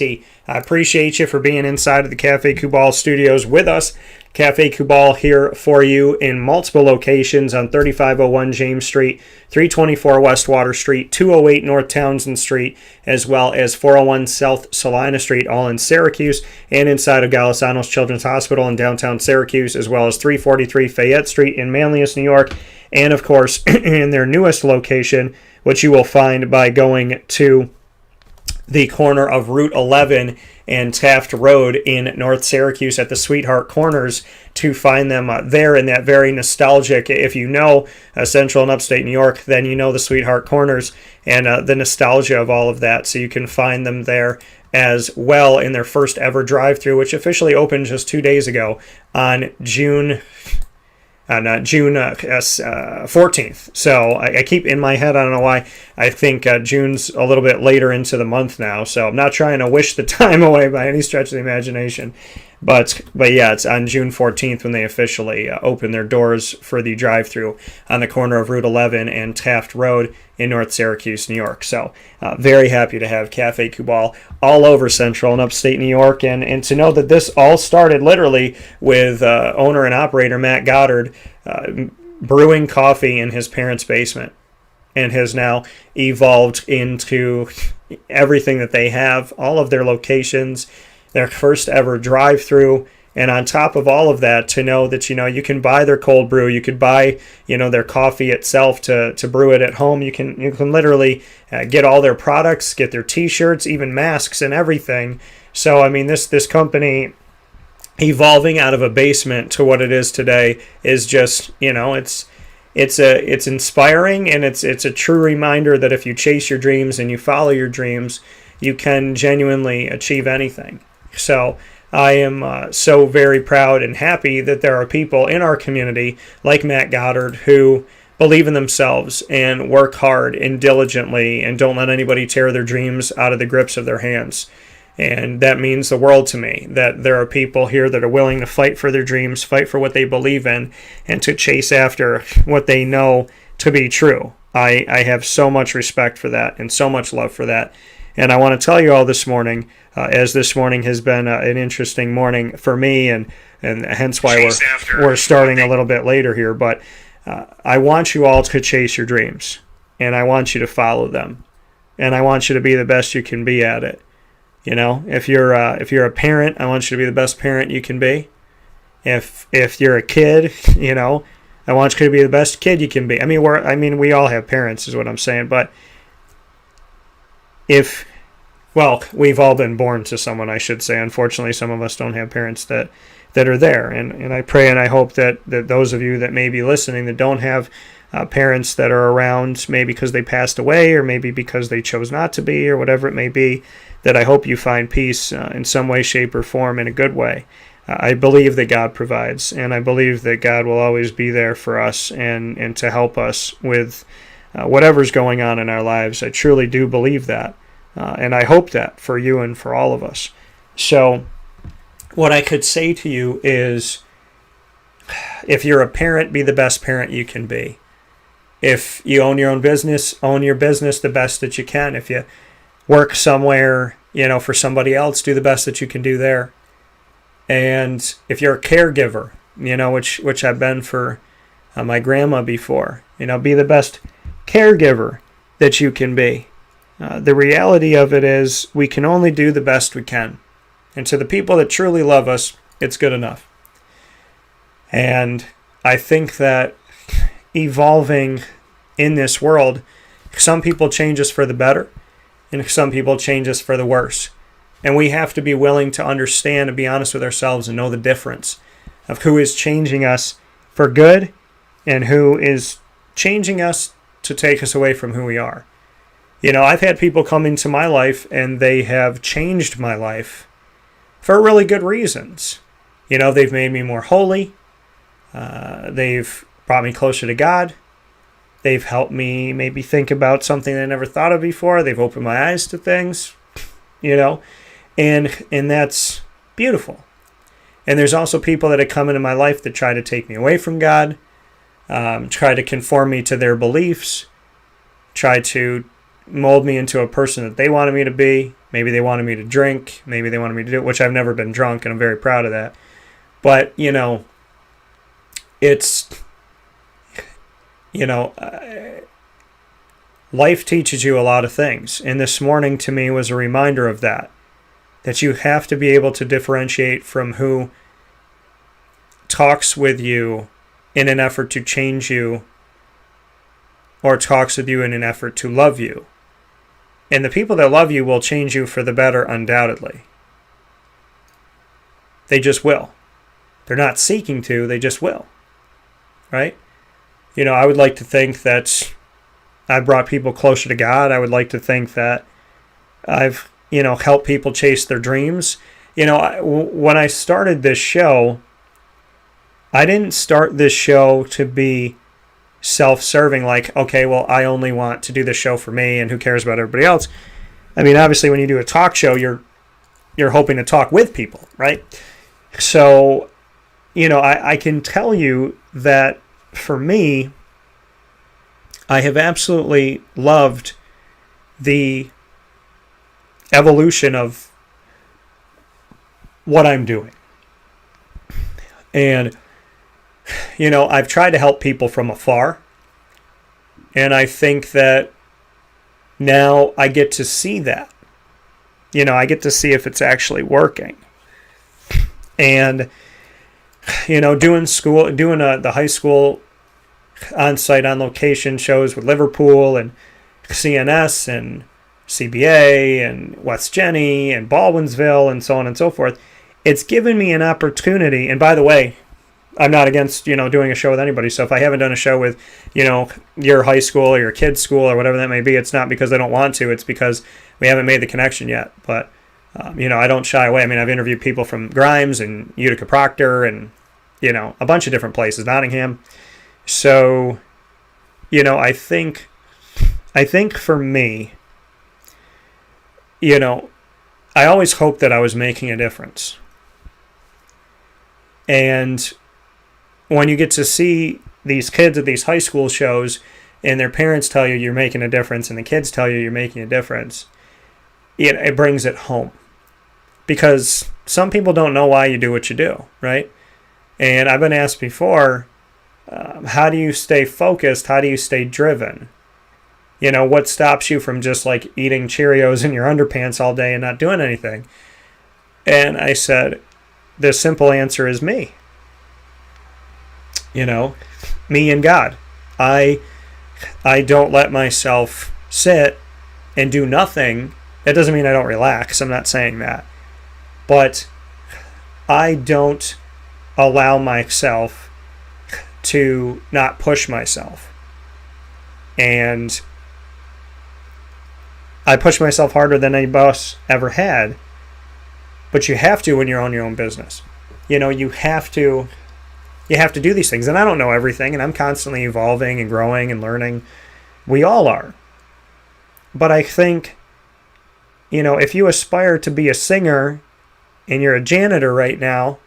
JT. I appreciate you for being inside of the Cafe Kubal studios with us. Cafe Kubal here for you in multiple locations on 3501 James Street, 324 West Water Street, 208 North Townsend Street, as well as 401 South Salina Street, all in Syracuse, and inside of Golisano's Children's Hospital in downtown Syracuse, as well as 343 Fayette Street in Manlius, New York, and of course in their newest location, which you will find by going to the corner of Route 11 and Taft Road in North Syracuse at the Sweetheart Corners, to find them there in that very nostalgic, if you know Central and Upstate New York, then you know the Sweetheart Corners and the nostalgia of all of that. So you can find them there as well in their first ever drive-thru, which officially opened just 2 days ago on June 14th. So I keep in my head, I don't know why, I think June's a little bit later into the month now. So I'm not trying to wish the time away by any stretch of the imagination. But yeah, it's on June 14th when they officially open their doors for the drive-thru on the corner of Route 11 and Taft Road in North Syracuse, New York. So very happy to have Cafe Kubal all over Central and Upstate New York. And to know that this all started literally with owner and operator Matt Goddard brewing coffee in his parents' basement, and has now evolved into everything that they have, all of their locations, their first ever drive-through, and on top of all of that, to know that, you can buy their cold brew, you could buy, their coffee itself to brew it at home. You can literally get all their products, get their t-shirts, even masks and everything. So, I mean, this company evolving out of a basement to what it is today is just, it's inspiring, and it's a true reminder that if you chase your dreams and you follow your dreams, you can genuinely achieve anything. So I am so very proud and happy that there are people in our community like Matt Goddard who believe in themselves and work hard and diligently and don't let anybody tear their dreams out of the grips of their hands. And that means the world to me, that there are people here that are willing to fight for their dreams, fight for what they believe in, and to chase after what they know to be true. I have so much respect for that and so much love for that. And I want to tell you all this morning, as this morning has been an interesting morning for me, and hence why we're starting a little bit later here, but I want you all to chase your dreams, and I want you to follow them, and I want you to be the best you can be at it. If you're a parent, I want you to be the best parent you can be. If you're a kid, I want you to be the best kid you can be. I mean, we all have parents, is what I'm saying, but we've all been born to someone, I should say. Unfortunately, some of us don't have parents that are there. And I pray and I hope that those of you that may be listening that don't have parents that are around, maybe because they passed away or maybe because they chose not to be or whatever it may be, that I hope you find peace in some way, shape, or form in a good way. I believe that God provides, and I believe that God will always be there for us and to help us with whatever's going on in our lives. I truly do believe that. And I hope that for you and for all of us. So what I could say to you is, if you're a parent, be the best parent you can be. If you own your own business, own your business the best that you can. If you work somewhere, for somebody else, do the best that you can do there. And if you're a caregiver, which I've been for my grandma before, be the best caregiver that you can be. The reality of it is we can only do the best we can. And to the people that truly love us, it's good enough. And I think that evolving in this world, some people change us for the better, and some people change us for the worse. And we have to be willing to understand and be honest with ourselves and know the difference of who is changing us for good and who is changing us to take us away from who we are. I've had people come into my life and they have changed my life for really good reasons. They've made me more holy. They've brought me closer to God. They've helped me maybe think about something I never thought of before. They've opened my eyes to things, and that's beautiful. And there's also people that have come into my life that try to take me away from God, try to conform me to their beliefs, try to mold me into a person that they wanted me to be. Maybe they wanted me to drink. Maybe they wanted me to do it, which I've never been drunk, and I'm very proud of that. But, it's, life teaches you a lot of things. And this morning to me was a reminder of that you have to be able to differentiate from who talks with you in an effort to change you or talks with you in an effort to love you. And the people that love you will change you for the better, undoubtedly. They just will. They're not seeking to, they just will. Right? I would like to think that I brought people closer to God. I would like to think that I've, helped people chase their dreams. When I started this show, I didn't start this show to be self-serving, like, okay, well, I only want to do this show for me, and who cares about everybody else? I mean, obviously, when you do a talk show, you're hoping to talk with people, right? So, I can tell you that for me, I have absolutely loved the evolution of what I'm doing. And, I've tried to help people from afar. And I think that now I get to see that. I get to see if it's actually working. And, doing the high school on-site, on-location shows with Liverpool and CNS and CBA and West Jenny and Baldwinsville and so on and so forth, it's given me an opportunity. And by the way, I'm not against, doing a show with anybody. So if I haven't done a show with, your high school or your kid's school or whatever that may be, it's not because I don't want to. It's because we haven't made the connection yet. But, I don't shy away. I mean, I've interviewed people from Grimes and Utica Proctor and, a bunch of different places, Nottingham. So, I think for me, I always hoped that I was making a difference. And when you get to see these kids at these high school shows and their parents tell you you're making a difference and the kids tell you you're making a difference, it brings it home. Because some people don't know why you do what you do, right? And I've been asked before, how do you stay focused? How do you stay driven? What stops you from just like eating Cheerios in your underpants all day and not doing anything? And I said, the simple answer is me. Me and God. I don't let myself sit and do nothing. That doesn't mean I don't relax. I'm not saying that. But I don't allow myself to not push myself. And I push myself harder than any boss ever had. But you have to when you're on your own business. You have to do these things. And I don't know everything, and I'm constantly evolving and growing and learning. We all are. But I think, if you aspire to be a singer and you're a janitor right now,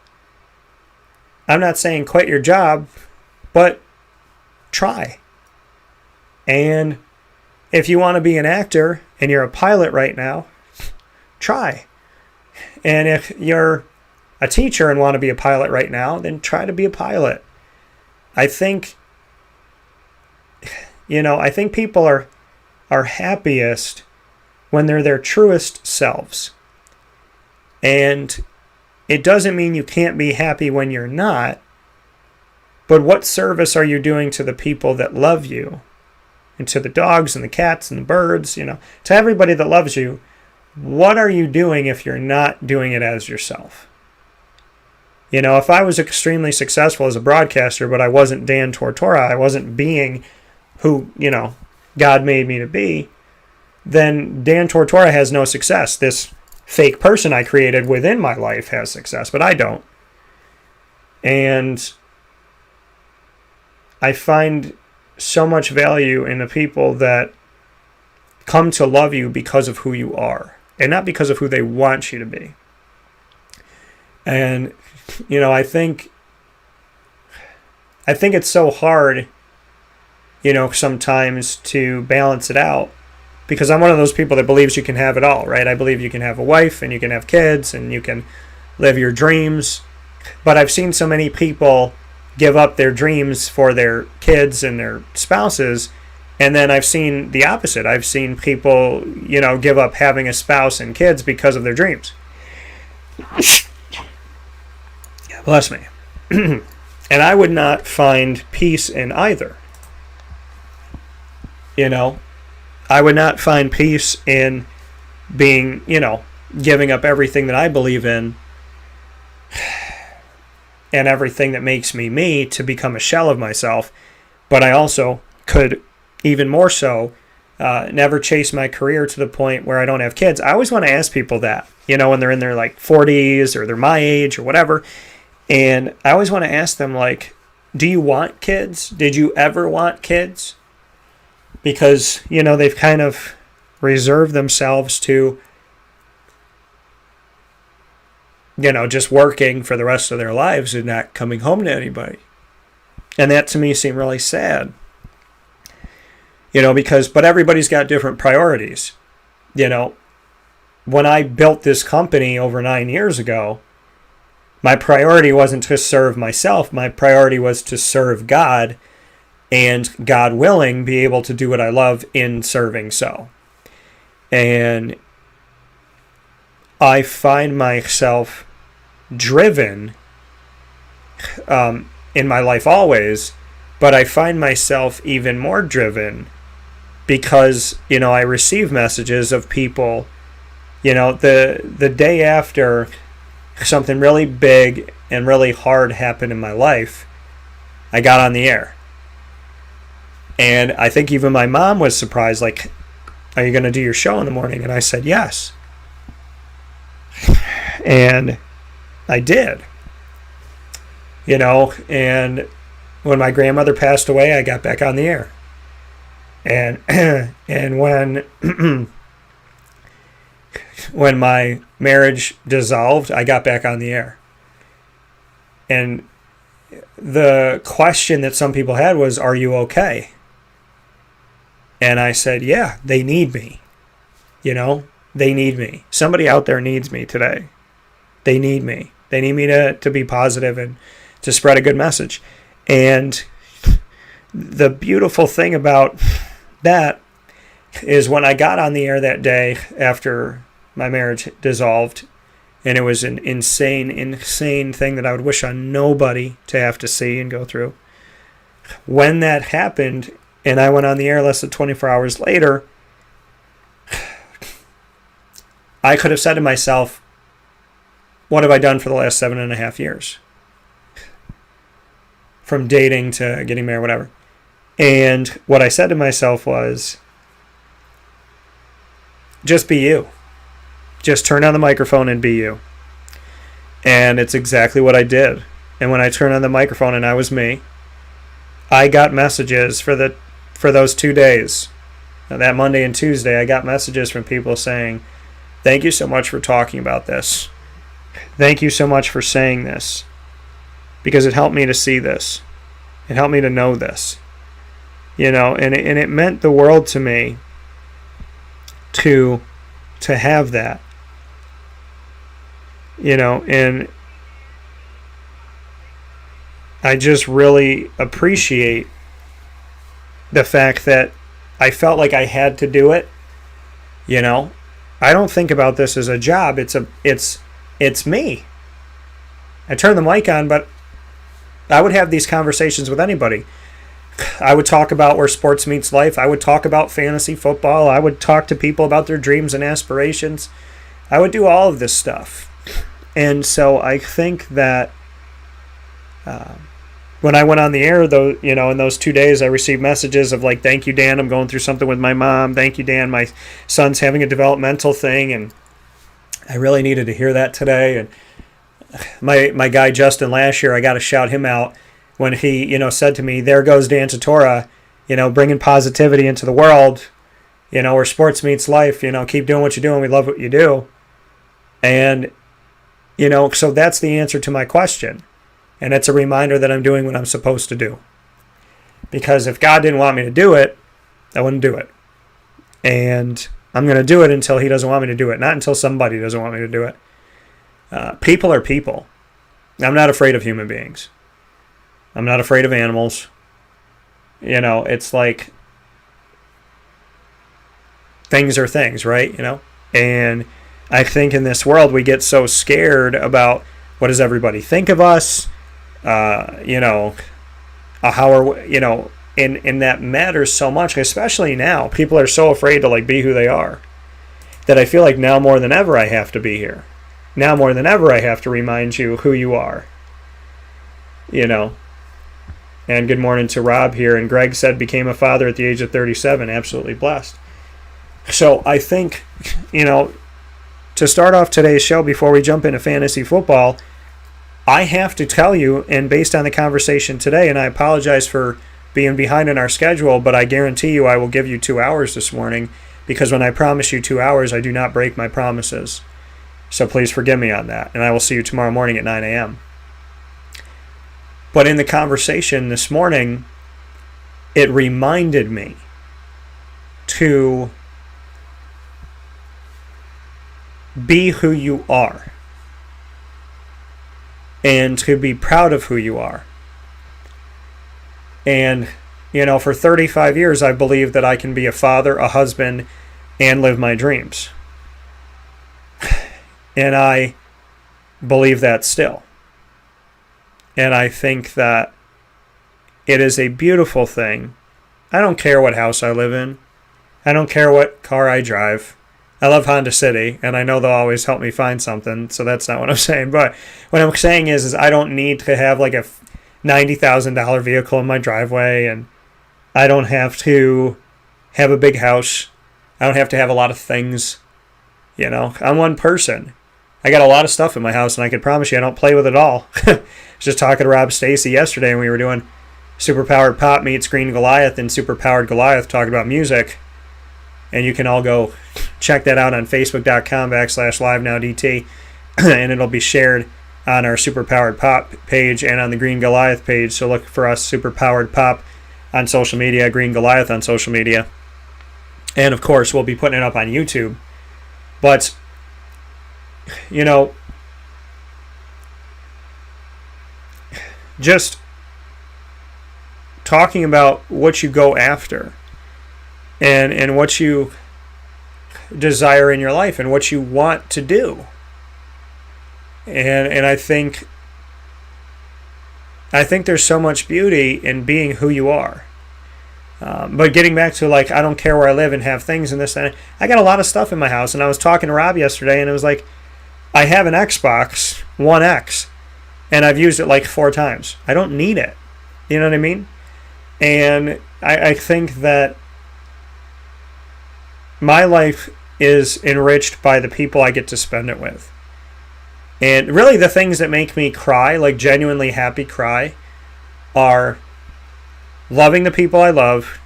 I'm not saying quit your job, but try. And if you want to be an actor and you're a pilot right now, try. And if you're a teacher and want to be a pilot right now, then try to be a pilot. I think, I think people are happiest when they're their truest selves. And it doesn't mean you can't be happy when you're not, but what service are you doing to the people that love you? And to the dogs and the cats and the birds, to everybody that loves you, what are you doing if you're not doing it as yourself? If I was extremely successful as a broadcaster, but I wasn't Dan Tortora, I wasn't being who, God made me to be, then Dan Tortora has no success. This fake person I created within my life has success, but I don't. And I find so much value in the people that come to love you because of who you are and not because of who they want you to be. And, I think it's so hard, sometimes to balance it out because I'm one of those people that believes you can have it all, right? I believe you can have a wife and you can have kids and you can live your dreams. But I've seen so many people give up their dreams for their kids and their spouses. And then I've seen the opposite. I've seen people, give up having a spouse and kids because of their dreams. Bless me. And I would not find peace in either. I would not find peace in being, giving up everything that I believe in and everything that makes me me to become a shell of myself. But I also could, even more so, never chase my career to the point where I don't have kids. I always want to ask people that, when they're in their 40s or they're my age or whatever. And I always want to ask them, do you want kids? Did you ever want kids? Because, they've kind of reserved themselves to, just working for the rest of their lives and not coming home to anybody. And that to me seemed really sad. But everybody's got different priorities. When I built this company over 9 years ago, my priority wasn't to serve myself. My priority was to serve God and, God willing, be able to do what I love in serving so. And I find myself driven in my life always, but I find myself even more driven because, I receive messages of people, the day after something really big and really hard happened in my life, I got on the air. And I think even my mom was surprised, are you going to do your show in the morning? And I said, yes. And I did. And when my grandmother passed away, I got back on the air. And when when my marriage dissolved, I got back on the air. And the question that some people had was, are you okay? And I said, yeah, they need me. They need me. Somebody out there needs me today. They need me. They need me to be positive and to spread a good message. And the beautiful thing about that is when I got on the air that day after my marriage dissolved, and it was an insane thing that I would wish on nobody to have to see and go through. When that happened, and I went on the air less than 24 hours later, I could have said to myself, what have I done for the last 7.5 years? From dating to getting married, whatever. And what I said to myself was, just be you. Just turn on the microphone and be you. And it's exactly what I did. And when I turned on the microphone and I was me, I got messages for those 2 days. That Monday and Tuesday, I got messages from people saying, thank you so much for talking about this. Thank you so much for saying this. Because it helped me to see this. It helped me to know this. And it meant the world to me to have that. And I just really appreciate the fact that I felt like I had to do it. I don't think about this as a job. It's me. I turn the mic on, but I would have these conversations with anybody. I would talk about where sports meets life. I would talk about fantasy football. I would talk to people about their dreams and aspirations. I would do all of this stuff. And so I think that when I went on the air, though, in those 2 days, I received messages of thank you, Dan, I'm going through something with my mom. Thank you, Dan, my son's having a developmental thing, and I really needed to hear that today. And my guy Justin last year, I got to shout him out when he, said to me, there goes Dan Tortora, bringing positivity into the world, where sports meets life, keep doing what you're doing. We love what you do. And, so that's the answer to my question. And it's a reminder that I'm doing what I'm supposed to do. Because if God didn't want me to do it, I wouldn't do it. And I'm going to do it until he doesn't want me to do it, not until somebody doesn't want me to do it. People are people. I'm not afraid of human beings. I'm not afraid of animals. You know, it's like things are things, right? You know? And I think in this world we get so scared about what does everybody think of us, you know, how are, you know, and that matters so much, especially now. People are so afraid to like be who they are that I feel like now more than ever I have to be here. Now more than ever I have to remind you who you are. You know. And good morning to Rob here. And Greg said became a father at the age of 37. Absolutely blessed. So I think, you know, to start off today's show before we jump into fantasy football, I have to tell you, and based on the conversation today, and I apologize for being behind in our schedule, but I guarantee you I will give you 2 hours this morning, because when I promise you 2 hours, I do not break my promises. So please forgive me on that, and I will see you tomorrow morning at 9 a.m. But in the conversation this morning, it reminded me to be who you are and to be proud of who you are. And, you know, for 35 years, I believed that I can be a father, a husband, and live my dreams. And I believe that still. And I think that it is a beautiful thing. I don't care what house I live in. I don't care what car I drive. I love Honda City, and I know they'll always help me find something, so that's not what I'm saying. But what I'm saying is I don't need to have like a $90,000 vehicle in my driveway, and I don't have to have a big house. I don't have to have a lot of things. You know, I'm one person. I got a lot of stuff in my house, and I can promise you I don't play with it all. I was just talking to Rob Stacy yesterday, and we were doing Superpowered Pop meets Green Goliath and Superpowered Goliath talking about music. And you can all go check that out on Facebook.com/LiveNowDT, and it'll be shared on our Superpowered Pop page and on the Green Goliath page. So look for us, Superpowered Pop, on social media, Green Goliath on social media. And, of course, we'll be putting it up on YouTube. But, you know, just talking about what you go after and what you desire in your life and what you want to do. And I think there's so much beauty in being who you are. But getting back to, like, I don't care where I live and have things and this and that. I got a lot of stuff in my house, and I was talking to Rob yesterday, and it was like, I have an Xbox One X, and I've used it like 4 times. I don't need it. You know what I mean? And I think that my life is enriched by the people I get to spend it with. And really the things that make me cry, like genuinely happy cry, are loving the people I love,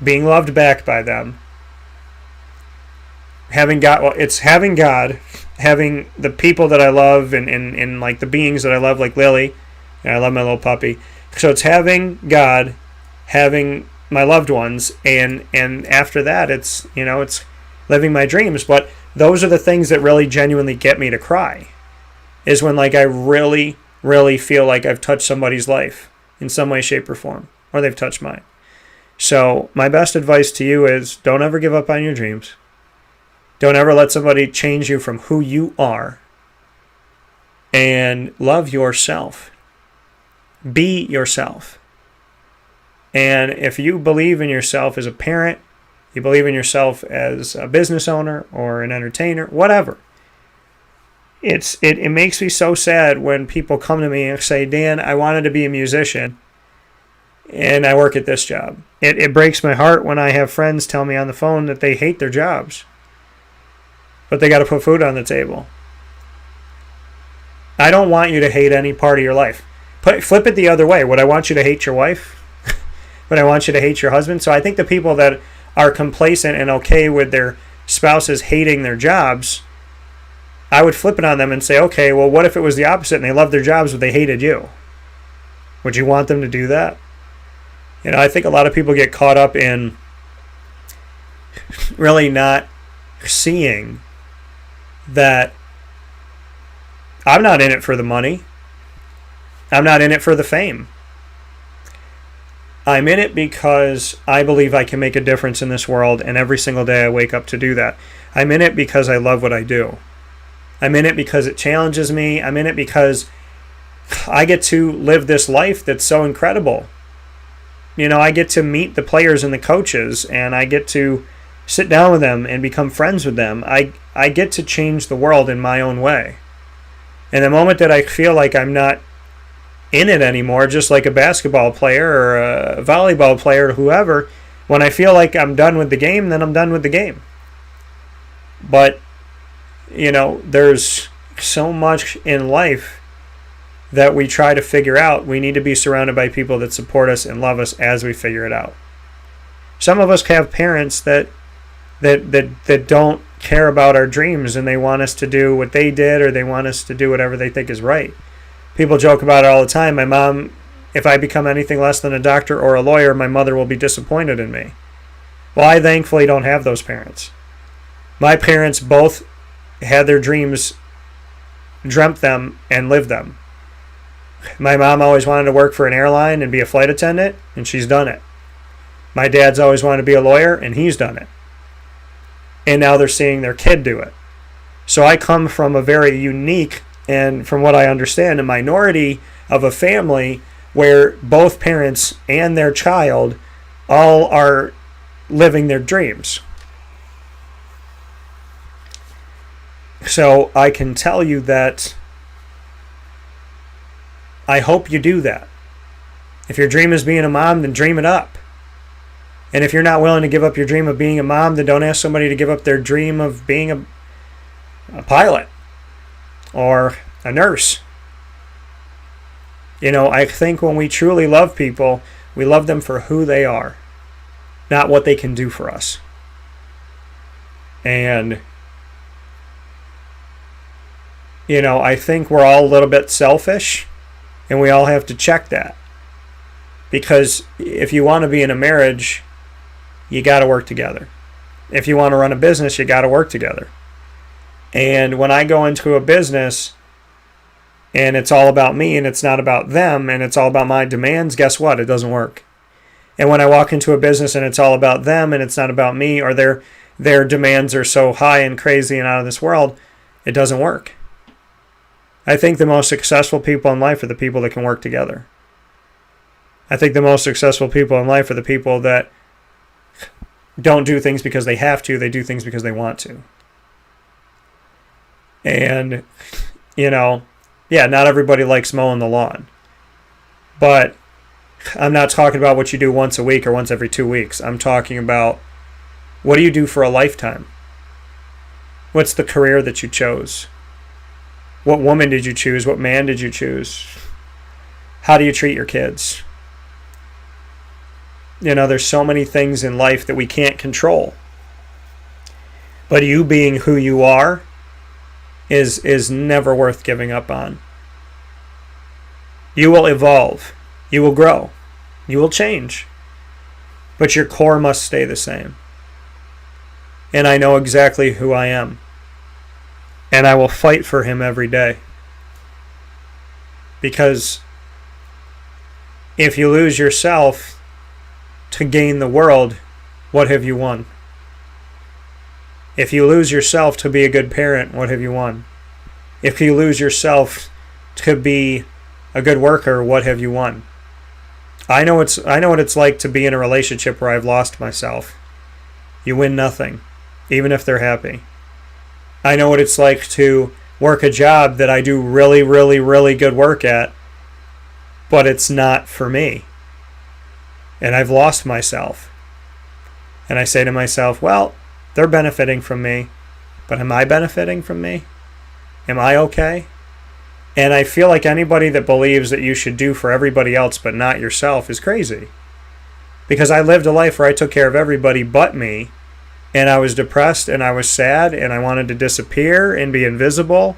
being loved back by them, having God, having the people that I love and like the beings that I love, like Lily, and I love my little puppy. So it's having God, having my loved ones, and after that it's, you know, it's living my dreams. But those are the things that really genuinely get me to cry, is when, like, I really, really feel like I've touched somebody's life in some way, shape, or form, or they've touched mine. So my best advice to you is don't ever give up on your dreams. Don't ever let somebody change you from who you are. And love yourself. Be yourself. And if you believe in yourself as a parent, you believe in yourself as a business owner or an entertainer, whatever, it makes me so sad when people come to me and say, Dan, I wanted to be a musician, and I work at this job. It breaks my heart when I have friends tell me on the phone that they hate their jobs, but they got to put food on the table. I don't want you to hate any part of your life. Flip it the other way. Would I want you to hate your wife? Would I want you to hate your husband? So I think the people that are complacent and okay with their spouses hating their jobs, I would flip it on them and say, okay, well, what if it was the opposite and they loved their jobs but they hated you? Would you want them to do that? You know, I think a lot of people get caught up in really not seeing that I'm not in it for the money. I'm not in it for the fame. I'm in it because I believe I can make a difference in this world, and every single day I wake up to do that. I'm in it because I love what I do. I'm in it because it challenges me. I'm in it because I get to live this life that's so incredible. I get to meet the players and the coaches, and I get to sit down with them and become friends with them. I get to change the world in my own way. And the moment that I feel like I'm not in it anymore, just like a basketball player or a volleyball player or whoever, when I feel like I'm done with the game, then I'm done with the game. But, there's so much in life that we try to figure out. We need to be surrounded by people that support us and love us as we figure it out. Some of us have parents that don't care about our dreams, and they want us to do what they did, or they want us to do whatever they think is right. People joke about it all the time. My mom, if I become anything less than a doctor or a lawyer, my mother will be disappointed in me. Well, I thankfully don't have those parents. My parents both had their dreams, dreamt them, and lived them. My mom always wanted to work for an airline and be a flight attendant, and she's done it. My dad's always wanted to be a lawyer, and he's done it. And now they're seeing their kid do it. So I come from a very unique, and from what I understand, a minority of a family where both parents and their child all are living their dreams. So I can tell you that I hope you do that. If your dream is being a mom, then dream it up. And if you're not willing to give up your dream of being a mom, then don't ask somebody to give up their dream of being a pilot or a nurse. I think when we truly love people, we love them for who they are, not what they can do for us. And, I think we're all a little bit selfish, and we all have to check that. Because if you want to be in a marriage, you got to work together. If you want to run a business, you got to work together. And when I go into a business and it's all about me and it's not about them and it's all about my demands, guess what? It doesn't work. And when I walk into a business and it's all about them and it's not about me, or their demands are so high and crazy and out of this world, it doesn't work. I think the most successful people in life are the people that can work together. I think the most successful people in life are the people that don't do things because they have to. They do things because they want to. And, not everybody likes mowing the lawn. But I'm not talking about what you do once a week or once every 2 weeks. I'm talking about, what do you do for a lifetime? What's the career that you chose? What woman did you choose? What man did you choose? How do you treat your kids? There's so many things in life that we can't control. But you being who you are is never worth giving up on. You will evolve. You will grow. You will change. But your core must stay the same. And I know exactly who I am. And I will fight for him every day. Because if you lose yourself to gain the world, what have you won? If you lose yourself to be a good parent, what have you won? If you lose yourself to be a good worker, what have you won? I know what it's like to be in a relationship where I've lost myself. You win nothing, even if they're happy. I know what it's like to work a job that I do really, really, really good work at, but it's not for me. And I've lost myself. And I say to myself, well, they're benefiting from me, but am I benefiting from me? Am I okay? And I feel like anybody that believes that you should do for everybody else but not yourself is crazy. Because I lived a life where I took care of everybody but me, and I was depressed and I was sad and I wanted to disappear and be invisible.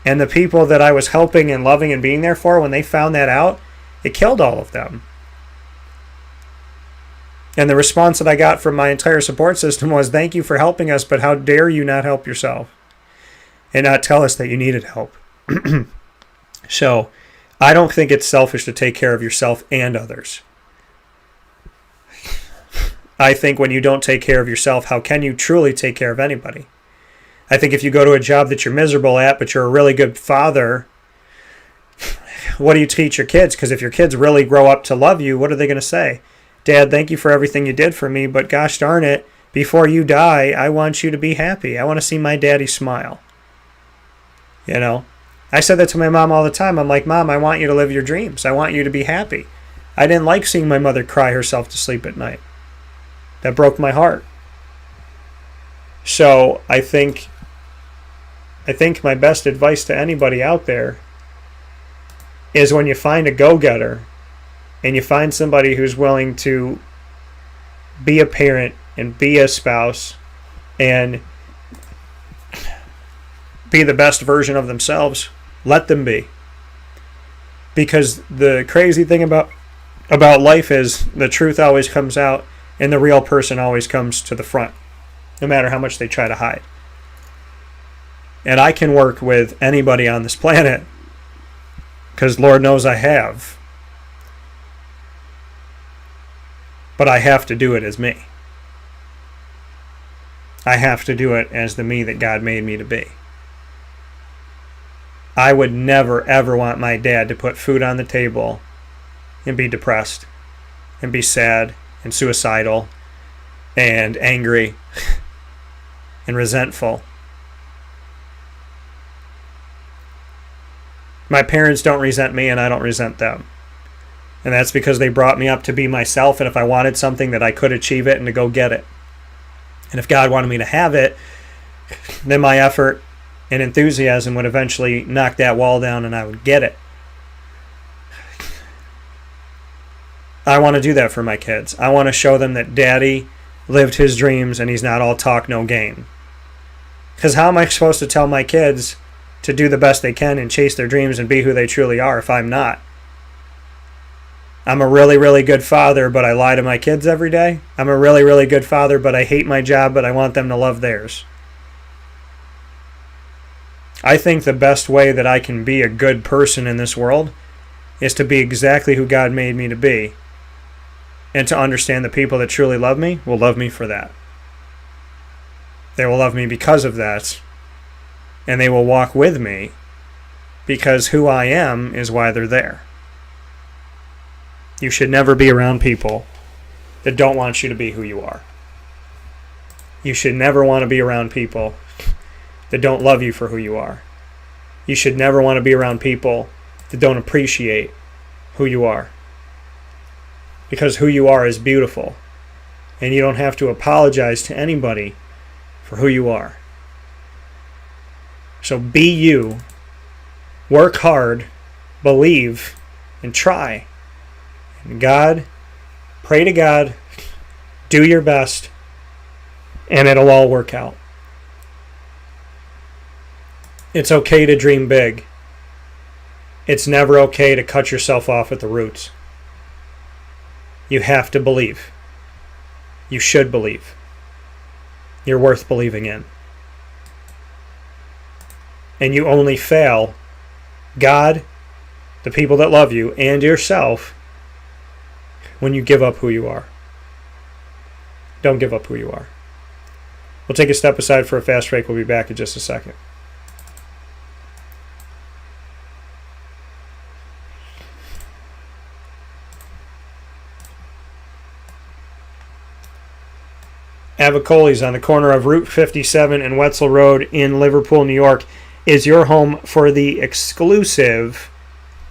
And the people that I was helping and loving and being there for, when they found that out, it killed all of them. And the response that I got from my entire support system was, thank you for helping us, but how dare you not help yourself and not tell us that you needed help. So I don't think it's selfish to take care of yourself and others. I think when you don't take care of yourself, how can you truly take care of anybody? I think if you go to a job that you're miserable at, but you're a really good father, what do you teach your kids? Because if your kids really grow up to love you, what are they going to say? Dad, thank you for everything you did for me, but gosh darn it, before you die, I want you to be happy. I want to see my daddy smile. You know? I said that to my mom all the time. I'm like, Mom, I want you to live your dreams. I want you to be happy. I didn't like seeing my mother cry herself to sleep at night. That broke my heart. So I think my best advice to anybody out there is when you find a go-getter and you find somebody who's willing to be a parent and be a spouse and be the best version of themselves, let them be. Because the crazy thing about life is the truth always comes out and the real person always comes to the front, no matter how much they try to hide. And I can work with anybody on this planet because Lord knows I have. But I have to do it as me. I have to do it as the me that God made me to be. I would never, ever want my dad to put food on the table and be depressed and be sad and suicidal and angry and resentful. My parents don't resent me and I don't resent them. And that's because they brought me up to be myself, and if I wanted something that I could achieve it and to go get it. And if God wanted me to have it, then my effort and enthusiasm would eventually knock that wall down and I would get it. I want to do that for my kids. I want to show them that Daddy lived his dreams and he's not all talk, no game. Because how am I supposed to tell my kids to do the best they can and chase their dreams and be who they truly are if I'm not? I'm a really, really good father, but I lie to my kids every day. I'm a really, really good father, but I hate my job, but I want them to love theirs. I think the best way that I can be a good person in this world is to be exactly who God made me to be. And to understand the people that truly love me will love me for that. They will love me because of that. And they will walk with me because who I am is why they're there. You should never be around people that don't want you to be who you are. You should never want to be around people that don't love you for who you are. You should never want to be around people that don't appreciate who you are. Because who you are is beautiful. And you don't have to apologize to anybody for who you are. So be you. Work hard. Believe. And try. And God, pray to God. Do your best. And it'll all work out. It's okay to dream big. It's never okay to cut yourself off at the roots. You have to believe. You should believe. You're worth believing in. And you only fail God, the people that love you, and yourself when you give up who you are. Don't give up who you are. We'll take a step aside for a fast break. We'll be back in just a second. Avicoli's on the corner of Route 57 and Wetzel Road in Liverpool, New York, is your home for the exclusive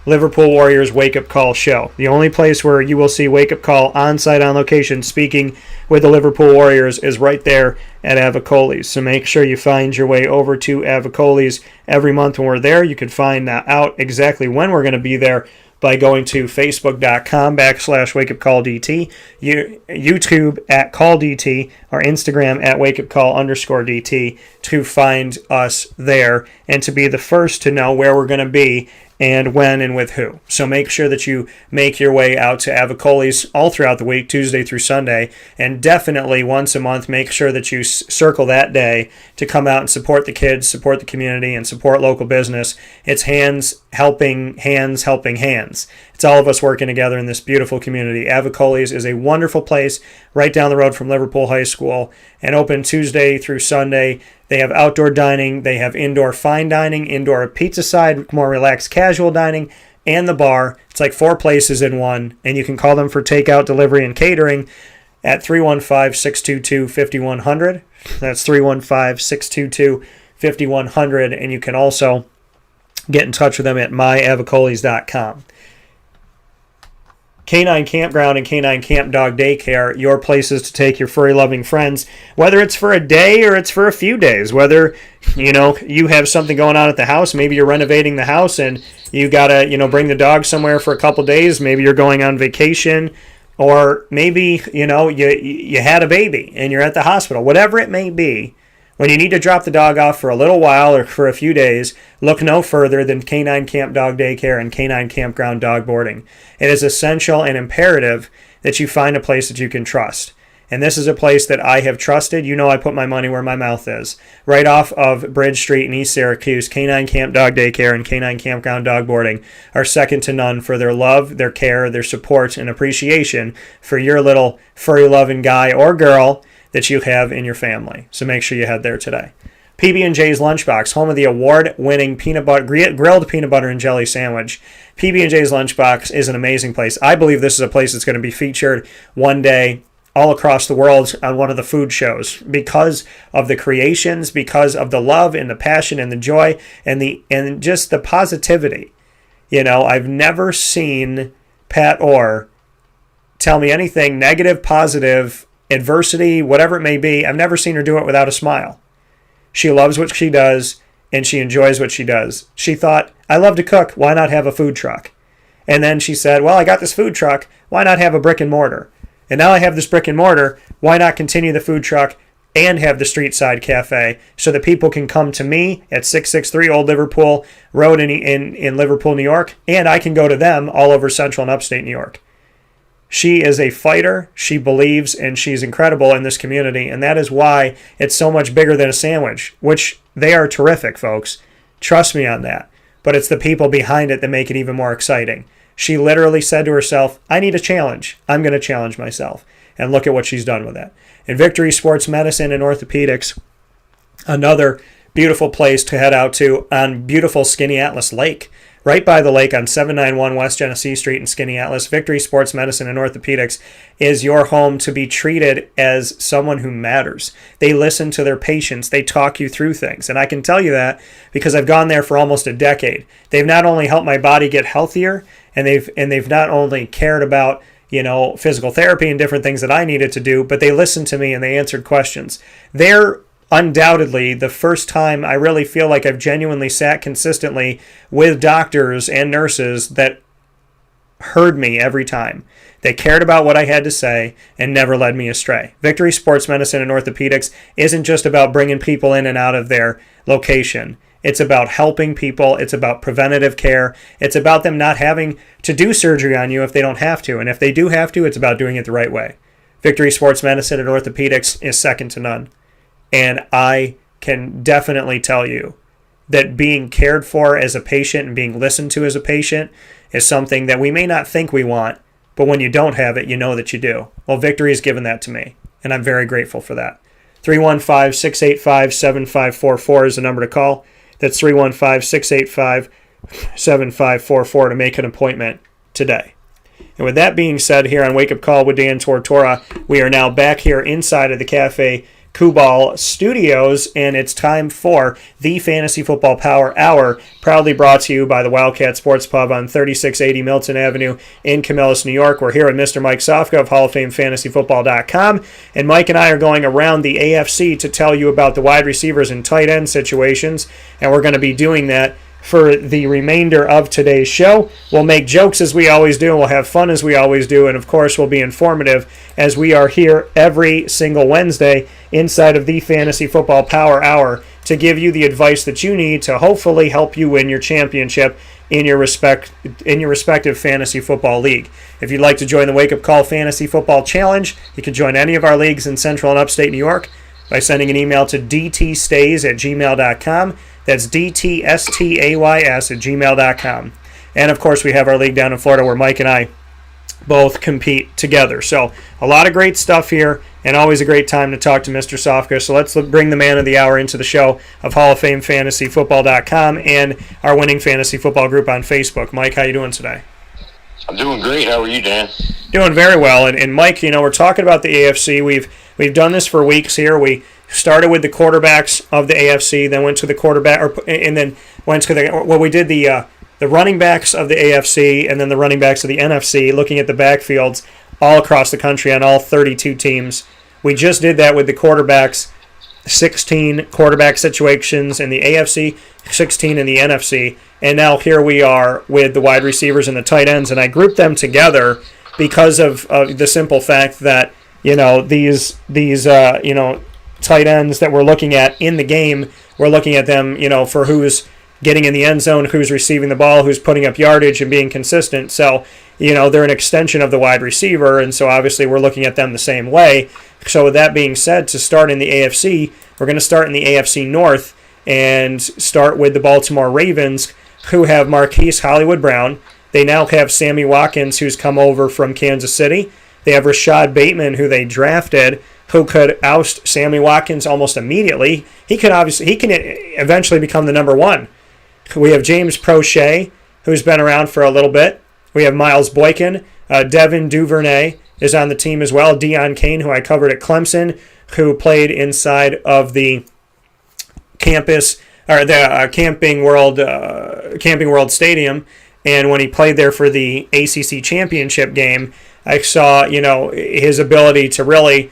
Liverpool Warriors Wake Up Call show. The only place where you will see Wake Up Call on-site, on location, speaking with the Liverpool Warriors is right there at Avicoli's. So make sure you find your way over to Avicoli's every month when we're there. You can find out exactly when we're going to be there by going to facebook.com/wakeupcalldt, YouTube at CallDT, or Instagram at wakeupcall_DT to find us there and to be the first to know where we're going to be and when and with who. So make sure that you make your way out to Avicoli's all throughout the week, Tuesday through Sunday, and definitely once a month make sure that you circle that day to come out and support the kids, support the community, and support local business. It's hands helping hands helping hands. It's all of us working together in this beautiful community. Avicoli's is a wonderful place right down the road from Liverpool High School and open Tuesday through Sunday. They have outdoor dining, they have indoor fine dining, indoor pizza side, more relaxed casual dining, and the bar. It's like 4 places in one, and you can call them for takeout, delivery, and catering at 315-622-5100. That's 315-622-5100, and you can also get in touch with them at myavicolis.com. Canine Campground and Canine Camp Dog Daycare, your places to take your furry loving friends, whether it's for a day or it's for a few days, whether you have something going on at the house, maybe you're renovating the house and you gotta bring the dog somewhere for a couple days, maybe you're going on vacation, or maybe you had a baby and you're at the hospital, whatever it may be. When you need to drop the dog off for a little while or for a few days, look no further than Canine Camp Dog Daycare and Canine Campground Dog Boarding. It is essential and imperative that you find a place that you can trust. And this is a place that I have trusted. I put my money where my mouth is. Right off of Bridge Street in East Syracuse, Canine Camp Dog Daycare and Canine Campground Dog Boarding are second to none for their love, their care, their support, and appreciation for your little furry-loving guy or girl that you have in your family. So make sure you head there today. PB&J's Lunchbox, home of the award-winning grilled peanut butter and jelly sandwich. PB&J's Lunchbox is an amazing place. I believe this is a place that's going to be featured one day all across the world on one of the food shows because of the creations, because of the love and the passion and the joy and just the positivity. I've never seen Pat Orr tell me anything negative, positive, adversity, whatever it may be. I've never seen her do it without a smile. She loves what she does, and she enjoys what she does. She thought, I love to cook, why not have a food truck? And then she said, well, I got this food truck, why not have a brick and mortar? And now I have this brick and mortar, why not continue the food truck and have the street side cafe so that people can come to me at 663 Old Liverpool Road in Liverpool, New York, and I can go to them all over central and upstate New York. She is a fighter, she believes, and she's incredible in this community, and that is why it's so much bigger than a sandwich, which they are terrific, folks. Trust me on that. But it's the people behind it that make it even more exciting. She literally said to herself, I need a challenge. I'm going to challenge myself. And look at what she's done with it. And Victory Sports Medicine and Orthopedics, another beautiful place to head out to on beautiful Skaneateles Lake. Right by the lake on 791 West Genesee Street in Skaneateles, Victory Sports Medicine and Orthopedics is your home to be treated as someone who matters. They listen to their patients. They talk you through things. And I can tell you that because I've gone there for almost a decade. They've not only helped my body get healthier, and they've not only cared about physical therapy and different things that I needed to do, but they listened to me and they answered questions. They're undoubtedly the first time I really feel like I've genuinely sat consistently with doctors and nurses that heard me every time. They cared about what I had to say and never led me astray. Victory Sports Medicine and Orthopedics isn't just about bringing people in and out of their location. It's about helping people. It's about preventative care. It's about them not having to do surgery on you if they don't have to. And if they do have to, it's about doing it the right way. Victory Sports Medicine and Orthopedics is second to none. And I can definitely tell you that being cared for as a patient and being listened to as a patient is something that we may not think we want, but when you don't have it, you know that you do. Well, Victory has given that to me, and I'm very grateful for that. 315-685-7544 is the number to call. That's 315-685-7544 to make an appointment today. And with that being said, here on Wake Up Call with Dan Tortora, we are now back here inside of the Cafe Kubal Studios, and it's time for the Fantasy Football Power Hour, proudly brought to you by the Wildcat Sports Pub on 3680 Milton Avenue in Camillus, New York. We're here with Mr. Mike Sofka of Hall of Fame FantasyFootball.com, and Mike and I are going around the AFC to tell you about the wide receivers and tight end situations, and we're going to be doing that for the remainder of today's show. We'll make jokes as we always do, and we'll have fun as we always do, and of course we'll be informative as we are here every single Wednesday inside of the Fantasy Football Power Hour to give you the advice that you need to hopefully help you win your championship in your respective fantasy football league. If you'd like to join the Wake Up Call Fantasy Football Challenge, you can join any of our leagues in Central and Upstate New York by sending an email to dtstays@gmail.com. That's dtstays@gmail.com. And of course, we have our league down in Florida where Mike and I both compete together. So a lot of great stuff here, and always a great time to talk to Mr. Sofka. So let's bring the man of the hour into the show of Hall of Fame FantasyFootball.com and our Winning Fantasy Football group on Facebook. Mike, how you doing today? I'm doing great. How are you, Dan? Doing very well. And Mike, we're talking about the AFC. We've done this for weeks here. We started with the quarterbacks of the AFC, then went to the the running backs of the AFC, and then the running backs of the NFC, looking at the backfields all across the country on all 32 teams. We just did that with the quarterbacks, 16 quarterback situations in the AFC, 16 in the NFC, and now here we are with the wide receivers and the tight ends, and I grouped them together because of the simple fact that these tight ends that we're looking at in the game, we're looking at them for who's getting in the end zone, who's receiving the ball, who's putting up yardage and being consistent. So, they're an extension of the wide receiver, and so obviously we're looking at them the same way. So with that being said, to start in the AFC, we're going to start in the AFC North and start with the Baltimore Ravens, who have Marquise Hollywood Brown. They now have Sammy Watkins, who's come over from Kansas City. They have Rashad Bateman, who they drafted, who could oust Sammy Watkins almost immediately. He can eventually become the number one. We have James Prochet, who's been around for a little bit. We have Miles Boykin. Devin Duvernay is on the team as well. Deion Kane, who I covered at Clemson, who played inside of the campus or the Camping World Stadium. And when he played there for the ACC championship game, I saw his ability to really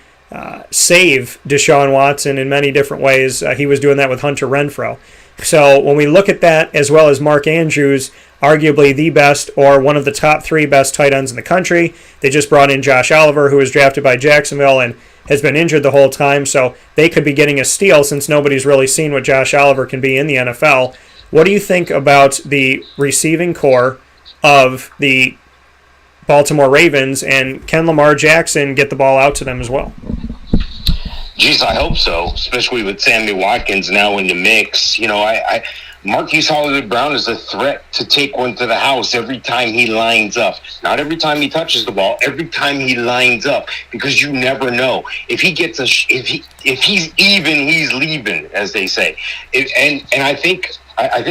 save Deshaun Watson in many different ways. He was doing that with Hunter Renfrow. So when we look at that, as well as Mark Andrews, arguably the best or one of the top three best tight ends in the country, they just brought in Josh Oliver, who was drafted by Jacksonville and has been injured the whole time. So they could be getting a steal since nobody's really seen what Josh Oliver can be in the NFL. What do you think about the receiving core of the Baltimore Ravens, and can Lamar Jackson get the ball out to them as well? Geez, I hope so, especially with Sammy Watkins now in the mix. Marquise Hollywood Brown is a threat to take one to the house every time he lines up. Not every time he touches the ball, every time he lines up, because you never know. If he gets if he's even, he's leaving, as they say. And I think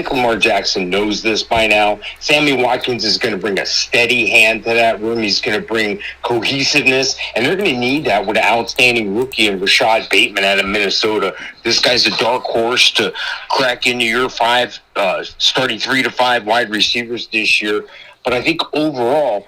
Lamar Jackson knows this by now. Sammy Watkins is going to bring a steady hand to that room. He's going to bring cohesiveness, and they're going to need that with an outstanding rookie in Rashad Bateman out of Minnesota. This guy's a dark horse to crack into year 5, starting 3 to 5 wide receivers this year. But I think overall,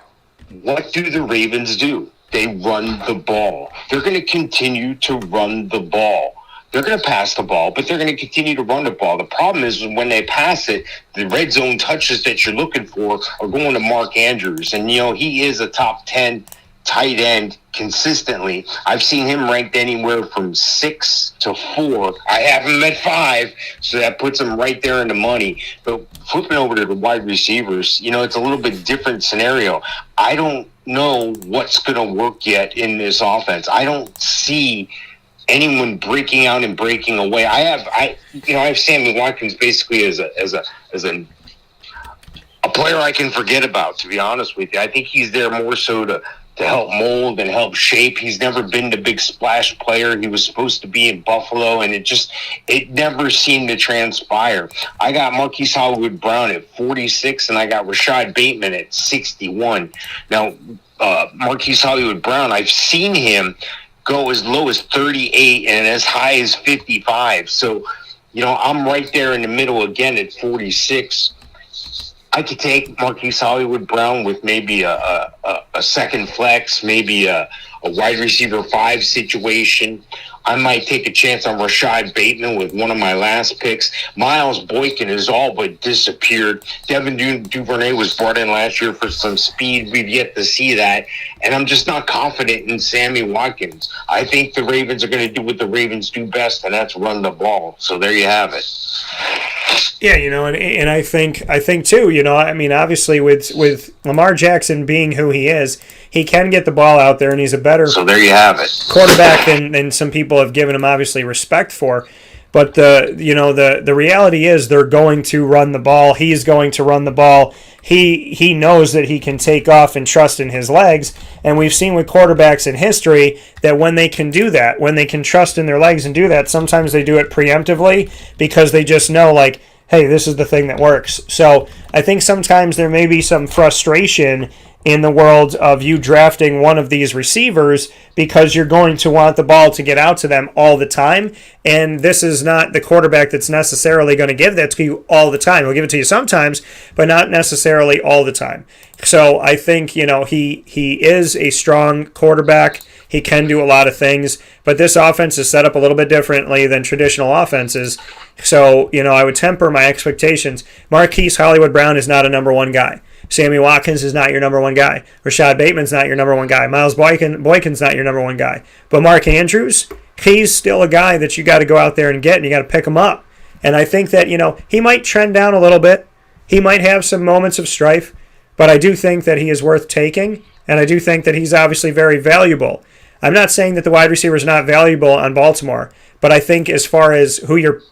what do the Ravens do? They run the ball. They're going to continue to run the ball. They're going to pass the ball, but they're going to continue to run the ball. The problem is when they pass it, the red zone touches that you're looking for are going to Mark Andrews. And, he is a top 10 tight end consistently. I've seen him ranked anywhere from 6 to 4. I have him at 5, so that puts him right there in the money. But flipping over to the wide receivers, it's a little bit different scenario. I don't know what's going to work yet in this offense. I don't see anyone breaking out and breaking away. I have Sammy Watkins basically as a player I can forget about, to be honest with you. I think he's there more so to help mold and help shape. He's never been the big splash player. He was supposed to be in Buffalo, and it never seemed to transpire. I got Marquise Hollywood Brown at 46, and I got Rashad Bateman at 61. Now, Marquise Hollywood Brown, I've seen him go as low as 38 and as high as 55. So, I'm right there in the middle again at 46. I could take Marquise Hollywood Brown with maybe a second flex, maybe a a wide receiver 5 situation. I might take a chance on Rashad Bateman with one of my last picks. Miles Boykin has all but disappeared. Devin Duvernay was brought in last year for some speed. We've yet to see that. And I'm just not confident in Sammy Watkins. I think the Ravens are going to do what the Ravens do best, and that's run the ball. So there you have it. Yeah, and I think too, obviously with Lamar Jackson being who he is, he can get the ball out there, and he's a better so there you have it quarterback than some people have given him obviously respect for. But the reality is they're going to run the ball. He's going to run the ball. He knows that he can take off and trust in his legs. And we've seen with quarterbacks in history that when they can do that, when they can trust in their legs and do that, sometimes they do it preemptively because they just know, like, hey, this is the thing that works. So I think sometimes there may be some frustration in the world of you drafting one of these receivers because you're going to want the ball to get out to them all the time. And this is not the quarterback that's necessarily going to give that to you all the time. He'll give it to you sometimes, but not necessarily all the time. So I think, he is a strong quarterback. He can do a lot of things, but this offense is set up a little bit differently than traditional offenses. So, I would temper my expectations. Marquise Hollywood Brown is not a number one guy. Sammy Watkins is not your number one guy. Rashad Bateman's not your number one guy. Miles Boykin's not your number one guy. But Mark Andrews, he's still a guy that you got to go out there and get, and you got to pick him up. And I think that, he might trend down a little bit. He might have some moments of strife, but I do think that he is worth taking, and I do think that he's obviously very valuable. I'm not saying that the wide receiver is not valuable on Baltimore, but I think as far as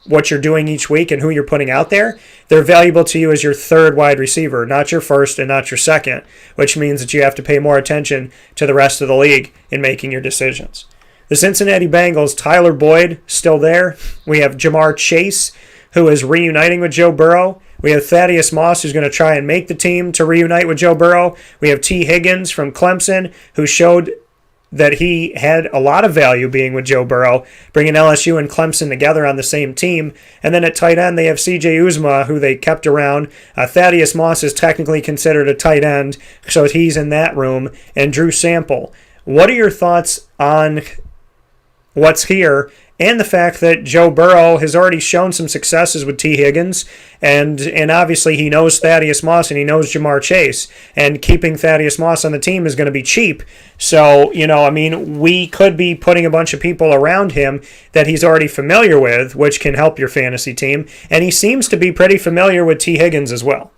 what you're doing each week and who you're putting out there, they're valuable to you as your third wide receiver, not your first and not your second, which means that you have to pay more attention to the rest of the league in making your decisions. The Cincinnati Bengals, Tyler Boyd, still there. We have Jamar Chase, who is reuniting with Joe Burrow. We have Thaddeus Moss, who's going to try and make the team to reunite with Joe Burrow. We have T. Higgins from Clemson, who showed that he had a lot of value being with Joe Burrow, bringing LSU and Clemson together on the same team. And then at tight end, they have C.J. Uzomah, who they kept around. Thaddeus Moss is technically considered a tight end, so he's in that room. And Drew Sample. What are your thoughts on what's here and the fact that Joe Burrow has already shown some successes with T. Higgins, and obviously he knows Thaddeus Moss and he knows Jamar Chase, and keeping Thaddeus Moss on the team is going to be cheap. So, we could be putting a bunch of people around him that he's already familiar with, which can help your fantasy team, and he seems to be pretty familiar with T. Higgins as well.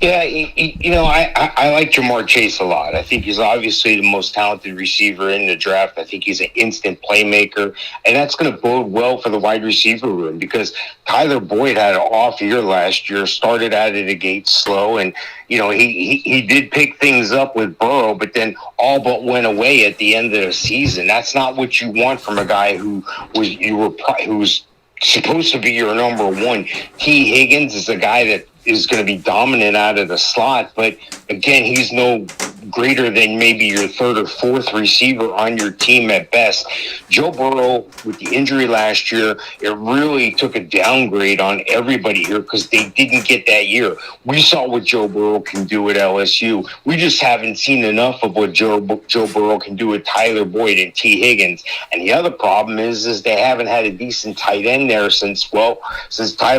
Yeah, I like Jamar Chase a lot. I think he's obviously the most talented receiver in the draft. I think he's an instant playmaker, and that's going to bode well for the wide receiver room because Tyler Boyd had an off year last year, started out of the gate slow, and he did pick things up with Burrow, but then all but went away at the end of the season. That's not what you want from a guy who was supposed to be your number one. T. Higgins is a guy that is going to be dominant out of the slot, but again, he's no greater than maybe your third or fourth receiver on your team at best. Joe Burrow, with the injury last year, it really took a downgrade on everybody here because they didn't get that year. We saw what Joe Burrow can do at LSU. We just haven't seen enough of what Joe Burrow can do with Tyler Boyd and T. Higgins. And the other problem is they haven't had a decent tight end there since Tyler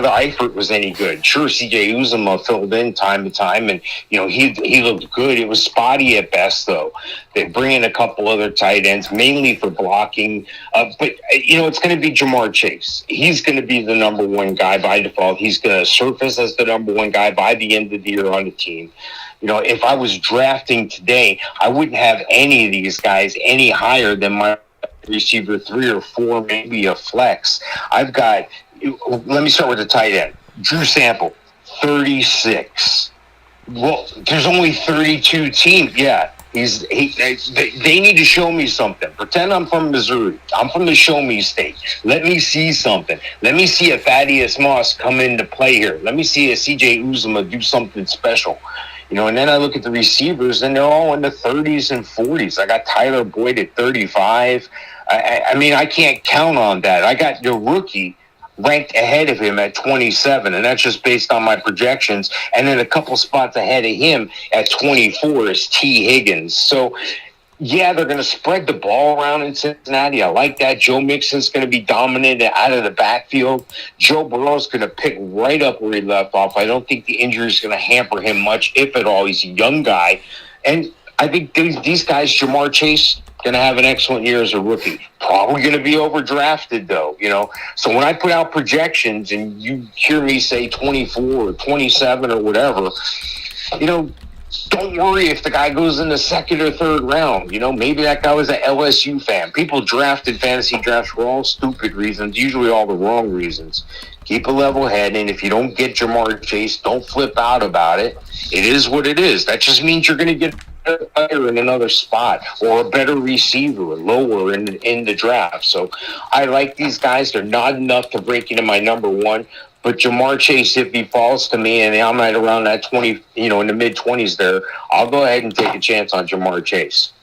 Eifert was any good. Sure, C.J. Uzomah filled in time to time, and he looked good. It was spotty at best, though. They bring in a couple other tight ends, mainly for blocking. But it's going to be Jamar Chase. He's going to be the number one guy by default. He's going to surface as the number one guy by the end of the year on the team. If I was drafting today, I wouldn't have any of these guys any higher than my receiver 3 or 4, maybe a flex. Let me start with the tight end. Drew Sample, 36. Well, there's only 32 teams. Yeah, they need to show me something. Pretend I'm from Missouri. I'm from the show me state. Let me see something. Let me see a Thaddeus Moss come into play here. Let me see a C.J. Uzomah do something special. And then I look at the receivers, and they're all in the 30s and 40s. I got Tyler Boyd at 35. I can't count on that. I got your rookie ranked ahead of him at 27, and that's just based on my projections. And then a couple spots ahead of him at 24 is T. Higgins. So Yeah, they're going to spread the ball around in Cincinnati. I like that. Joe Mixon's going to be dominant out of the backfield. Joe Burrow's going to pick right up where he left off. I don't think the injury is going to hamper him much, if at all. He's a young guy. And I think these guys, Jamar Chase, going to have an excellent year as a rookie. Probably going to be overdrafted, though, you know. So when I put out projections and you hear me say 24 or 27 or whatever, you know, don't worry if the guy goes in the second or third round. You know, maybe that guy was an LSU fan. People drafted fantasy drafts for all stupid reasons, usually all the wrong reasons. Keep a level head, and if you don't get Jamar Chase, don't flip out about it. It is what it is. That just means you're going to get a player in another spot or a better receiver lower in the draft. So I like these guys. They're not enough to break into my number one. But Jamar Chase, if he falls to me and I'm at around that 20, you know, in the mid-20s there, I'll go ahead and take a chance on Jamar Chase.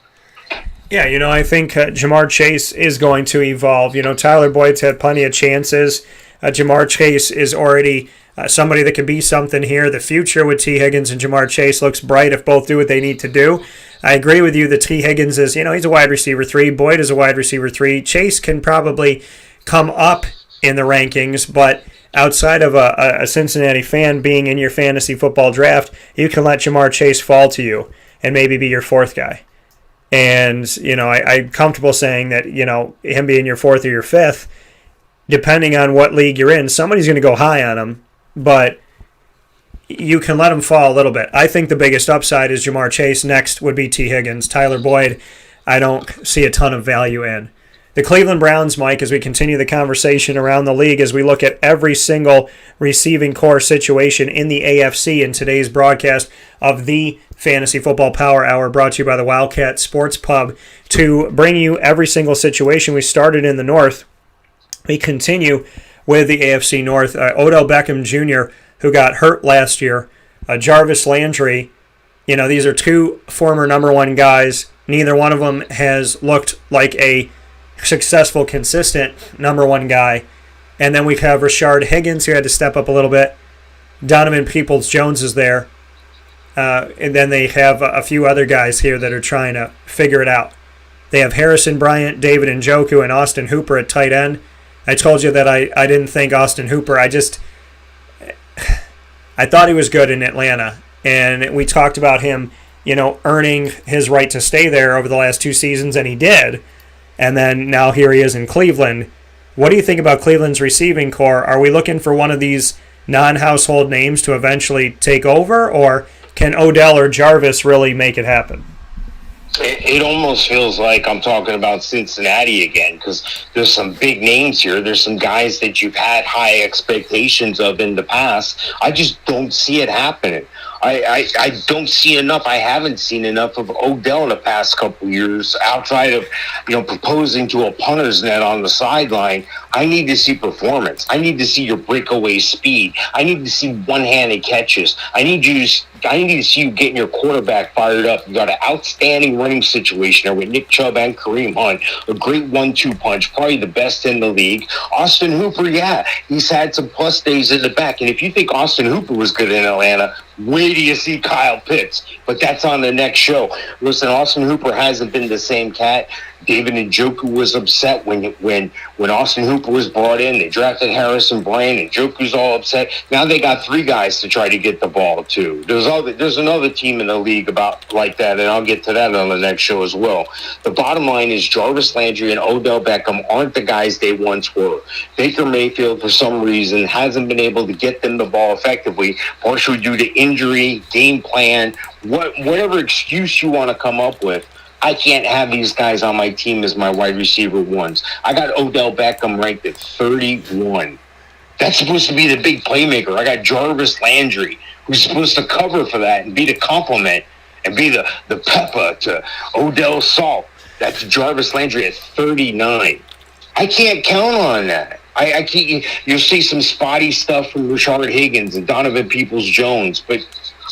Yeah, you know, I think Jamar Chase is going to evolve. You know, Tyler Boyd's had plenty of chances. Jamar Chase is already somebody that could be something here. The future with T. Higgins and Jamar Chase looks bright if both do what they need to do. I agree with you that T. Higgins is, you know, he's a wide receiver 3. Boyd is a wide receiver 3. Chase can probably come up in the rankings, but outside of a Cincinnati fan being in your fantasy football draft, you can let Jamar Chase fall to you and maybe be your 4th guy. And, you know, I'm comfortable saying that, you know, him being your 4th or your 5th, depending on what league you're in, somebody's going to go high on him, but you can let him fall a little bit. I think the biggest upside is Jamar Chase. Next would be T. Higgins. Tyler Boyd, I don't see a ton of value in. The Cleveland Browns, Mike, as we continue the conversation around the league, as we look at every single receiving core situation in the AFC in today's broadcast of the Fantasy Football Power Hour, brought to you by the Wildcat Sports Pub, to bring you every single situation. We started in the North. We continue with the AFC North. Odell Beckham Jr., who got hurt last year, Jarvis Landry. You know, these are 2 former number 1 guys. Neither one of them has looked like a successful, consistent number 1 guy. And then we have Rashard Higgins, who had to step up a little bit. Donovan Peoples-Jones is there. And then they have a few other guys here that are trying to figure it out. They have Harrison Bryant, David Njoku, and Austin Hooper at tight end. I told you that I didn't think Austin Hooper. I thought he was good in Atlanta. And we talked about him, you know, earning his right to stay there over the last 2 seasons, and he did. And then now here he is in Cleveland. What do you think about Cleveland's receiving core? Are we looking for one of these non-household names to eventually take over, or can Odell or Jarvis really make it happen? It almost feels like I'm talking about Cincinnati again, because there's some big names here. There's some guys that you've had high expectations of in the past. I just don't see it happening. I don't see enough. I haven't seen enough of Odell in the past couple of years outside of, you know, proposing to a punter's net on the sideline. I need to see performance. I need to see your breakaway speed. I need to see one-handed catches. I need to see you getting your quarterback fired up. You got an outstanding running situation there with Nick Chubb and Kareem Hunt. A great 1-2 punch, probably the best in the league. Austin Hooper, yeah, he's had some plus days in the back. And if you think Austin Hooper was good in Atlanta, wait till you see Kyle Pitts. But that's on the next show. Listen, Austin Hooper hasn't been the same cat. David Njoku was upset when Austin Hooper was brought in. They drafted Harrison Bryant. Njoku's all upset. Now they got 3 guys to try to get the ball to. There's another team in the league like that, and I'll get to that on the next show as well. The bottom line is Jarvis Landry and Odell Beckham aren't the guys they once were. Baker Mayfield, for some reason, hasn't been able to get them the ball effectively, partially due to injury, game plan, whatever excuse you want to come up with. I can't have these guys on my team as my wide receiver 1s. I got Odell Beckham ranked at 31. That's supposed to be the big playmaker. I got Jarvis Landry, who's supposed to cover for that and be the complement and be the pepper to Odell's salt. That's Jarvis Landry at 39. I can't count on that. I can't. You'll see some spotty stuff from Rashard Higgins and Donovan Peoples-Jones, but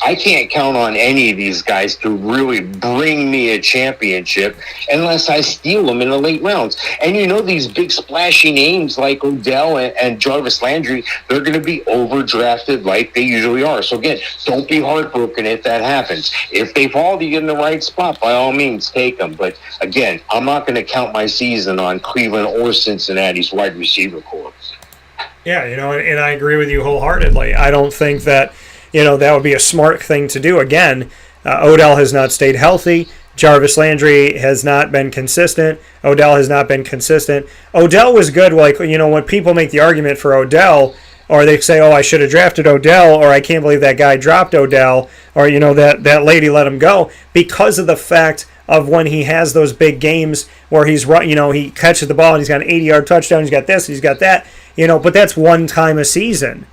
I can't count on any of these guys to really bring me a championship unless I steal them in the late rounds. And these big splashy names like Odell and Jarvis Landry, they're going to be overdrafted like they usually are. So again, don't be heartbroken if that happens. If they fall to you in the right spot, by all means, take them. But again, I'm not going to count my season on Cleveland or Cincinnati's wide receiver corps. Yeah, and I agree with you wholeheartedly. I don't think that, that would be a smart thing to do. Again, Odell has not stayed healthy. Jarvis Landry has not been consistent. Odell has not been consistent. Odell was good, when people make the argument for Odell, or they say, oh, I should have drafted Odell, or I can't believe that guy dropped Odell, or, that lady let him go, because of the fact of when he has those big games where he's he catches the ball and he's got an 80-yard touchdown, he's got this, he's got that, but that's one time a season.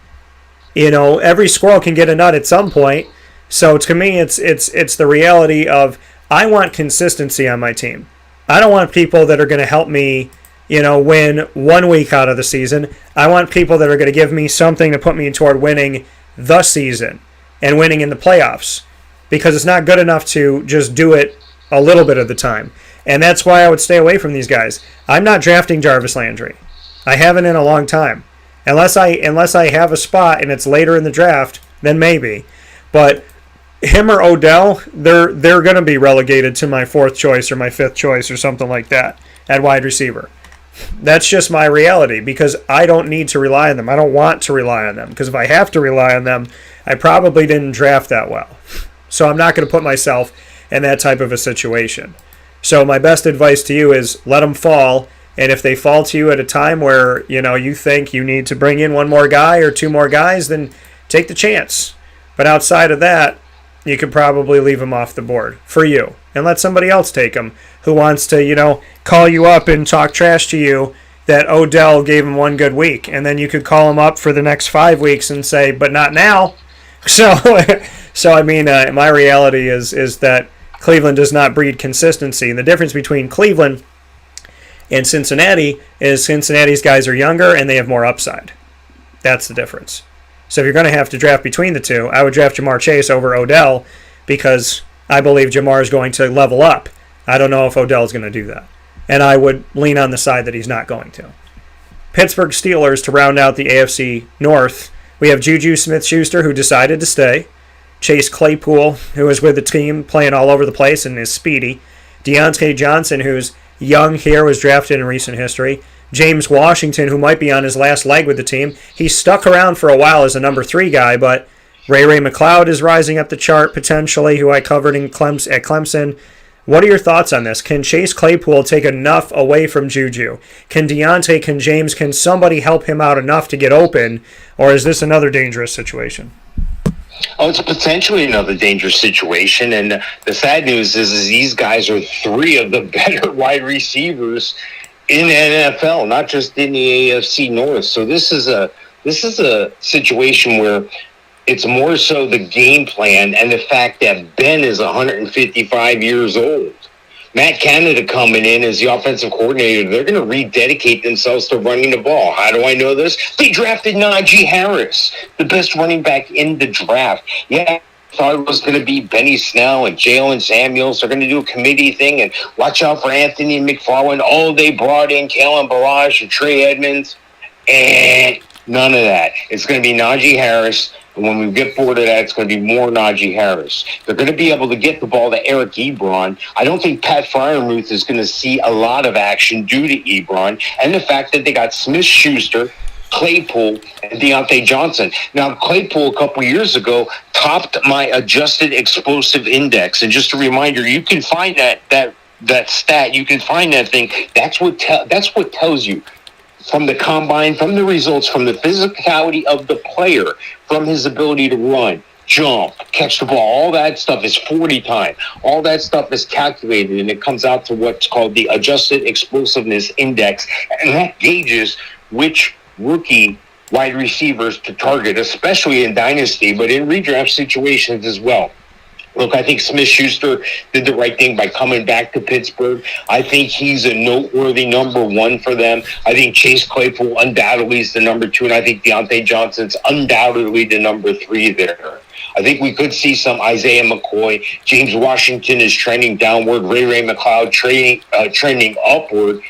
Every squirrel can get a nut at some point. So to me, it's the reality of I want consistency on my team. I don't want people that are going to help me, win 1 week out of the season. I want people that are going to give me something to put me toward winning the season and winning in the playoffs, because it's not good enough to just do it a little bit of the time. And that's why I would stay away from these guys. I'm not drafting Jarvis Landry. I haven't in a long time. Unless I have a spot and it's later in the draft, then maybe. But him or Odell, they're going to be relegated to my 4th choice or my 5th choice or something like that at wide receiver. That's just my reality, because I don't need to rely on them. I don't want to rely on them, because if I have to rely on them, I probably didn't draft that well. So I'm not going to put myself in that type of a situation. So my best advice to you is let them fall. And if they fall to you at a time where, you think you need to bring in one more guy or 2 more guys, then take the chance. But outside of that, you could probably leave them off the board for you and let somebody else take them who wants to, call you up and talk trash to you that Odell gave him 1 good week. And then you could call him up for the next 5 weeks and say, but not now. So my reality is that Cleveland does not breed consistency. And the difference between Cleveland and Cincinnati is Cincinnati's guys are younger and they have more upside. That's the difference. So if you're going to have to draft between the two, I would draft Jamar Chase over Odell, because I believe Jamar is going to level up. I don't know if Odell is going to do that. And I would lean on the side that he's not going to. Pittsburgh Steelers, to round out the AFC North, we have Juju Smith-Schuster, who decided to stay. Chase Claypool, who is with the team, playing all over the place and is speedy. Deontay Johnson, who's young here, was drafted in recent history. James Washington, who might be on his last leg with the team. He stuck around for a while as a number 3 guy, but Ray McLeod is rising up the chart potentially, who I covered at Clemson. What are your thoughts on this? Can Chase Claypool take enough away from Juju? Can Deontay, can James, can somebody help him out enough to get open? Or is this another dangerous situation? Oh, it's potentially another dangerous situation. And the sad news is these guys are 3 of the better wide receivers in the NFL, not just in the AFC North. So this is a situation where it's more so the game plan and the fact that Ben is 155 years old. Matt Canada coming in as the offensive coordinator, they're going to rededicate themselves to running the ball. How do I know this? They drafted Najee Harris, the best running back in the draft. Yeah, I thought it was going to be Benny Snell and Jalen Samuels. They're going to do a committee thing and watch out for Anthony McFarland. Oh, they brought in Kalen Ballage and Trey Edmonds. And none of that. It's going to be Najee Harris. And when we get bored of that, it's going to be more Najee Harris. They're going to be able to get the ball to Eric Ebron. I don't think Pat Freiermuth is going to see a lot of action due to Ebron and the fact that they got Smith-Schuster, Claypool, and Deontay Johnson. Now, Claypool a couple years ago topped my adjusted explosive index. And just a reminder, you can find that stat. You can find that thing. That's what tells you. From the combine, from the results, from the physicality of the player, from his ability to run, jump, catch the ball, all that stuff is 40 time. All that stuff is calculated, and it comes out to what's called the Adjusted Explosiveness Index, and that gauges which rookie wide receivers to target, especially in Dynasty, but in redraft situations as well. Look, I think Smith-Schuster did the right thing by coming back to Pittsburgh. I think he's a noteworthy number one for them. I think Chase Claypool undoubtedly is the number two, and I think Deontay Johnson's undoubtedly the number three there. I think we could see some Isaiah McCoy. James Washington is trending downward. Ray McLeod trending upward.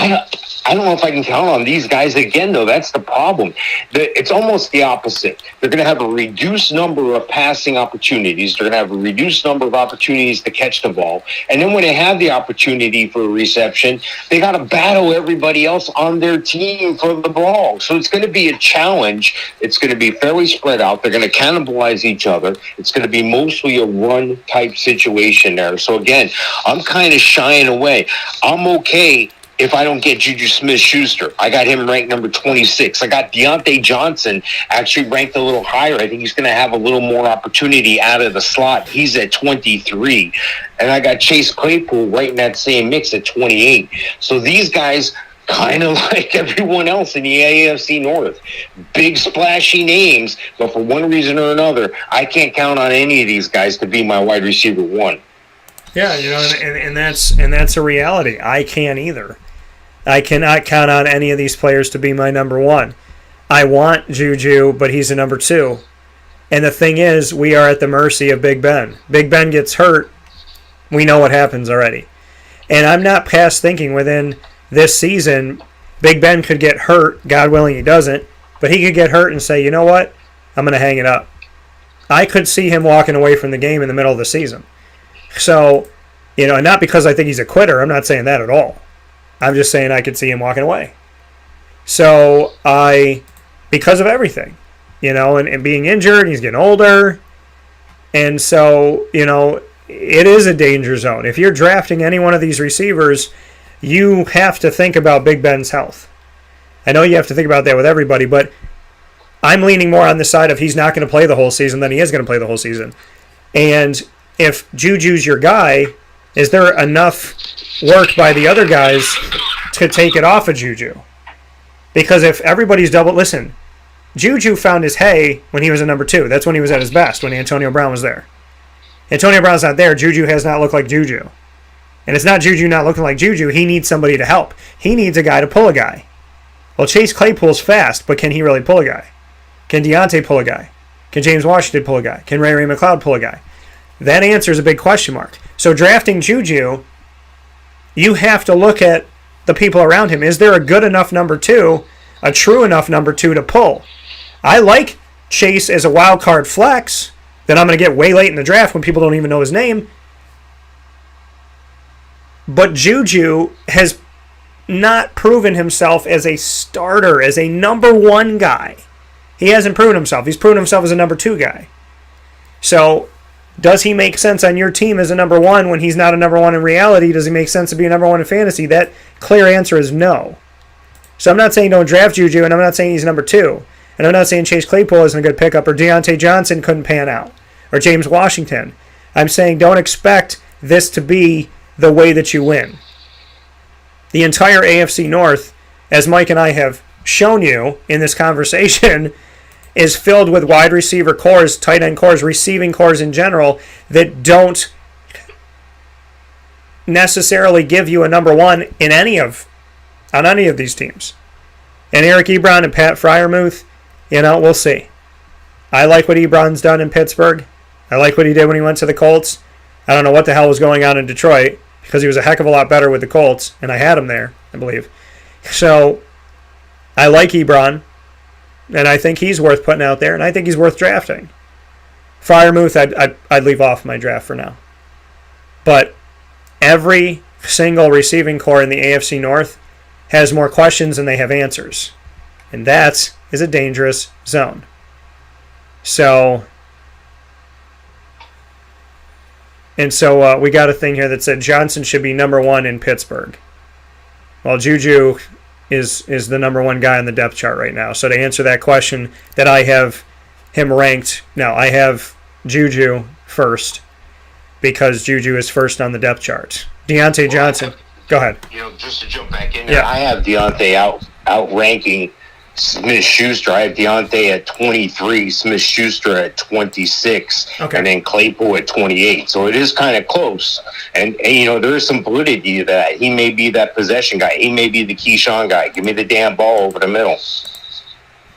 I don't know if I can count on these guys again, though. That's the problem. It's almost the opposite. They're going to have a reduced number of passing opportunities. They're going to have a reduced number of opportunities to catch the ball. And then when they have the opportunity for a reception, they got to battle everybody else on their team for the ball. So it's going to be a challenge. It's going to be fairly spread out. They're going to cannibalize each other. It's going to be mostly a run-type situation there. So, again, I'm kind of shying away. I'm okay if I don't get Juju Smith-Schuster. I got him ranked number 26. I got Deontay Johnson actually ranked a little higher. I think he's going to have a little more opportunity out of the slot. He's at 23. And I got Chase Claypool right in that same mix at 28. So these guys, kind of like everyone else in the AFC North, big splashy names, but for one reason or another, I can't count on any of these guys to be my wide receiver one. Yeah, and that's a reality. I can't either. I cannot count on any of these players to be my number one. I want Juju, but he's a number two. And the thing is, we are at the mercy of Big Ben. Big Ben gets hurt, we know what happens already. And I'm not past thinking within this season, Big Ben could get hurt, God willing he doesn't, but he could get hurt and say, you know what, I'm going to hang it up. I could see him walking away from the game in the middle of the season. So, and not because I think he's a quitter, I'm not saying that at all. I'm just saying I could see him walking away. So because of everything, and being injured, he's getting older. And so, it is a danger zone. If you're drafting any one of these receivers, you have to think about Big Ben's health. I know you have to think about that with everybody, but I'm leaning more on the side of he's not going to play the whole season than he is going to play the whole season. And if Juju's your guy, is there enough work by the other guys to take it off of Juju? Because if everybody's listen, Juju found his hay when he was a number two. That's when he was at his best, when Antonio Brown was there. Antonio Brown's not there. Juju has not looked like Juju. And it's not Juju not looking like Juju. He needs somebody to help. He needs a guy to pull a guy. Well, Chase Claypool's fast, but can he really pull a guy? Can Deontay pull a guy? Can James Washington pull a guy? Can Ray McLeod pull a guy? That answer is a big question mark. So drafting Juju, you have to look at the people around him. Is there a good enough number two, a true enough number two to pull? I like Chase as a wild card flex that I'm going to get way late in the draft when people don't even know his name. But Juju has not proven himself as a starter, as a number one guy. He hasn't proven himself. He's proven himself as a number two guy. So does he make sense on your team as a number one when he's not a number one in reality? Does he make sense to be a number one in fantasy? That clear answer is no. So I'm not saying don't draft Juju, and I'm not saying he's number two. And I'm not saying Chase Claypool isn't a good pickup, or Deontay Johnson couldn't pan out, or James Washington. I'm saying don't expect this to be the way that you win. The entire AFC North, as Mike and I have shown you in this conversation, is filled with wide receiver cores, tight end cores, receiving cores in general that don't necessarily give you a number one on any of these teams. And Eric Ebron and Pat Freiermuth, we'll see. I like what Ebron's done in Pittsburgh. I like what he did when he went to the Colts. I don't know what the hell was going on in Detroit because he was a heck of a lot better with the Colts, and I had him there, I believe. So I like Ebron. And I think he's worth putting out there, and I think he's worth drafting. Freiermuth, I'd leave off my draft for now. But every single receiving core in the AFC North has more questions than they have answers. And that is a dangerous zone. So we got a thing here that said Johnson should be number one in Pittsburgh. Well, Juju is the number one guy on the depth chart right now. So to answer that question, that I have him ranked, no, I have Juju first because Juju is first on the depth chart. Deontay Johnson, go ahead. Just to jump back in there, I have Deontay outranking Smith-Schuster. I have Deontay at 23, Smith-Schuster at 26, okay, and then Claypool at 28. So it is kind of close. And there is some validity to that. He may be that possession guy. He may be the Keyshawn guy. Give me the damn ball over the middle.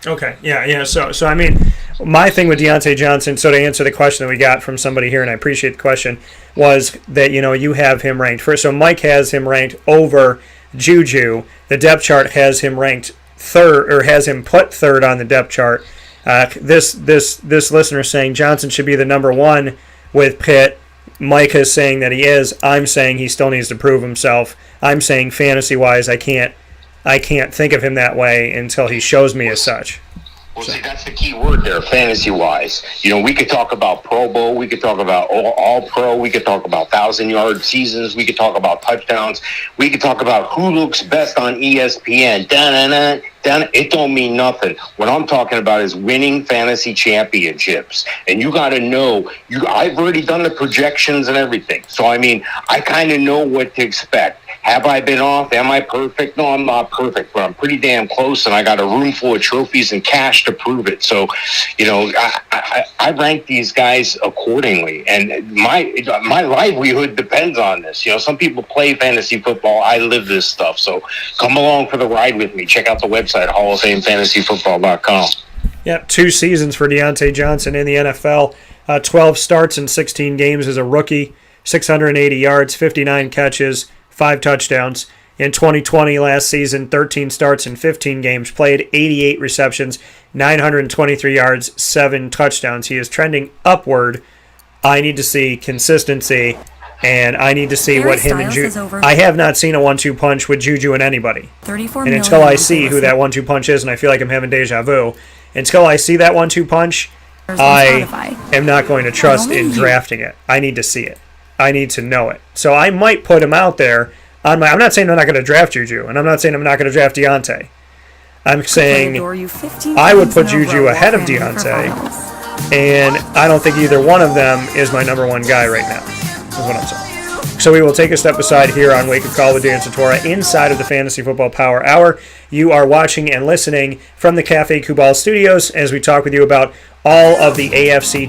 Okay, yeah. So I mean, my thing with Deontay Johnson, so to answer the question that we got from somebody here, and I appreciate the question, was that, you have him ranked first. So Mike has him ranked over Juju. The depth chart has him ranked third, or has him put third on the depth chart. This listener saying Johnson should be the number one with Pitt. Mike is saying that he is. I'm saying he still needs to prove himself. I'm saying fantasy-wise, I can't think of him that way until he shows me as such. Well, see, that's the key word there, fantasy-wise. We could talk about Pro Bowl. We could talk about All-Pro. We could talk about 1,000-yard seasons. We could talk about touchdowns. We could talk about who looks best on ESPN. It don't mean nothing. What I'm talking about is winning fantasy championships. And you got to know, I've already done the projections and everything. So, I kind of know what to expect. Have I been off? Am I perfect? No, I'm not perfect, but I'm pretty damn close, and I got a room full of trophies and cash to prove it. So, I rank these guys accordingly, and my livelihood depends on this. Some people play fantasy football. I live this stuff. So come along for the ride with me. Check out the website, HallOfFameFantasyFootball.com. Yep, 2 seasons for Deontay Johnson in the NFL. 12 starts in 16 games as a rookie, 680 yards, 59 catches, 5 touchdowns. In 2020, last season, 13 starts in 15 games, played 88 receptions, 923 yards, 7 touchdowns. He is trending upward. I need to see consistency, and I need to see what him and Juju... I have not seen a 1-2 punch with Juju and anybody. And until I see who that 1-2 punch is, and I feel like I'm having deja vu, until I see that 1-2 punch, I am not going to trust in drafting it. I need to see it. I need to know it. So I might put him out there. I'm not saying I'm not going to draft Juju, and I'm not saying I'm not going to draft Deontay. I'm saying I would put Juju ahead of Deontay, and I don't think either one of them is my number one guy right now, is what I'm saying. So we will take a step aside here on Wake Up Call with Dan Tortora inside of the Fantasy Football Power Hour. You are watching and listening from the Cafe Kubal Studios as we talk with you about all of the AFC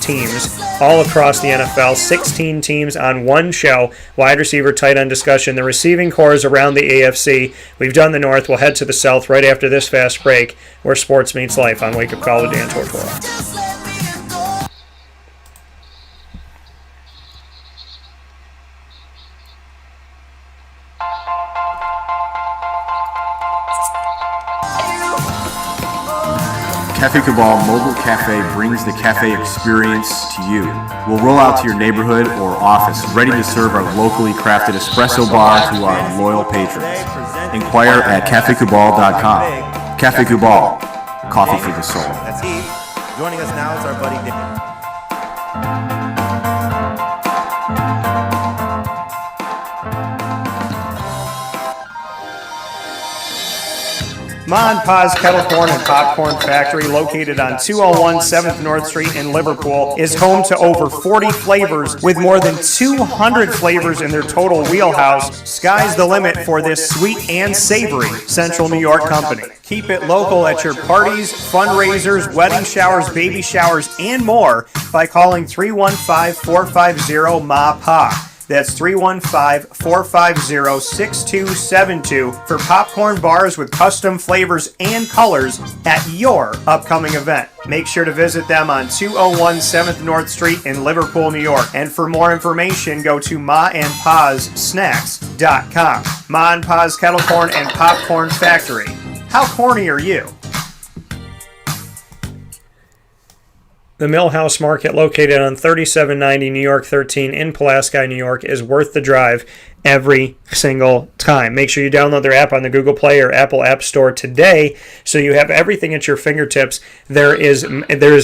teams all across the NFL. 16 teams on one show. Wide receiver, tight end discussion. The receiving cores around the AFC. We've done the North. We'll head to the South right after this fast break where sports meets life on Wake Up Call with Dan Tortora. Cafe Cabal Mobile Cafe brings the cafe experience to you. We'll roll out to your neighborhood or office, ready to serve our locally crafted espresso bar to our loyal patrons. Inquire at cafecubal.com. Cafe Cabal, coffee for the soul. That's Heath. Joining us now is our buddy Dan. Ma and Pa's Kettle Corn and Popcorn Factory, located on 201 7th North Street in Liverpool, is home to over 40 flavors with more than 200 flavors in their total wheelhouse. Sky's the limit for this sweet and savory Central New York company. Keep it local at your parties, fundraisers, wedding showers, baby showers, and more by calling 315-450-MA-PA. That's 315-450-6272 for popcorn bars with custom flavors and colors at your upcoming event. Make sure to visit them on 201 7th North Street in Liverpool, New York. And for more information, go to maandpassnacks.com. Ma and Pa's Kettle Corn and Popcorn Factory. How corny are you? The Millhouse Market, located on 3790 New York 13 in Pulaski, New York, is worth the drive every single time. Make sure you download their app on the Google Play or Apple App Store today so you have everything at your fingertips. There's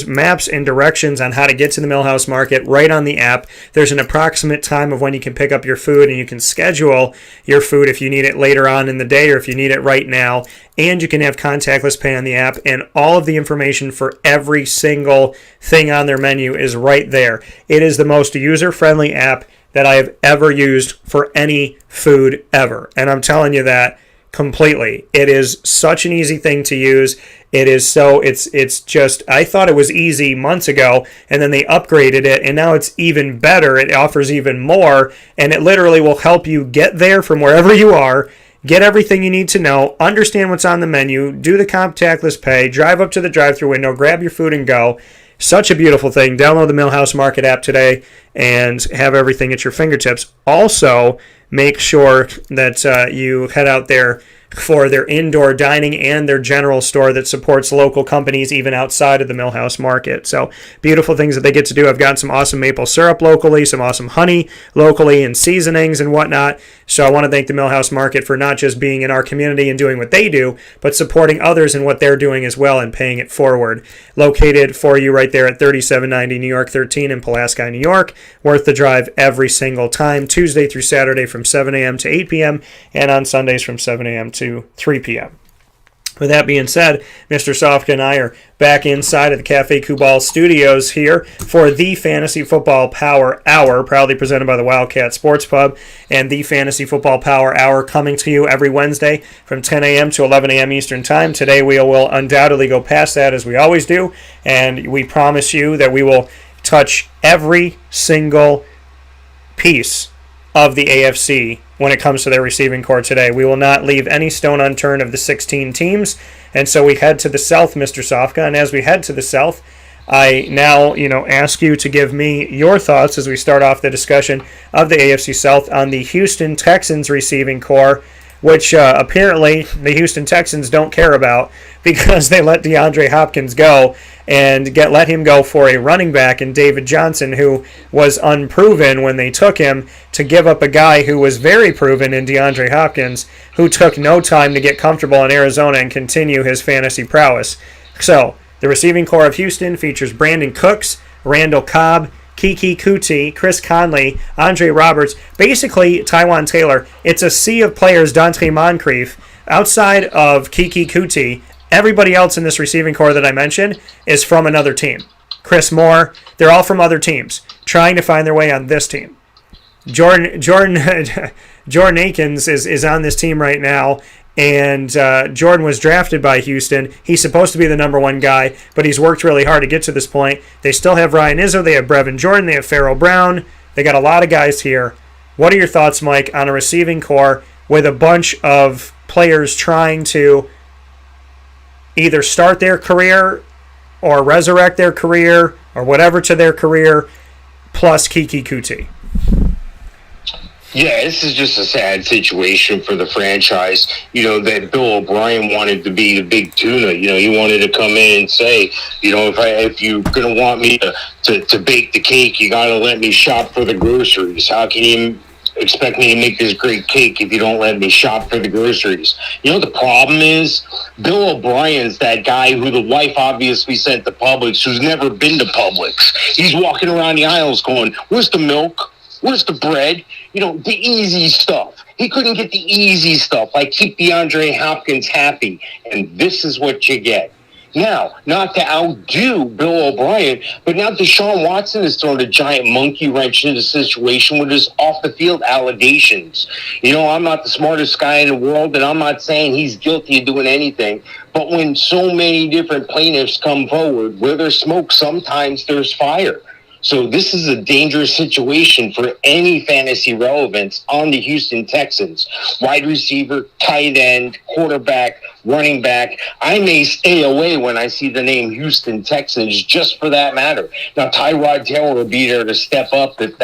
maps and directions on how to get to the Millhouse Market right on the app. There's an approximate time of when you can pick up your food, and you can schedule your food if you need it later on in the day or if you need it right now. And you can have contactless pay on the app, and all of the information for every single thing on their menu is right there. It is the most user-friendly app that I have ever used for any food ever. And I'm telling you that completely. It is such an easy thing to use. It's just, I thought it was easy months ago, and then they upgraded it, and now it's even better. It offers even more, and it literally will help you get there from wherever you are, get everything you need to know, understand what's on the menu, do the contactless pay, drive up to the drive-thru window, grab your food and go. Such a beautiful thing. Download the Millhouse Market app today and have everything at your fingertips. Also, make sure that you head out there for their indoor dining and their general store that supports local companies even outside of the Millhouse Market. So beautiful things that they get to do. I've gotten some awesome maple syrup locally, some awesome honey locally, and seasonings and whatnot. So I want to thank the Millhouse Market for not just being in our community and doing what they do, but supporting others in what they're doing as well and paying it forward. Located for you right there at 3790 New York 13 in Pulaski, New York. Worth the drive every single time, Tuesday through Saturday from 7 a.m. to 8 p.m. and on Sundays from 7 a.m. to 3 p.m. With that being said, Mr. Sofka and I are back inside of the Cafe Kubal studios here for the Fantasy Football Power Hour, proudly presented by the Wildcat Sports Pub, and the Fantasy Football Power Hour coming to you every Wednesday from 10 a.m. to 11 a.m. Eastern Time. Today we will undoubtedly go past that as we always do, and we promise you that we will touch every single piece of the AFC when it comes to their receiving core today. We will not leave any stone unturned of the 16 teams, and so we head to the South, Mr. Sofka, and as we head to the South, I now, ask you to give me your thoughts as we start off the discussion of the AFC South on the Houston Texans receiving core, which apparently the Houston Texans don't care about because they let DeAndre Hopkins go and let him go for a running back in David Johnson, who was unproven when they took him, to give up a guy who was very proven in DeAndre Hopkins, who took no time to get comfortable in Arizona and continue his fantasy prowess. So, the receiving core of Houston features Brandon Cooks, Randall Cobb, Kiki Kuti, Chris Conley, Andre Roberts, basically Tywan Taylor. It's a sea of players, Dante Moncrief. Outside of Kiki Kuti, everybody else in this receiving core that I mentioned is from another team. Chris Moore, they're all from other teams, trying to find their way on this team. Jordan Akins is on this team right now, and Jordan was drafted by Houston. He's supposed to be the number one guy, but he's worked really hard to get to this point. They still have Ryan Izzo, they have Brevin Jordan, they have Farrell Brown. They got a lot of guys here. What are your thoughts, Mike, on a receiving core with a bunch of players trying to either start their career or resurrect their career or whatever to their career, plus Kiki Kuti? Yeah, this is just a sad situation for the franchise. That Bill O'Brien wanted to be the big tuna. He wanted to come in and say, if you're going to want me to bake the cake, you got to let me shop for the groceries. How can you expect me to make this great cake if you don't let me shop for the groceries? The problem is Bill O'Brien's that guy who the wife obviously sent to Publix, who's never been to Publix. He's walking around the aisles going, where's the milk? Where's the bread? The easy stuff. He couldn't get the easy stuff, like keep DeAndre Hopkins happy. And this is what you get. Now, not to outdo Bill O'Brien, but now Deshaun Watson has thrown a giant monkey wrench into the situation with his off-the-field allegations. I'm not the smartest guy in the world, and I'm not saying he's guilty of doing anything. But when so many different plaintiffs come forward, where there's smoke, sometimes there's fire. So this is a dangerous situation for any fantasy relevance on the Houston Texans. Wide receiver, tight end, quarterback, running back. I may stay away when I see the name Houston Texans just for that matter. Now, Tyrod Taylor will be there to step up if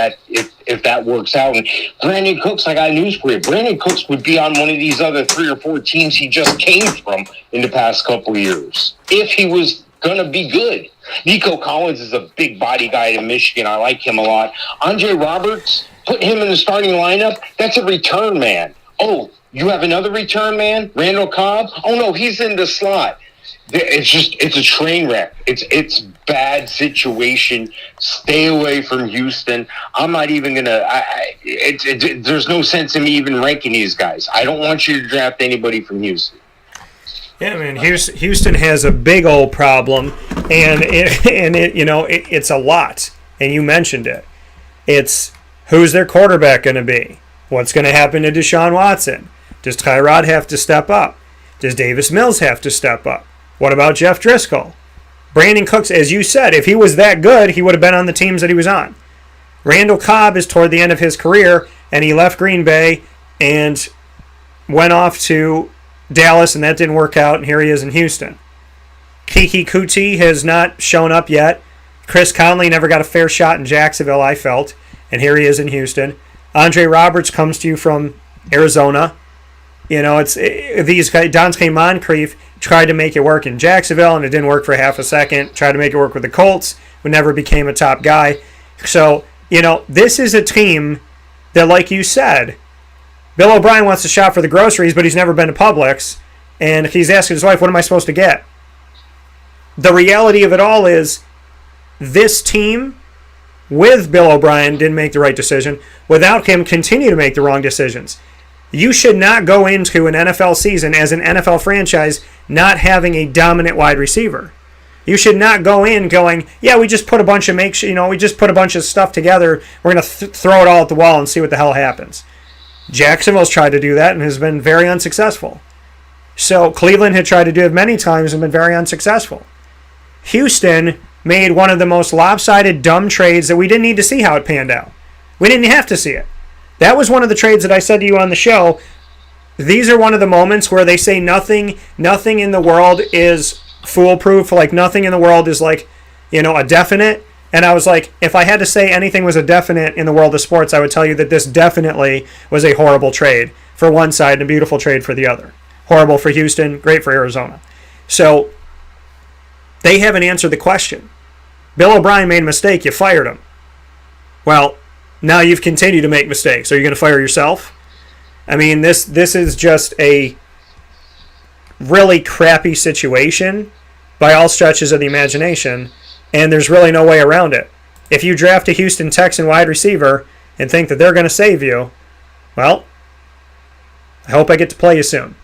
that works out. And Brandon Cooks, I got news for you. Brandon Cooks would be on one of these other 3 or 4 teams he just came from in the past couple of years, if he was going to be good. Nico Collins is a big body guy in Michigan. I like him a lot. Andre Roberts, put him in the starting lineup. That's a return man. Oh, you have another return man? Randall Cobb? Oh, no, he's in the slot. It's a train wreck. It's bad situation. Stay away from Houston. I'm not even going to there's no sense in me even ranking these guys. I don't want you to draft anybody from Houston. Yeah, man. Houston has a big old problem, and it's a lot. And you mentioned it. It's who's their quarterback going to be? What's going to happen to Deshaun Watson? Does Tyrod have to step up? Does Davis Mills have to step up? What about Jeff Driscoll? Brandon Cooks, as you said, if he was that good, he would have been on the teams that he was on. Randall Cobb is toward the end of his career, and he left Green Bay and went off to Dallas, and that didn't work out, and here he is in Houston. Kiki Kuti has not shown up yet. Chris Conley never got a fair shot in Jacksonville, I felt, and here he is in Houston. Andre Roberts comes to you from Arizona. You know, these guys. Dante Moncrief tried to make it work in Jacksonville, and it didn't work for half a second. Tried to make it work with the Colts, but never became a top guy. So, you know, this is a team that, like you said, Bill O'Brien wants to shop for the groceries, but he's never been to Publix, and he's asking his wife, what am I supposed to get? The reality of it all is this team, with Bill O'Brien, didn't make the right decision. Without him, continue to make the wrong decisions. You should not go into an NFL season as an NFL franchise not having a dominant wide receiver. You should not go in going, yeah, we just put a bunch of we just put a bunch of stuff together. We're going to throw it all at the wall and see what the hell happens. Jacksonville's tried to do that and has been very unsuccessful. So Cleveland had tried to do it many times and been very unsuccessful. Houston made one of the most lopsided, dumb trades that we didn't need to see how it panned out. We didn't have to see it. That was one of the trades that I said to you on the show. These are one of the moments where they say nothing in the world is foolproof, like nothing in the world is like, a definite. And I was like, if I had to say anything was a definite in the world of sports, I would tell you that this definitely was a horrible trade for one side and a beautiful trade for the other. Horrible for Houston, great for Arizona. So they haven't answered the question. Bill O'Brien made a mistake, you fired him. Well, now you've continued to make mistakes. Are you going to fire yourself? I mean, this is just a really crappy situation by all stretches of the imagination, and there's really no way around it. If you draft a Houston Texan wide receiver and think that they're going to save you, well, I hope I get to play you soon.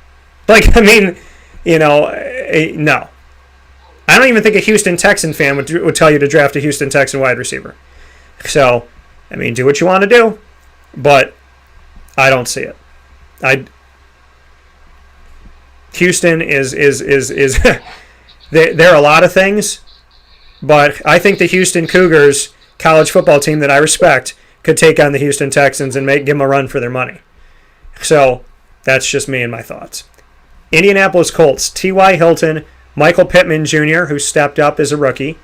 No. I don't even think a Houston Texan fan would tell you to draft a Houston Texan wide receiver. So, do what you want to do, but I don't see it. Houston is they're a lot of things, but I think the Houston Cougars college football team that I respect could take on the Houston Texans and give them a run for their money. So that's just me and my thoughts. Indianapolis Colts, T.Y. Hilton, Michael Pittman Jr., who stepped up as a rookie,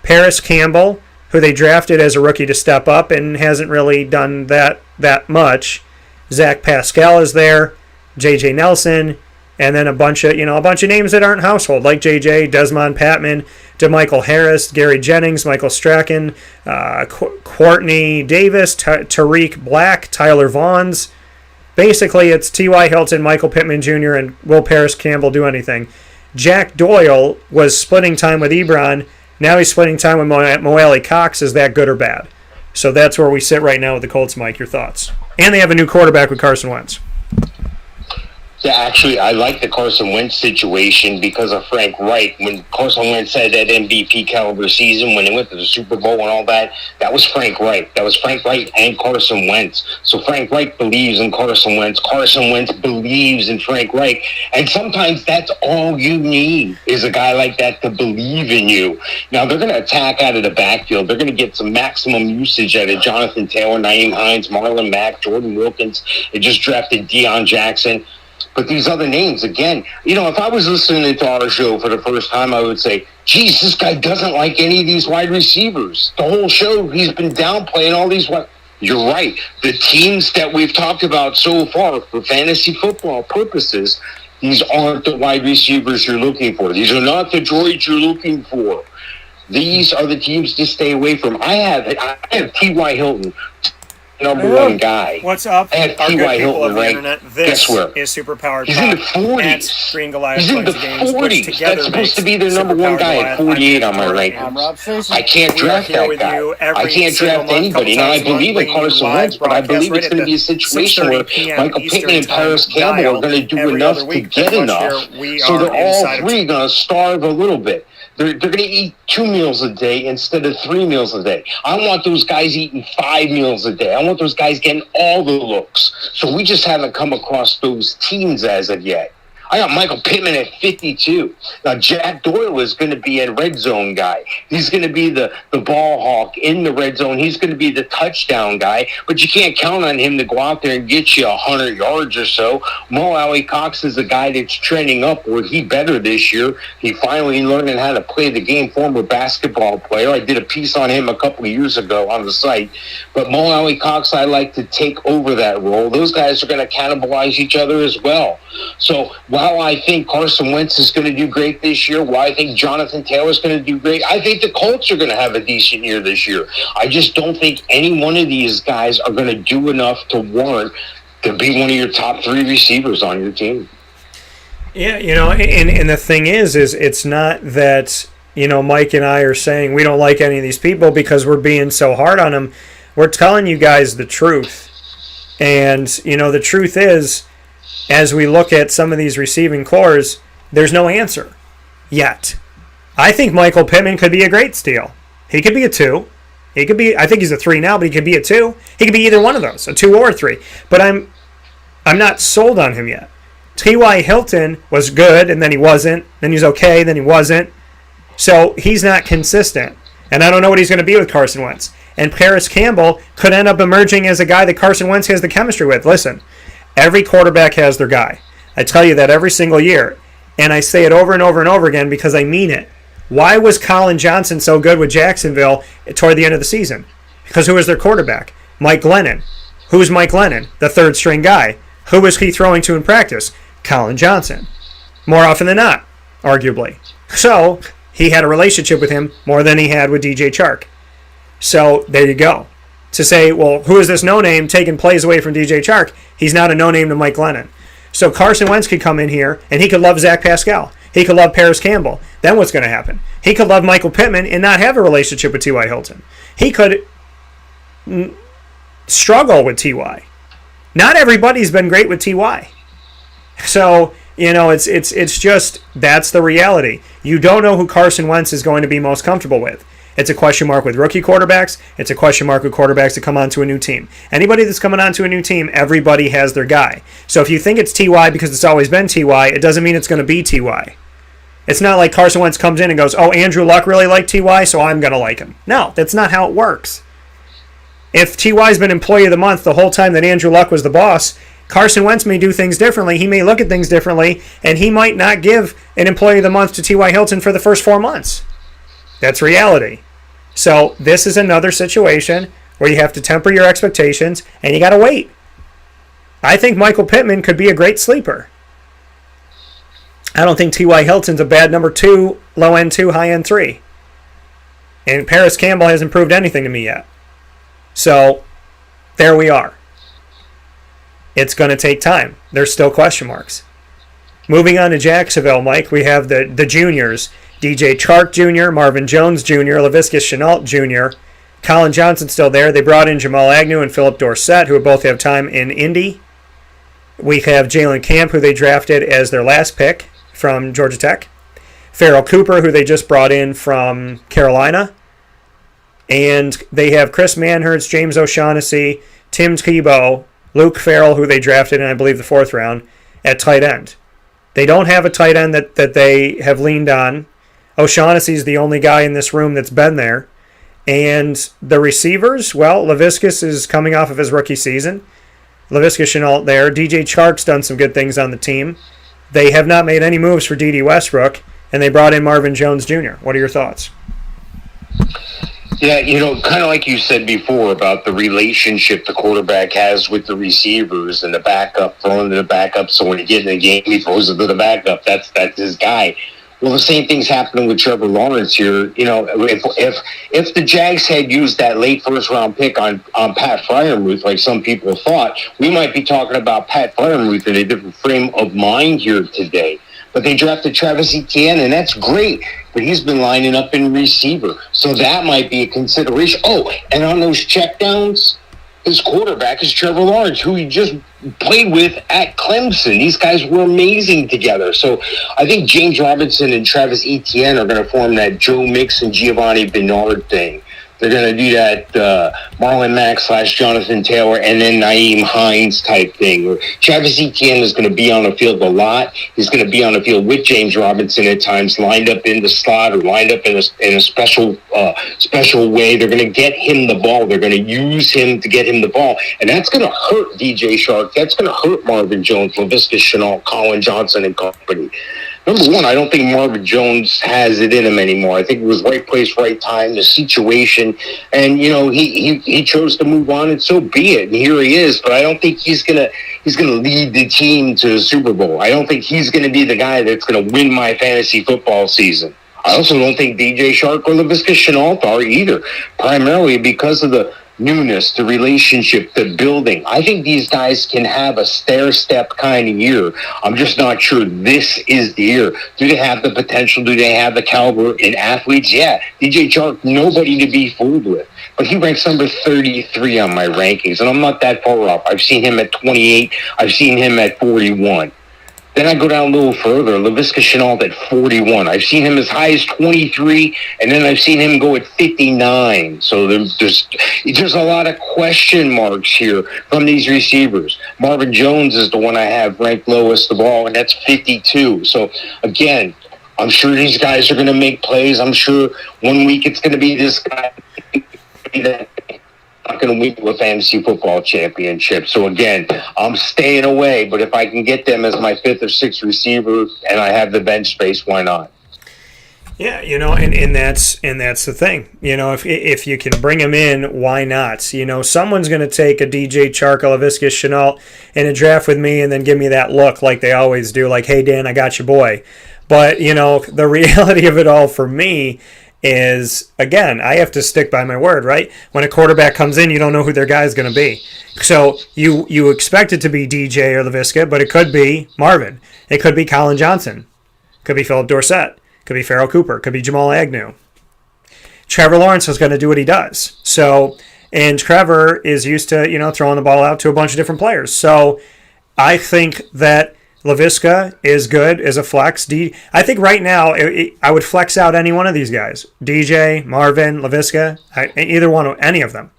Paris Campbell, who they drafted as a rookie to step up and hasn't really done that much. Zach Pascal is there, J.J. Nelson, and then a bunch of names that aren't household, like J.J., Desmond Patman, DeMichael Harris, Gary Jennings, Michael Strachan, Courtney Davis, Tariq Black, Tyler Vaughns. Basically, it's T.Y. Hilton, Michael Pittman Jr., and will Paris Campbell do anything? Jack Doyle was splitting time with Ebron. Now he's splitting time with Moali Cox. Is that good or bad? So that's where we sit right now with the Colts, Mike. Your thoughts? And they have a new quarterback with Carson Wentz. Yeah, actually, I like the Carson Wentz situation because of Frank Reich. When Carson Wentz had that MVP caliber season, when they went to the Super Bowl and all that, that was Frank Reich. That was Frank Reich and Carson Wentz. So Frank Reich believes in Carson Wentz. Carson Wentz believes in Frank Reich. And sometimes that's all you need is a guy like that to believe in you. Now, they're going to attack out of the backfield. They're going to get some maximum usage out of Jonathan Taylor, Naeem Hines, Marlon Mack, Jordan Wilkins. They just drafted Deion Jackson. But these other names, again, if I was listening to our show for the first time, I would say, geez, this guy doesn't like any of these wide receivers. The whole show, he's been downplaying all these. You're right. The teams that we've talked about so far for fantasy football purposes, these aren't the wide receivers you're looking for. These are not the droids you're looking for. These are the teams to stay away from. I have T.Y. Hilton. Number one guy. What's up? I have T.Y. Hilton ranked. This is Superpowered He's in the 40s. Green Goliath He's in the 40s. That's supposed to be their number one guy at 48 on my rankings. I can't draft that guy. I can't draft anybody. Now, I believe in Carson Wentz, but I believe it's going to be a situation where Michael Pittman and Paris Campbell are going to do enough to get enough. So they're all three going to starve a little bit. They're going to eat 2 meals a day instead of 3 meals a day. I want those guys eating 5 meals a day. I want those guys getting all the looks. So we just haven't come across those teams as of yet. I got Michael Pittman at 52. Now, Jack Doyle is going to be a red zone guy. He's going to be the ball hawk in the red zone. He's going to be the touchdown guy, but you can't count on him to go out there and get you 100 yards or so. Mo Alley-Cox is a guy that's trending upward. He better this year. He finally learning how to play the game, former basketball player. I did a piece on him a couple of years ago on the site. But Mo Alley-Cox, I like to take over that role. Those guys are going to cannibalize each other as well. So while I think Carson Wentz is going to do great this year, while I think Jonathan Taylor is going to do great, I think the Colts are going to have a decent year this year. I just don't think any one of these guys are going to do enough to warrant to be one of your top 3 receivers on your team. Yeah, and the thing is it's not that, Mike and I are saying we don't like any of these people because we're being so hard on them. We're telling you guys the truth. And, the truth is, as we look at some of these receiving cores, there's no answer yet. I think Michael Pittman could be a great steal. He could be a 2. He could be, I think he's a 3 now, but he could be a 2. He could be either one of those, a 2 or a 3. But I'm not sold on him yet. T.Y. Hilton was good, and then he wasn't. Then he's okay, then he wasn't. So he's not consistent. And I don't know what he's going to be with Carson Wentz. And Paris Campbell could end up emerging as a guy that Carson Wentz has the chemistry with. Listen, every quarterback has their guy. I tell you that every single year. And I say it over and over and over again because I mean it. Why was Colin Johnson so good with Jacksonville toward the end of the season? Because who was their quarterback? Mike Glennon. Who's Mike Glennon? The third string guy. Who was he throwing to in practice? Colin Johnson. More often than not, arguably. So he had a relationship with him more than he had with DJ Chark. So there you go. To say, well, who is this no-name taking plays away from DJ Chark? He's not a no-name to Mike Glennon. So Carson Wentz could come in here, and he could love Zach Pascal. He could love Paris Campbell. Then what's going to happen? He could love Michael Pittman and not have a relationship with T.Y. Hilton. He could struggle with T.Y. Not everybody's been great with T.Y. So, it's just, that's the reality. You don't know who Carson Wentz is going to be most comfortable with. It's a question mark with rookie quarterbacks. It's a question mark with quarterbacks that come onto a new team. Anybody that's coming onto a new team, everybody has their guy. So if you think it's T.Y. because it's always been T.Y., it doesn't mean it's going to be T.Y. It's not like Carson Wentz comes in and goes, oh, Andrew Luck really liked T.Y., so I'm going to like him. No, that's not how it works. If T.Y.'s been employee of the month the whole time that Andrew Luck was the boss, Carson Wentz may do things differently. He may look at things differently, and he might not give an employee of the month to T.Y. Hilton for the first 4 months. That's reality. So this is another situation where you have to temper your expectations, and you got to wait. I think Michael Pittman could be a great sleeper. I don't think T.Y. Hilton's a bad number 2, low end 2, high end 3. And Paris Campbell hasn't proved anything to me yet. So there we are. It's going to take time. There's still question marks. Moving on to Jacksonville, Mike, we have the juniors. DJ Chark Jr., Marvin Jones Jr., Laviska Shenault Jr., Colin Johnson still there. They brought in Jamal Agnew and Philip Dorsett, who both have time in Indy. We have Jalen Camp, who they drafted as their last pick from Georgia Tech. Farrell Cooper, who they just brought in from Carolina. And they have Chris Manhertz, James O'Shaughnessy, Tim Tebow, Luke Farrell, who they drafted in, I believe, the 4th round, at tight end. They don't have a tight end that they have leaned on. O'Shaughnessy is the only guy in this room that's been there. And the receivers, well, Laviska is coming off of his rookie season. Laviska Shenault there. DJ Chark's done some good things on the team. They have not made any moves for D.D. Westbrook, and they brought in Marvin Jones Jr. What are your thoughts? Yeah, kind of like you said before about the relationship the quarterback has with the receivers and the backup, throwing to the backup, so when he gets in the game, he throws it to the backup. That's his guy. Well, the same thing's happening with Trevor Lawrence here. If the Jags had used that late first-round pick on Pat Freiermuth, like some people thought, we might be talking about Pat Freiermuth in a different frame of mind here today. But they drafted Travis Etienne, and that's great. But he's been lining up in receiver. So that might be a consideration. Oh, and on those checkdowns, his quarterback is Trevor Lawrence, who he just played with at Clemson. These guys were amazing together. So I think James Robinson and Travis Etienne are going to form that Joe Mixon, Giovanni Bernard thing. They're going to do that Marlon Mack / Jonathan Taylor and then Naeem Hines type thing. Or Travis Etienne is going to be on the field a lot. He's going to be on the field with James Robinson at times, lined up in the slot or lined up in a special way. They're going to get him the ball. They're going to use him to get him the ball. And that's going to hurt DJ Shark. That's going to hurt Marvin Jones, Laviska Shenault, Colin Johnson and company. Number one, I don't think Marvin Jones has it in him anymore. I think it was right place, right time, the situation. And, he chose to move on, and so be it. And here he is. But I don't think he's gonna lead the team to the Super Bowl. I don't think he's going to be the guy that's going to win my fantasy football season. I also don't think DJ Shark or Laviska Shenault are either, primarily because of the newness, the relationship, the building. I think these guys can have a stair-step kind of year. I'm just not sure this is the year. Do they have the potential? Do they have the caliber in athletes? Yeah. DJ Shark, nobody to be fooled with. But he ranks number 33 on my rankings, and I'm not that far off. I've seen him at 28. I've seen him at 41. Then I go down a little further, Laviska Shenault at 41. I've seen him as high as 23, and then I've seen him go at 59. So there's a lot of question marks here from these receivers. Marvin Jones is the one I have ranked lowest of all, and that's 52. So, again, I'm sure these guys are going to make plays. I'm sure 1 week it's going to be this guy that not going to win a fantasy football championship. So again, I'm staying away, but if I can get them as my 5th or 6th receiver and I have the bench space, why not? Yeah, and that's the thing. If you can bring them in, why not? Someone's going to take a DJ Chark, Laviska Shenault in a draft with me and then give me that look like they always do, like, hey, Dan, I got your boy. But, the reality of it all for me is, again, I have to stick by my word, right? When a quarterback comes in, you don't know who their guy is going to be. So you expect it to be DJ or Laviska, but it could be Marvin. It could be Colin Johnson. It could be Philip Dorsett. It could be Farrell Cooper. It could be Jamal Agnew. Trevor Lawrence is going to do what he does. So, and Trevor is used to, throwing the ball out to a bunch of different players. So I think that Laviska is good as a flex. I think right now I would flex out any one of these guys. DJ, Marvin, Laviska, any of them.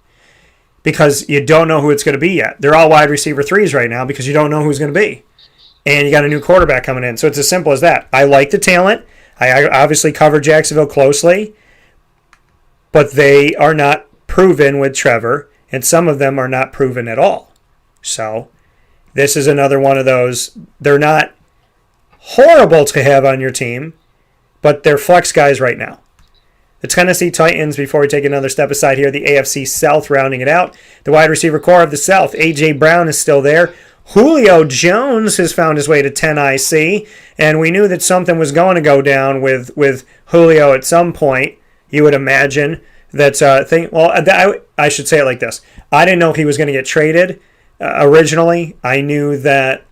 Because you don't know who it's going to be yet. They're all wide receiver 3s right now because you don't know who's going to be. And you got a new quarterback coming in. So it's as simple as that. I like the talent. I obviously cover Jacksonville closely. But they are not proven with Trevor. And some of them are not proven at all. So this is another one of those. They're not horrible to have on your team, but they're flex guys right now. The Tennessee Titans, before we take another step aside here, the AFC South rounding it out. The wide receiver core of the South, A.J. Brown is still there. Julio Jones has found his way to 10 IC, and we knew that something was going to go down with Julio at some point. You would imagine that I should say it like this. I didn't know he was going to get traded. Originally, I knew that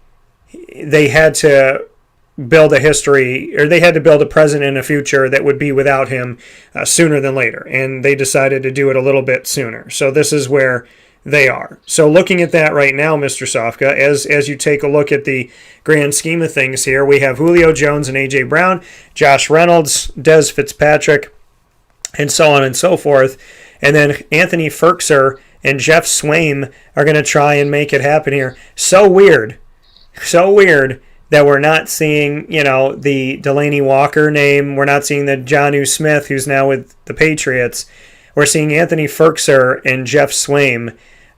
they had to build a history, or they had to build a present and a future that would be without him sooner than later, and they decided to do it a little bit sooner. So this is where they are. So looking at that right now, Mr. Sofka, as you take a look at the grand scheme of things here, we have Julio Jones and A.J. Brown, Josh Reynolds, Dez Fitzpatrick, and so on and so forth. And then Anthony Ferkser and Jeff Swaim are going to try and make it happen here. So weird that we're not seeing, the Delaney Walker name. We're not seeing the Jonnu Smith, who's now with the Patriots. We're seeing Anthony Ferkser and Jeff Swaim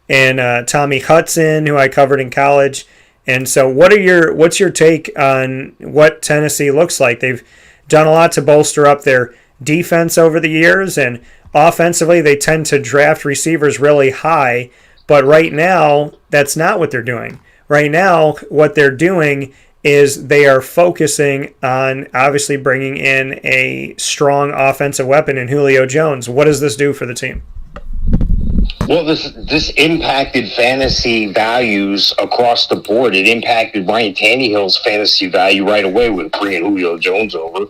and Tommy Hudson, who I covered in college. And so what's your take on what Tennessee looks like? They've done a lot to bolster up their defense over the years, and offensively, they tend to draft receivers really high, but right now, that's not what they're doing. Right now, what they're doing is they are focusing on obviously bringing in a strong offensive weapon in Julio Jones. What does this do for the team? Well, this impacted fantasy values across the board. It impacted Ryan Tannehill's fantasy value right away with bringing Julio Jones over.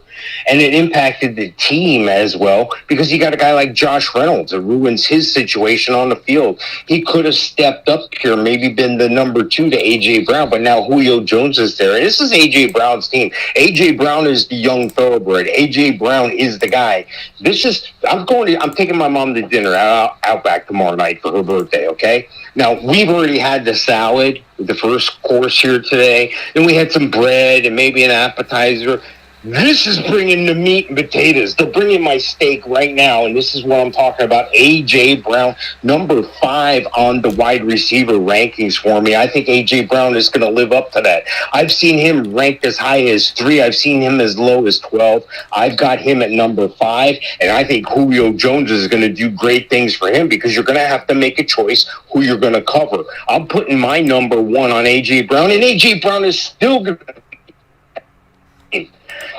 And it impacted the team as well because you got a guy like Josh Reynolds. It ruins his situation on the field. He could have stepped up here, maybe been the number 2 to A.J. Brown, but now Julio Jones is there. And this is A.J. Brown's team. A.J. Brown is the young thoroughbred. A.J. Brown is the guy. I'm taking my mom to dinner out back tomorrow night for her birthday, okay? Now, we've already had the salad, the first course here today. Then we had some bread and maybe an appetizer. This is bringing the meat and potatoes. They're bringing my steak right now, and this is what I'm talking about. A.J. Brown, number 5 on the wide receiver rankings for me. I think A.J. Brown is going to live up to that. I've seen him ranked as high as 3. I've seen him as low as 12. I've got him at number 5, and I think Julio Jones is going to do great things for him because you're going to have to make a choice who you're going to cover. I'm putting my number 1 on A.J. Brown, and A.J. Brown is still going to.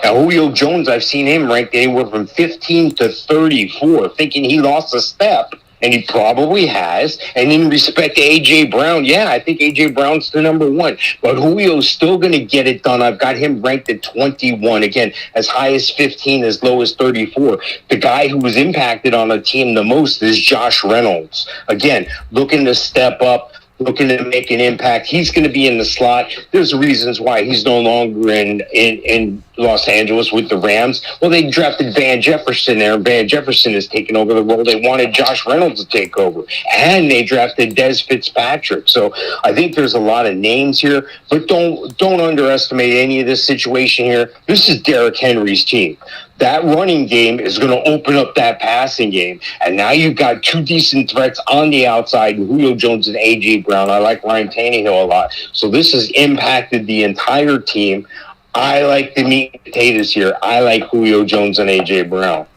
Now, Julio Jones, I've seen him ranked anywhere from 15 to 34, thinking he lost a step, and he probably has. And in respect to A.J. Brown, yeah, I think A.J. Brown's the number 1. But Julio's still going to get it done. I've got him ranked at 21. Again, as high as 15, as low as 34. The guy who was impacted on the team the most is Josh Reynolds. Again, looking to step up, looking to make an impact. He's going to be in the slot. There's reasons why he's no longer in Los Angeles with the Rams. Well, they drafted Van Jefferson there, and Van Jefferson has taken over the role. They wanted Josh Reynolds to take over, and they drafted Des Fitzpatrick. So I think there's a lot of names here, but don't underestimate any of this situation here. This is Derrick Henry's team. That running game is going to open up that passing game. And now you've got 2 decent threats on the outside, Julio Jones and A.J. Brown. I like Ryan Tannehill a lot. So this has impacted the entire team. I like the meat and potatoes here. I like Julio Jones and A.J. Brown.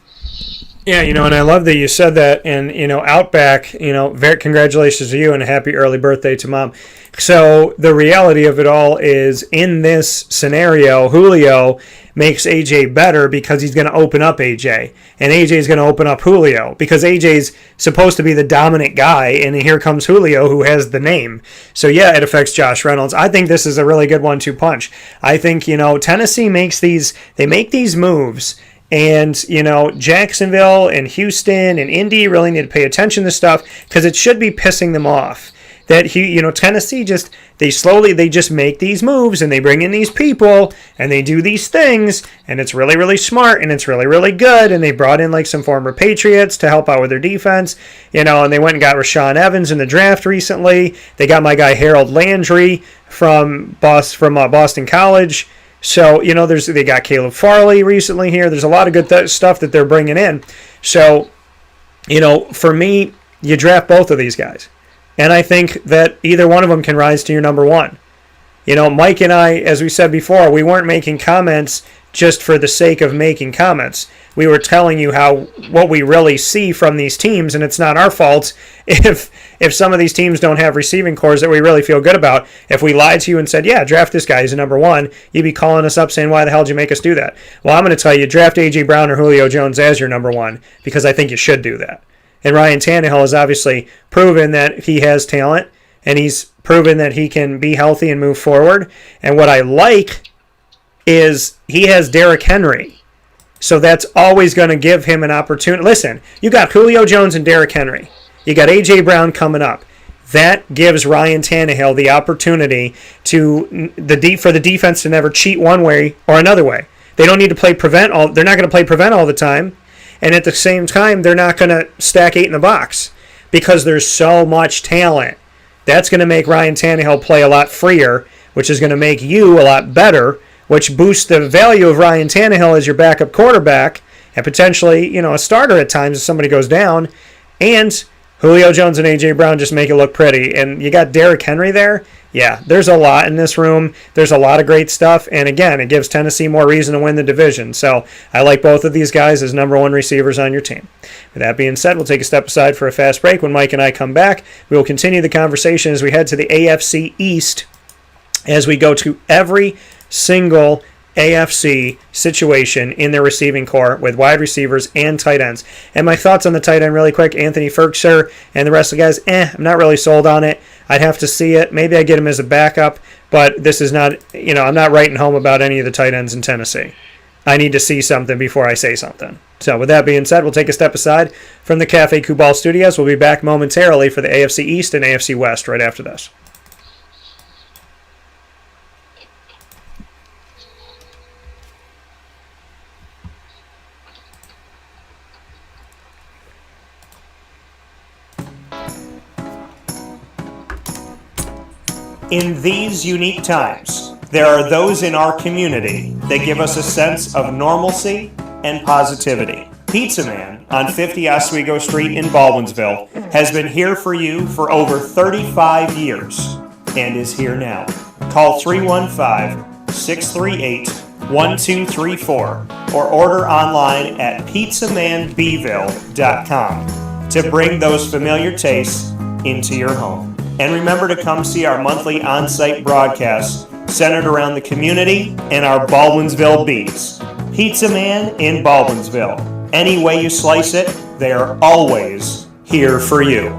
Yeah, and I love that you said that. And, Outback, very congratulations to you and a happy early birthday to Mom. So the reality of it all is in this scenario, Julio makes AJ better because he's going to open up AJ. And AJ is going to open up Julio because AJ's supposed to be the dominant guy, and here comes Julio who has the name. So, yeah, it affects Josh Reynolds. I think this is a really good 1-2 punch. I think, Tennessee makes these moves. And, Jacksonville and Houston and Indy really need to pay attention to stuff because it should be pissing them off. That Tennessee they just make these moves and they bring in these people and they do these things and it's really, really smart and it's really, really good. And they brought in like some former Patriots to help out with their defense, and they went and got Rashaan Evans in the draft recently. They got my guy Harold Landry from Boston College. So, they got Caleb Farley recently here. There's a lot of good stuff that they're bringing in. So, for me, you draft both of these guys. And I think that either one of them can rise to your number 1. Mike and I, as we said before, we weren't making comments just for the sake of making comments. We were telling you what we really see from these teams, and it's not our fault if some of these teams don't have receiving cores that we really feel good about. If we lied to you and said, yeah, draft this guy, he's a number 1, you'd be calling us up saying, why the hell did you make us do that? Well, I'm going to tell you, draft A.J. Brown or Julio Jones as your number 1 because I think you should do that. And Ryan Tannehill has obviously proven that he has talent, and he's proven that he can be healthy and move forward. And what I like is he has Derrick Henry. So that's always going to give him an opportunity. Listen, you got Julio Jones and Derrick Henry. You got A.J. Brown coming up. That gives Ryan Tannehill the opportunity for the defense to never cheat one way or another way. They don't need to play prevent all. They're not going to play prevent all the time. And at the same time, they're not going to stack 8 in the box because there's so much talent. That's going to make Ryan Tannehill play a lot freer, which is going to make you a lot better, which boosts the value of Ryan Tannehill as your backup quarterback and potentially, a starter at times if somebody goes down. And Julio Jones and A.J. Brown just make it look pretty. And you got Derrick Henry there. Yeah, there's a lot in this room. There's a lot of great stuff. And again, it gives Tennessee more reason to win the division. So I like both of these guys as number 1 receivers on your team. With that being said, we'll take a step aside for a fast break. When Mike and I come back, we will continue the conversation as we head to the AFC East as we go to every single AFC situation in their receiving core with wide receivers and tight ends. And my thoughts on the tight end really quick, Anthony Ferkser and the rest of the guys, I'm not really sold on it. I'd have to see it. Maybe I get him as a backup, but this is not, I'm not writing home about any of the tight ends in Tennessee. I need to see something before I say something. So with that being said, we'll take a step aside from the Cafe Kubal studios. We'll be back momentarily for the AFC East and AFC West right after this. In these unique times, there are those in our community that give us a sense of normalcy and positivity. Pizza Man on 50 Oswego Street in Baldwinsville has been here for you for over 35 years and is here now. Call 315-638-1234 or order online at pizzamanbville.com to bring those familiar tastes into your home. And remember to come see our monthly on-site broadcasts centered around the community and our Baldwinsville beats. Pizza Man in Baldwinsville. Any way you slice it, they are always here for you.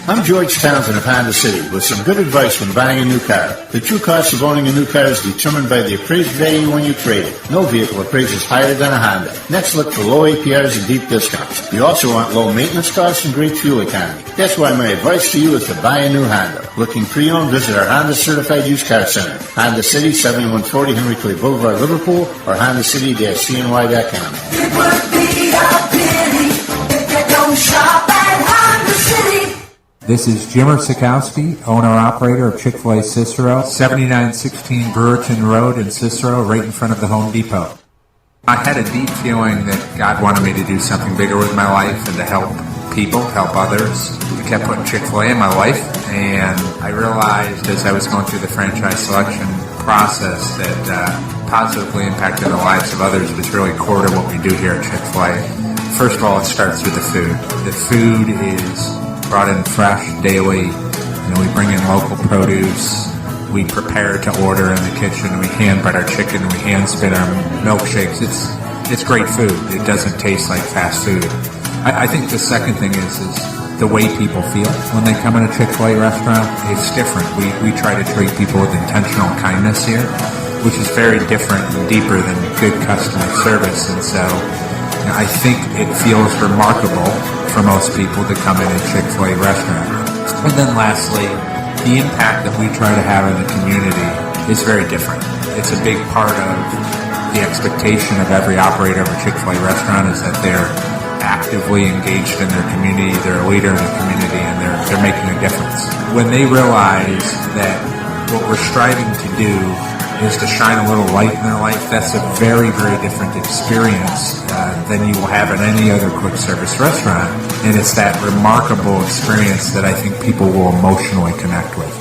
I'm George Townsend of Honda City with some good advice when buying a new car. The true cost of owning a new car is determined by the appraised value when you trade it. No vehicle appraises higher than a Honda. Next, look for low APRs and deep discounts. You also want low maintenance costs and great fuel economy. That's why my advice to you is to buy a new Honda. Looking pre-owned, visit our Honda Certified Used Car Center. Honda City, 7140 Henry Clay Boulevard, Liverpool, or HondaCity-CNY.com. It would be a pity if you don't shop at Honda City. This is Jimmer Sikowski, owner-operator of Chick-fil-A Cicero, 7916 Brewerton Road in Cicero, right in front of the Home Depot. I had a deep feeling that God wanted me to do something bigger with my life and to help people, help others. I kept putting Chick-fil-A in my life, and I realized as I was going through the franchise selection process that positively impacting the lives of others was really core to what we do here at Chick-fil-A. First of all, it starts with the food. The food is brought in fresh daily. We bring in local produce. We prepare to order in the kitchen. We hand bread our chicken. We hand spin our milkshakes. It's great food. It doesn't taste like fast food. I think the second thing is the way people feel when they come in a Chick-fil-A restaurant. It's different. We try to treat people with intentional kindness here, which is very different and deeper than good customer service. And so I think it feels remarkable for most people to come in a Chick-fil-A restaurant. And then lastly, the impact that we try to have in the community is very different. It's a big part of the expectation of every operator of a Chick-fil-A restaurant is that they're actively engaged in their community, they're a leader in the community, and they're making a difference. When they realize that what we're striving to do is to shine a little light in their life, that's a very, very different experience than you will have at any other quick service restaurant. And it's that remarkable experience that I think people will emotionally connect with.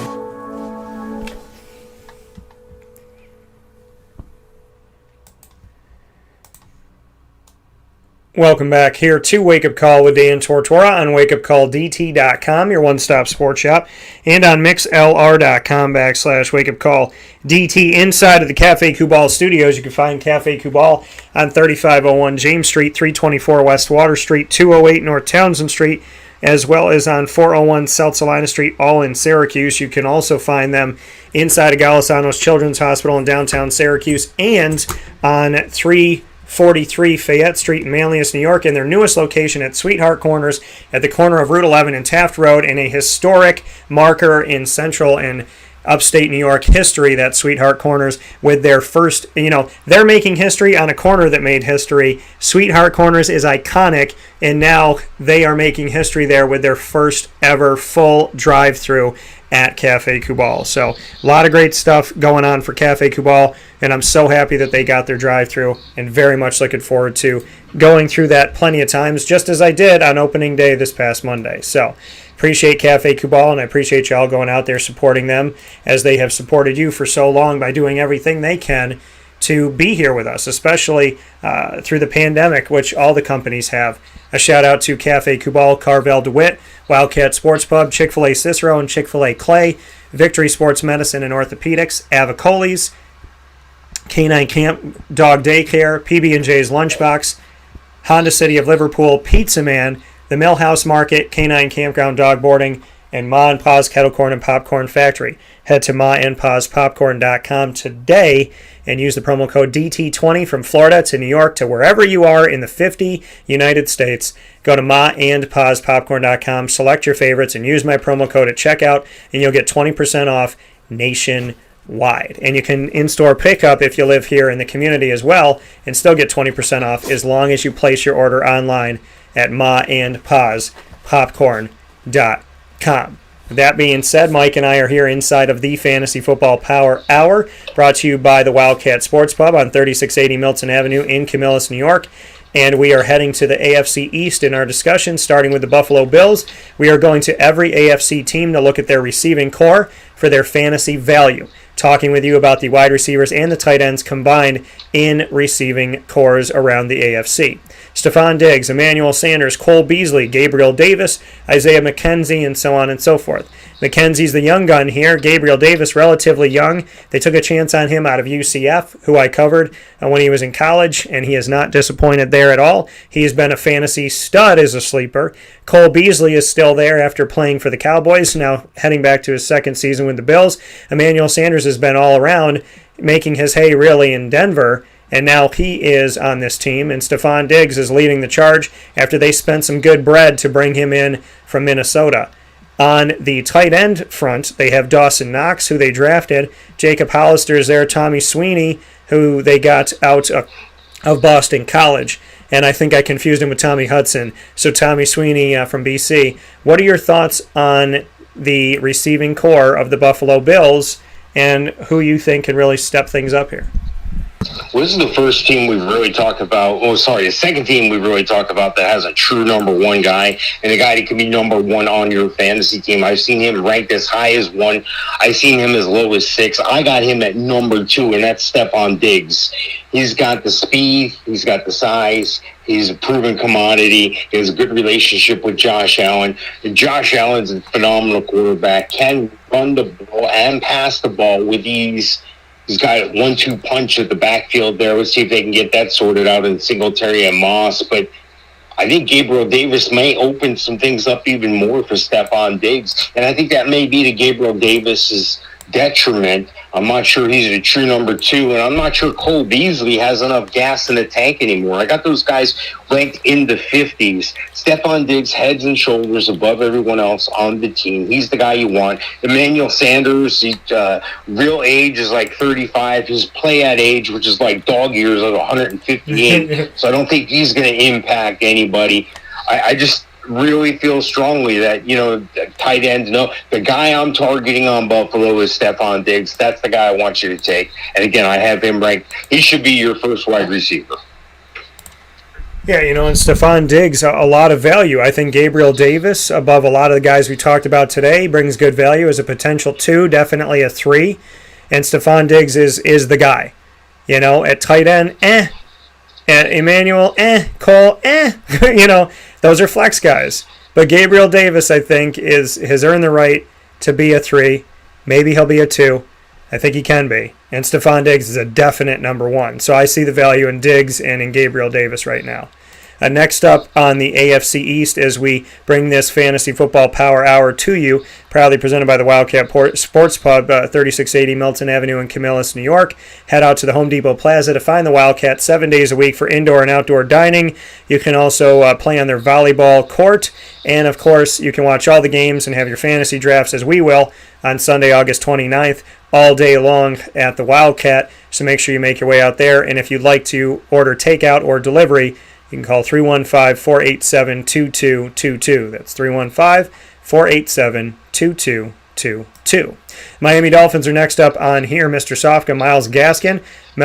Welcome back here to Wake Up Call with Dan Tortora on wakeupcalldt.com, your one-stop sports shop, and on mixlr.com/wakeupcalldt. Inside of the Cafe Kubal studios, you can find Cafe Kubal on 3501 James Street, 324 West Water Street, 208 North Townsend Street, as well as on 401 South Salina Street, all in Syracuse. You can also find them inside of Golisano's Children's Hospital in downtown Syracuse and on 343 Fayette Street in Manlius, New York, and their newest location at Sweetheart Corners at the corner of Route 11 and Taft Road, in a historic marker in central and upstate New York history, that Sweetheart Corners, with their first, they're making history on a corner that made history. Sweetheart Corners is iconic, and now they are making history there with their first ever full drive-through at Cafe Kubal. So a lot of great stuff going on for Cafe Kubal, and I'm so happy that they got their drive-through and very much looking forward to going through that plenty of times, just as I did on opening day this past Monday. So appreciate Cafe Kubal, and I appreciate y'all going out there supporting them as they have supported you for so long by doing everything they can to be here with us, especially through the pandemic, which all the companies have. A shout out to Cafe Kubal, Carvel DeWitt, Wildcat Sports Pub, Chick-fil-A Cicero, and Chick-fil-A Clay, Victory Sports Medicine and Orthopedics, Avicoli's, Canine Camp Dog Daycare, PB&J's Lunchbox, Honda City of Liverpool, Pizza Man, the Millhouse Market, Canine Campground Dog Boarding, and Ma and Pa's Kettle Corn and Popcorn Factory. Head to maandpazpopcorn.com today and use the promo code DT20 from Florida to New York to wherever you are in the 50 United States. Go to maandpazpopcorn.com, select your favorites, and use my promo code at checkout, and you'll get 20% off nationwide. And you can in-store pickup if you live here in the community as well and still get 20% off as long as you place your order online at maandpazpopcorn.com. That being said, Mike and I are here inside of the Fantasy Football Power Hour, brought to you by the Wildcat Sports Pub on 3680 Milton Avenue in Camillus, New York. And we are heading to the AFC East in our discussion, starting with the Buffalo Bills. We are going to every AFC team to look at their receiving core for their fantasy value, talking with you about the wide receivers and the tight ends combined in receiving cores around the AFC. Stephon Diggs, Emmanuel Sanders, Cole Beasley, Gabriel Davis, Isaiah McKenzie, and so on and so forth. McKenzie's the young gun here. Gabriel Davis, relatively young. They took a chance on him out of UCF, who I covered when he was in college, and he has not disappointed there at all. He's been a fantasy stud as a sleeper. Cole Beasley is still there after playing for the Cowboys, now heading back to his second season with the Bills. Emmanuel Sanders has been all around, making his hay really in Denver, and now he is on this team, and Stephon Diggs is leading the charge after they spent some good bread to bring him in from Minnesota. On the tight end front, they have Dawson Knox, who they drafted. Jacob Hollister is there. Tommy Sweeney, who they got out of Boston College. And I think I confused him with Tommy Hudson. So Tommy Sweeney from BC. What are your thoughts on the receiving core of the Buffalo Bills and who you think can really step things up here? Well, this is the first team we've really talked about. The second team we've really talked about that has a true number one guy and a guy that can be number one on your fantasy team. I've seen him ranked as high as 1. I've seen him as low as 6. I got him at number 2, and that's Stephon Diggs. He's got the speed. He's got the size. He's a proven commodity. He has a good relationship with Josh Allen. And Josh Allen's a phenomenal quarterback, can run the ball and pass the ball with ease. He's got a 1-2 punch at the backfield there. Let's see if they can get that sorted out in Singletary and Moss. But I think Gabriel Davis may open some things up even more for Stephon Diggs. And I think that may be to Gabriel Davis's detriment. I'm not sure he's a true number 2, and I'm not sure Cole Beasley has enough gas in the tank anymore. I got those guys ranked in the 50s. Stephon Diggs heads and shoulders above everyone else on the team. He's the guy you want. Emmanuel Sanders, real age is like 35. His play at age, which is like dog years, of 158. So I don't think he's going to impact anybody. I just really feel strongly that, tight end, the guy I'm targeting on Buffalo is Stephon Diggs. That's the guy I want you to take. And again, I have him ranked. He should be your first wide receiver. Yeah, and Stephon Diggs, a lot of value. I think Gabriel Davis, above a lot of the guys we talked about today, brings good value as a potential 2, definitely a 3. And Stephon Diggs is the guy. At tight end, At Emmanuel, Cole, those are flex guys. But Gabriel Davis, I think, has earned the right to be a 3. Maybe he'll be a 2. I think he can be. And Stephon Diggs is a definite number 1. So I see the value in Diggs and in Gabriel Davis right now. Next up on the AFC East, as we bring this Fantasy Football Power Hour to you, proudly presented by the Wildcat Sports Pub, 3680 Milton Avenue in Camillus, New York. Head out to the Home Depot Plaza to find the Wildcat 7 days a week for indoor and outdoor dining. You can also play on their volleyball court. And, of course, you can watch all the games and have your fantasy drafts, as we will, on Sunday, August 29th, all day long at the Wildcat. So make sure you make your way out there. And if you'd like to order takeout or delivery, you can call 315-487-2222. That's 315-487-2222. Miami Dolphins are next up on here. Mr. Sofka, Myles Gaskin. We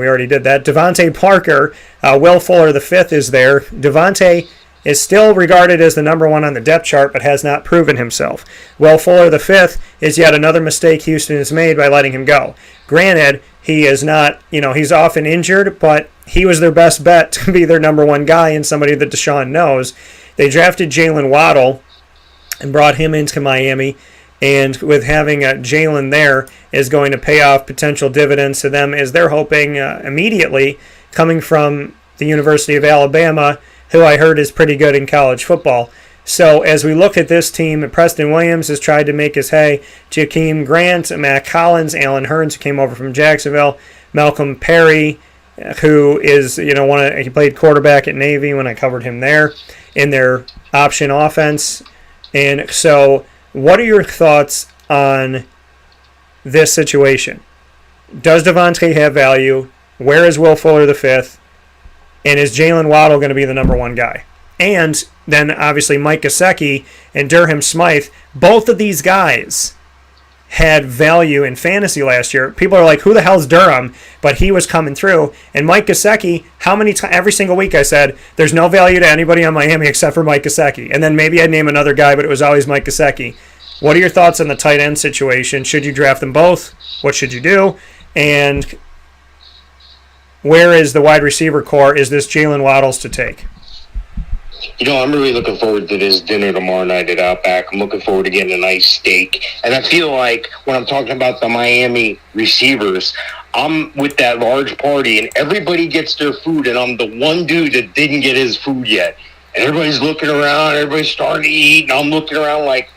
already did that. Devontae Parker. Will Fuller V is there. Devontae is still regarded as the number 1 on the depth chart, but has not proven himself. Will Fuller V is yet another mistake Houston has made by letting him go. Granted, he is not, he's often injured, but he was their best bet to be their number 1 guy and somebody that Deshaun knows. They drafted Jalen Waddle and brought him into Miami, and with having Jalen there is going to pay off potential dividends to them, as they're hoping immediately, coming from the University of Alabama, who I heard is pretty good in college football. So as we look at this team, Preston Williams has tried to make his hay. Jakeem Grant, Matt Collins, Alan Hearns, who came over from Jacksonville, Malcolm Perry, who is, he played quarterback at Navy when I covered him there in their option offense. And so what are your thoughts on this situation? Does Devontae have value? Where is Will Fuller the fifth? And is Jalen Waddle going to be the number one guy? And then obviously Mike Gesicki and Durham Smythe, both of these guys had value in fantasy last year. People are like, who the hell's Durham? But he was coming through. And Mike Gesicki, how many times, every single week I said, there's no value to anybody on Miami except for Mike Gesicki. And then maybe I'd name another guy, but it was always Mike Gesicki. What are your thoughts on the tight end situation? Should you draft them both? What should you do? And where is the wide receiver core? Is this Jalen Waddle's to take? I'm really looking forward to this dinner tomorrow night at Outback. I'm looking forward to getting a nice steak. And I feel like when I'm talking about the Miami receivers, I'm with that large party and everybody gets their food and I'm the one dude that didn't get his food yet. And everybody's looking around, everybody's starting to eat, and I'm looking around like,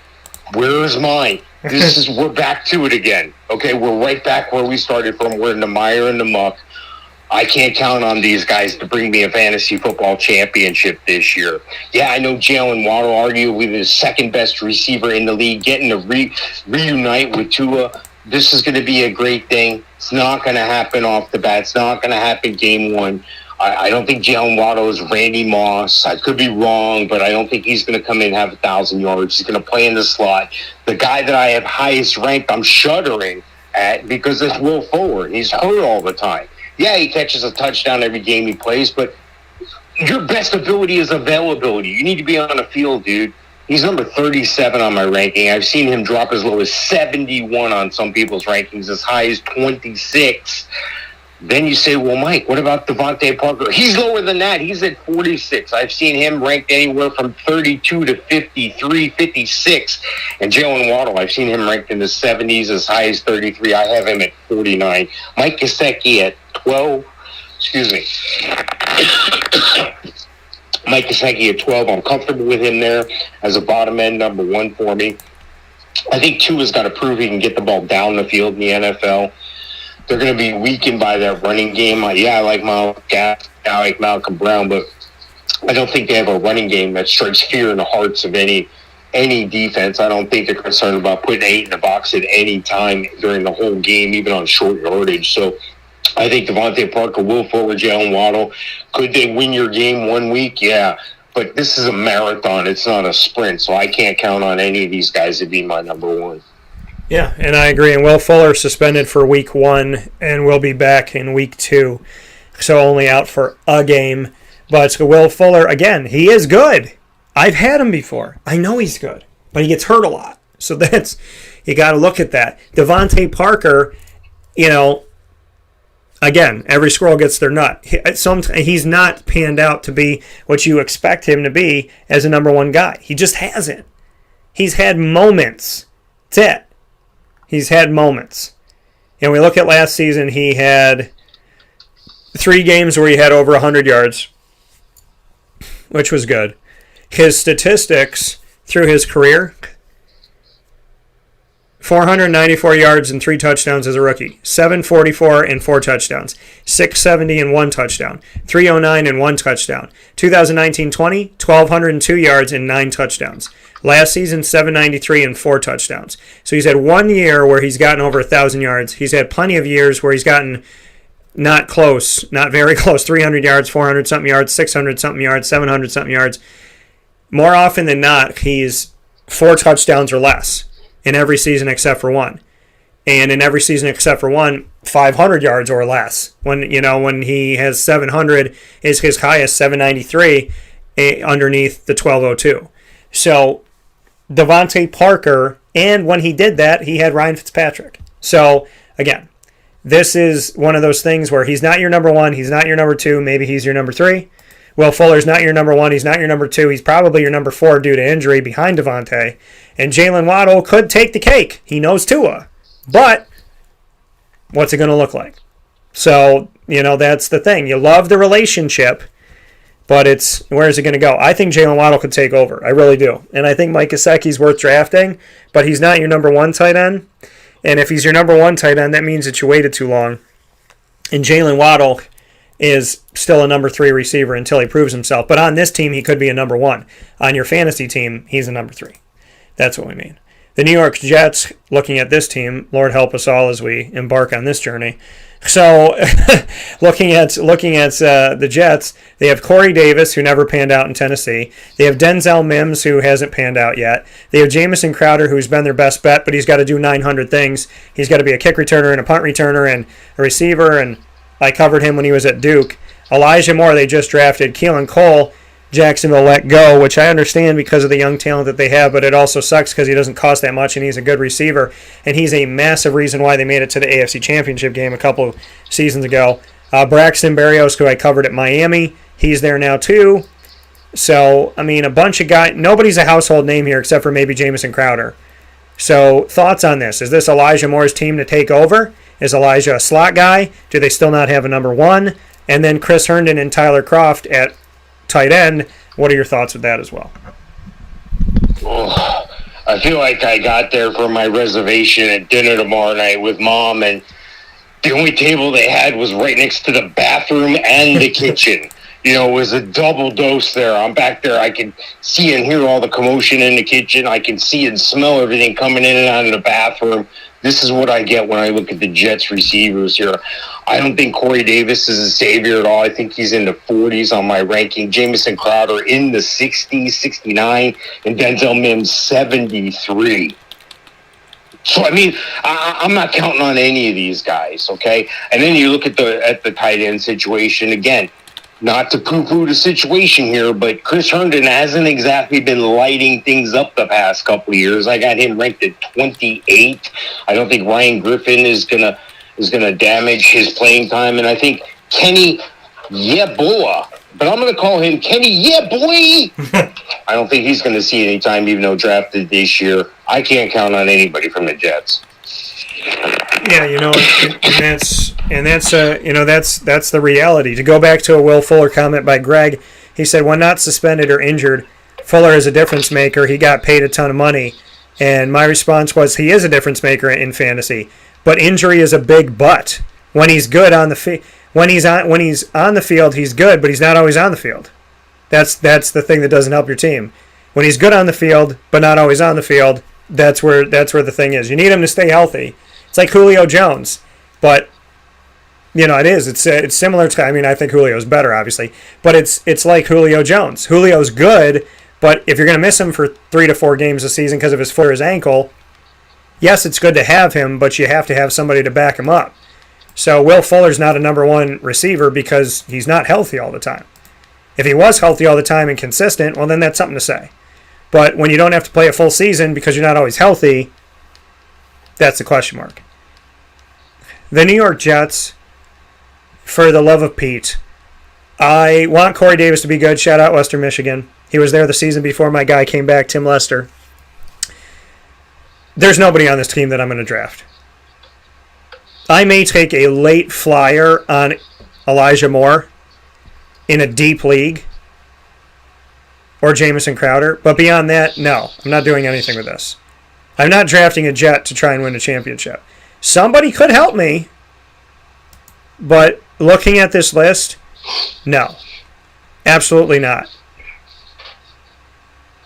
where's mine? We're back to it again. Okay, we're right back where we started from. We're in the mire and the muck. I can't count on these guys to bring me a fantasy football championship this year. Yeah, I know Jalen Waddle, arguably the second best receiver in the league, getting to reunite with Tua. This is going to be a great thing. It's not going to happen off the bat. It's not going to happen game one. I don't think Jalen Waddle is Randy Moss. I could be wrong, but I don't think he's going to come in and have 1,000 yards. He's going to play in the slot. The guy that I have highest ranked, I'm shuddering at because it's Will Fuller. He's hurt all the time. Yeah, he catches a touchdown every game he plays, but your best ability is availability. You need to be on the field, dude. He's number 37 on my ranking. I've seen him drop as low as 71 on some people's rankings, as high as 26. Then you say, well, Mike, what about Devontae Parker? He's lower than that. He's at 46. I've seen him ranked anywhere from 32 to 53, 56. And Jalen Waddle, I've seen him ranked in the 70s, as high as 33. I have him at 49. Mike Gesicki at 12. Excuse me. Mike Gesicki at 12. I'm comfortable with him there as a bottom end number one for me. I think Tua's got to prove he can get the ball down the field in the NFL. They're going to be weakened by that running game. I like I like Malcolm Brown, but I don't think they have a running game that strikes fear in the hearts of any defense. I don't think they're concerned about putting 8 in the box at any time during the whole game, even on short yardage. So I think Devontae Parker, Will Fuller, Jalen Waddle, could they win your game one week? Yeah, but this is a marathon. It's not a sprint, so I can't count on any of these guys to be my number one. Yeah, and I agree. And Will Fuller suspended for week 1 and will be back in week 2. So only out for a game. But Will Fuller, again, he is good. I've had him before. I know he's good. But he gets hurt a lot. So that's, you got to look at that. Devontae Parker, again, every squirrel gets their nut. He's not panned out to be what you expect him to be as a number one guy. He just hasn't. He's had moments. That's it. He's had moments. We look at last season, he had 3 games where he had over 100 yards, which was good. His statistics through his career, 494 yards and 3 touchdowns as a rookie, 744 and 4 touchdowns, 670 and 1 touchdown, 309 and 1 touchdown. 2019-20, 1,202 yards and 9 touchdowns. Last season, 793 and 4 touchdowns. So he's had 1 year where he's gotten over 1,000 yards. He's had plenty of years where he's gotten not close, not very close, 300 yards, 400-something yards, 600-something yards, 700-something yards. More often than not, he's 4 touchdowns or less in every season except for 1. And in every season except for 1, 500 yards or less. When he has 700, is his highest, 793 underneath the 1202. So Devontae Parker, and when he did that, he had Ryan Fitzpatrick. So, again, this is one of those things where he's not your number 1, he's not your number 2, maybe he's your number 3. Will Fuller's not your number 1, he's not your number 2, he's probably your number 4 due to injury behind Devontae. And Jalen Waddle could take the cake. He knows Tua. But what's it going to look like? So, that's the thing. You love the relationship, But where is it going to go? I think Jalen Waddle could take over. I really do. And I think Mike Gesicki's worth drafting, but he's not your number one tight end. And if he's your number one tight end, that means that you waited too long. And Jalen Waddle is still a number 3 receiver until he proves himself. But on this team, he could be a number 1. On your fantasy team, he's a number 3. That's what we mean. The New York Jets, looking at this team, Lord help us all as we embark on this journey. So, looking at the Jets, they have Corey Davis, who never panned out in Tennessee. They have Denzel Mims, who hasn't panned out yet. They have Jamison Crowder, who's been their best bet, but he's got to do 900 things. He's got to be a kick returner and a punt returner and a receiver, and I covered him when he was at Duke. Elijah Moore, they just drafted. Keelan Cole, Jacksonville let go, which I understand because of the young talent that they have, but it also sucks because he doesn't cost that much and he's a good receiver, and he's a massive reason why they made it to the AFC Championship game a couple of seasons ago. Braxton Berrios, who I covered at Miami, he's there now too. So, I mean, a bunch of guys. Nobody's a household name here except for maybe Jamison Crowder. So, thoughts on this? Is this Elijah Moore's team to take over? Is Elijah a slot guy? Do they still not have a number 1? And then Chris Herndon and Tyler Kroft at tight end. What are your thoughts with that as well? Oh, I feel like I got there for my reservation at dinner tomorrow night with Mom, and the only table they had was right next to the bathroom and the kitchen. It was a double dose there. I'm back there. I can see and hear all the commotion in the kitchen. I can see and smell everything coming in and out of the bathroom. This is what I get when I look at the Jets receivers here. I don't think Corey Davis is a savior at all. I think he's in the 40s on my ranking. Jamison Crowder in the 60s, 69, and Denzel Mims 73. So, I mean, I'm not counting on any of these guys, okay? And then you look at the tight end situation again. Not to poo-poo the situation here, but Chris Herndon hasn't exactly been lighting things up the past couple of years. I got him ranked at 28. I don't think Ryan Griffin is gonna damage his playing time, and I think Kenny Yeboah, but I'm gonna call him Kenny Yeboy. I don't think he's gonna see any time, even though drafted this year. I can't count on anybody from the Jets. Yeah, that's the reality. To go back to a Will Fuller comment by Greg, he said, when not suspended or injured, Fuller is a difference maker. He got paid a ton of money. And my response was, he is a difference maker in fantasy, but injury is a big but. When he's good on the when he's on the field, he's good, but he's not always on the field. That's the thing that doesn't help your team. When he's good on the field, but not always on the field, that's where the thing is. You need him to stay healthy. It's like Julio Jones, but it is. It's similar to. I mean, I think Julio's better, obviously, but it's like Julio Jones. Julio's good, but if you're going to miss him for 3 to 4 games a season because of his foot or his ankle, yes, it's good to have him, but you have to have somebody to back him up. So Will Fuller's not a number 1 receiver because he's not healthy all the time. If he was healthy all the time and consistent, well, then that's something to say. But when you don't have to play a full season because you're not always healthy, that's the question mark. The New York Jets, for the love of Pete, I want Corey Davis to be good. Shout out Western Michigan. He was there the season before my guy came back, Tim Lester. There's nobody on this team that I'm going to draft. I may take a late flyer on Elijah Moore in a deep league or Jamison Crowder, but beyond that, no, I'm not doing anything with this. I'm not drafting a Jet to try and win a championship. Somebody could help me, but looking at this list, no, absolutely not.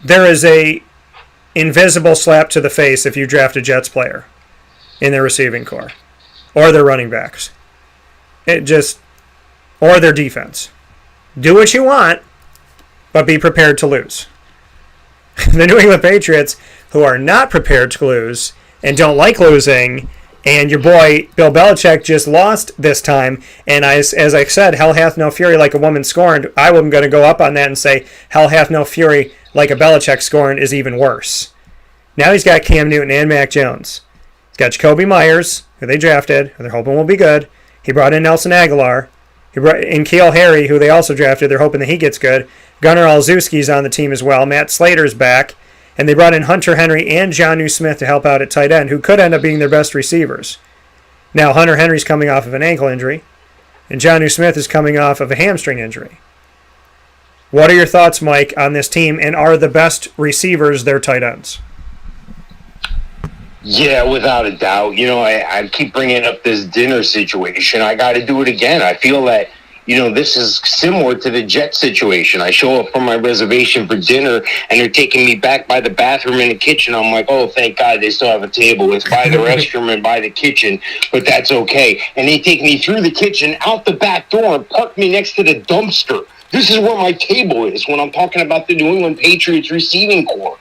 There is a invisible slap to the face if you draft a Jets player in their receiving corps or their running backs. Or their defense. Do what you want, but be prepared to lose. The New England Patriots, who are not prepared to lose and don't like losing, and your boy Bill Belichick just lost this time, and as I said, hell hath no fury like a woman scorned. I am going to go up on that and say hell hath no fury like a Belichick scorned is even worse. Now he's got Cam Newton and Mac Jones. He's got Jacoby Myers, who they drafted, who they're hoping will be good. He brought in Nelson Aguilar. He brought in N'Keal Harry, who they also drafted. They're hoping that he gets good. Gunnar Olszewski's on the team as well. Matt Slater's back. And they brought in Hunter Henry and Jonnu Smith to help out at tight end, who could end up being their best receivers. Now, Hunter Henry's coming off of an ankle injury, and Jonnu Smith is coming off of a hamstring injury. What are your thoughts, Mike, on this team, and are the best receivers their tight ends? Yeah, without a doubt. I keep bringing up this dinner situation. I got to do it again. I feel that, this is similar to the Jet situation. I show up for my reservation for dinner, and they're taking me back by the bathroom and the kitchen. I'm like, oh, thank God they still have a table. It's by the restroom and by the kitchen, but that's okay. And they take me through the kitchen, out the back door, and park me next to the dumpster. This is where my table is when I'm talking about the New England Patriots receiving corps.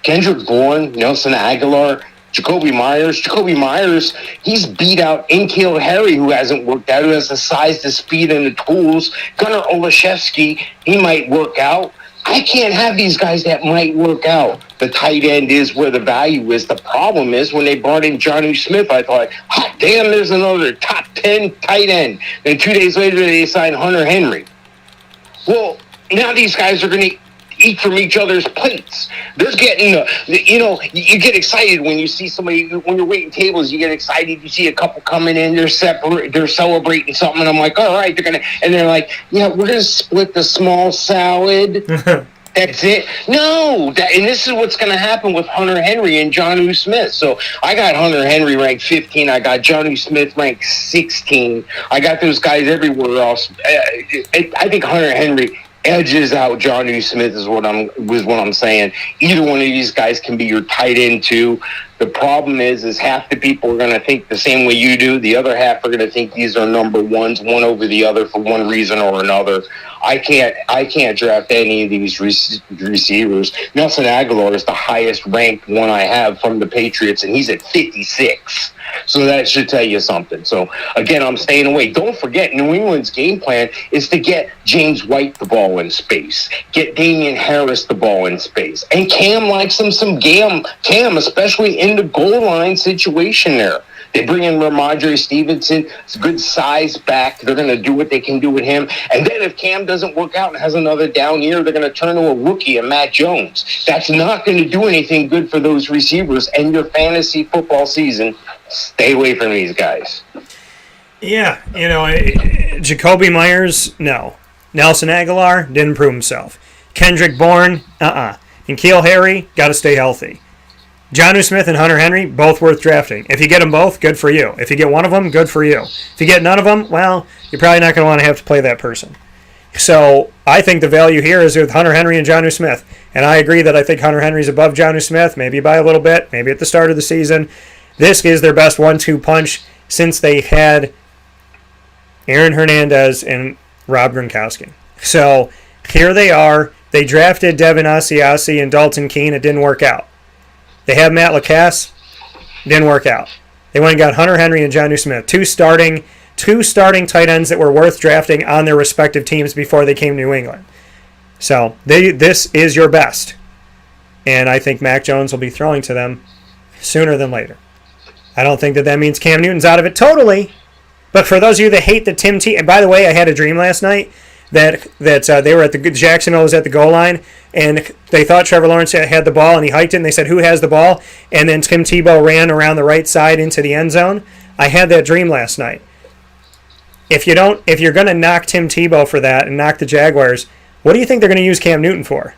Kendrick Bourne, Nelson Aguilar, Jacoby Myers, he's beat out N'Keal Harry, who hasn't worked out, who has the size, the speed, and the tools. Gunnar Olszewski, he might work out. I can't have these guys that might work out. The tight end is where the value is. The problem is when they brought in Jonnu Smith, I thought, hot damn, there's another top 10 tight end. Then 2 days later, they signed Hunter Henry. Well, now these guys are going to eat from each other's plates. They're getting, you get excited when you see somebody, when you're waiting tables, you get excited. You see a couple coming in, they're celebrating something, and I'm like, all right, and they're like, yeah, we're going to split the small salad. That's it. No, and this is what's going to happen with Hunter Henry and Jonnu Smith. So I got Hunter Henry ranked 15. I got Jonnu Smith ranked 16. I got those guys everywhere else. I think Hunter Henry edges out Jonnu Smith is what I'm saying. Either one of these guys can be your tight end too. The problem is half the people are going to think the same way you do. The other half are going to think these are number ones, one over the other for one reason or another. I can't draft any of these receivers. Nelson Aguilar is the highest ranked one I have from the Patriots, and he's at 56. So that should tell you something. So, again, I'm staying away. Don't forget, New England's game plan is to get James White the ball in space, get Damian Harris the ball in space. And Cam likes him some Cam, especially in the goal line situation there. They bring in Ramondre Stevenson, it's a good size back. They're going to do what they can do with him. And then if Cam doesn't work out and has another down year, they're going to turn to a rookie, a Matt Jones. That's not going to do anything good for those receivers and your fantasy football season. Stay away from these guys. Yeah, Jacoby Myers, no. Nelson Aguilar, didn't prove himself. Kendrick Bourne, N'Keal Harry, got to stay healthy. Jonnu Smith and Hunter Henry, both worth drafting. If you get them both, good for you. If you get one of them, good for you. If you get none of them, well, you're probably not going to want to have to play that person. So I think the value here is with Hunter Henry and Jonnu Smith. And I agree that I think Hunter Henry's above Jonnu Smith, maybe by a little bit, maybe at the start of the season. This is their best 1-2 punch since they had Aaron Hernandez and Rob Gronkowski. So here they are. They drafted Devin Asiasi and Dalton Keene. It didn't work out. They have Matt LaCasse. Didn't work out. They went and got Hunter Henry and Jonnu Smith, two starting tight ends that were worth drafting on their respective teams before they came to New England. So this is your best. And I think Mac Jones will be throwing to them sooner than later. I don't think that means Cam Newton's out of it totally. But for those of you that hate the Tim Tebow, and by the way, I had a dream last night that they were at Jacksonville was at the goal line, and they thought Trevor Lawrence had the ball, and he hiked it, and they said, who has the ball? And then Tim Tebow ran around the right side into the end zone. I had that dream last night. If you're going to knock Tim Tebow for that and knock the Jaguars, what do you think they're going to use Cam Newton for?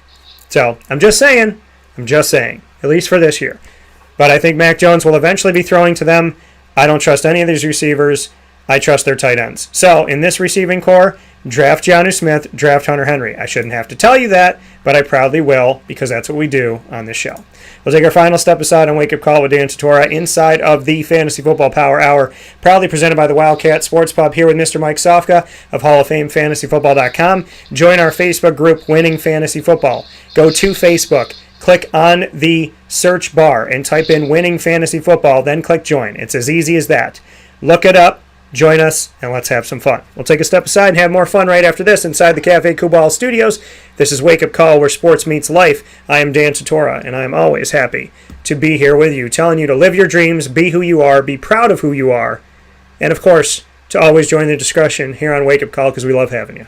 So I'm just saying, at least for this year. But I think Mac Jones will eventually be throwing to them. I don't trust any of these receivers. I trust their tight ends. So in this receiving core, draft Jonnu Smith, draft Hunter Henry. I shouldn't have to tell you that, but I proudly will because that's what we do on this show. We'll take our final step aside on Wake Up Call with Dan Tortora inside of the Fantasy Football Power Hour, proudly presented by the Wildcat Sports Pub here with Mr. Mike Sofka of Hall of Fame FantasyFootball.com. Join our Facebook group, Winning Fantasy Football. Go to Facebook, click on the search bar and type in Winning Fantasy Football, then click Join. It's as easy as that. Look it up. Join us, and let's have some fun. We'll take a step aside and have more fun right after this inside the Cafe Kubal studios. This is Wake Up Call, where sports meets life. I am Dan Tortora, and I am always happy to be here with you, telling you to live your dreams, be who you are, be proud of who you are, and, of course, to always join the discussion here on Wake Up Call because we love having you.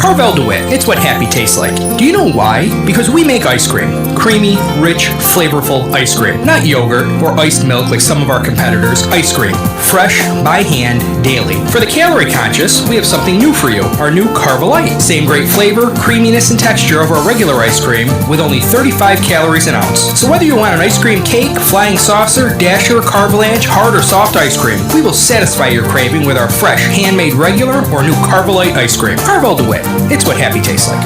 Carvel DeWitt, it's what happy tastes like. Do you know why? Because we make ice cream. Creamy, rich, flavorful ice cream. Not yogurt or iced milk like some of our competitors. Ice cream. Fresh, by hand, daily. For the calorie conscious, we have something new for you. Our new Carvelite. Same great flavor, creaminess, and texture of our regular ice cream with only 35 calories an ounce. So whether you want an ice cream cake, flying saucer, dasher, carvalanche, hard or soft ice cream, we will satisfy your craving with our fresh, handmade regular or new Carvelite ice cream. Carvel DeWitt. It's what happy tastes like.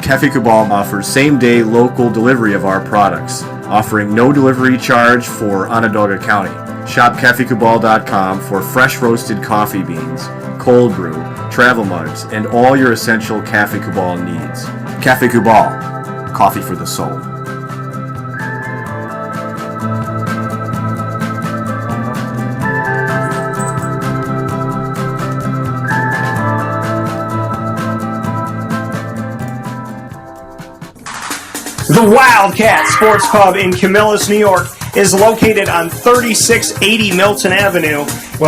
Cafe Cabal offers same-day local delivery of our products, offering no delivery charge for Onondaga County. Shop cafecabal.com for fresh roasted coffee beans, cold brew, travel mugs, and all your essential Cafe Cabal needs. Cafe Cabal, coffee for the soul. The Wildcat Sports Pub in Camillus, New York is located on 3680 Milton Avenue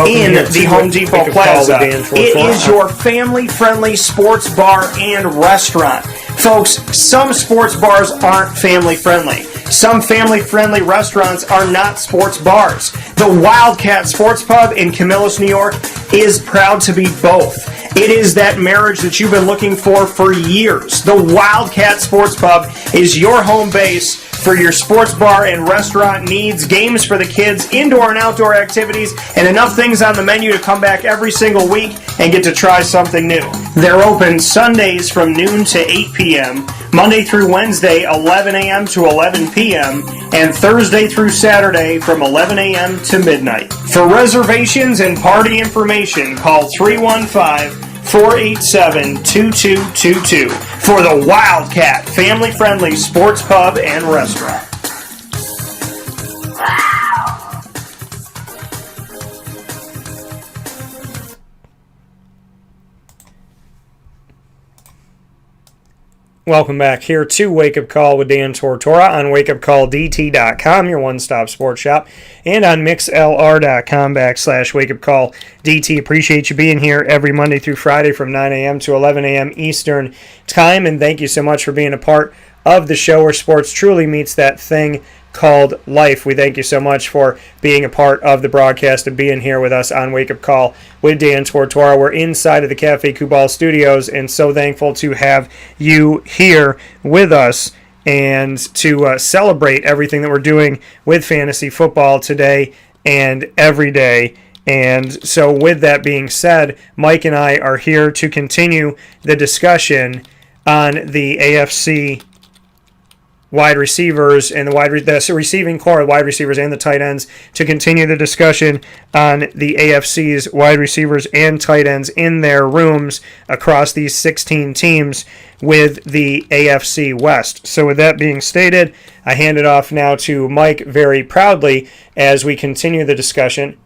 in the Home Depot Plaza. It is your family-friendly sports bar and restaurant. Folks, some sports bars aren't family-friendly. Some family-friendly restaurants are not sports bars. The Wildcat Sports Pub in Camillus, New York is proud to be both. It is that marriage that you've been looking for years. The Wildcat Sports Pub is your home base for your sports bar and restaurant needs, games for the kids, indoor and outdoor activities, and enough things on the menu to come back every single week and get to try something new. They're open Sundays from noon to 8 p.m., Monday through Wednesday, 11 a.m. to 11 p.m., and Thursday through Saturday from 11 a.m. to midnight. For reservations and party information, call 315-487-2222 for the Wildcat family-friendly sports pub and restaurant. Welcome back here to Wake Up Call with Dan Tortora on wakeupcalldt.com, your one-stop sports shop, and on mixlr.com/wakeupcalldt. Appreciate you being here every Monday through Friday from 9 a.m. to 11 a.m. Eastern Time, and thank you so much for being a part of the show where sports truly meets that thing called life. We thank you so much for being a part of the broadcast and being here with us on Wake Up Call with Dan Tortora. We're inside of the Cafe Kubal studios and so thankful to have you here with us and to celebrate everything that we're doing with fantasy football today and every day. And so with that being said, Mike and I are here to continue the discussion on the AFC wide receivers and the receiving core, wide receivers and the tight ends, to continue the discussion on the AFC's wide receivers and tight ends in their rooms across these 16 teams with the AFC West. So with that being stated, I hand it off now to Mike very proudly as we continue the discussion.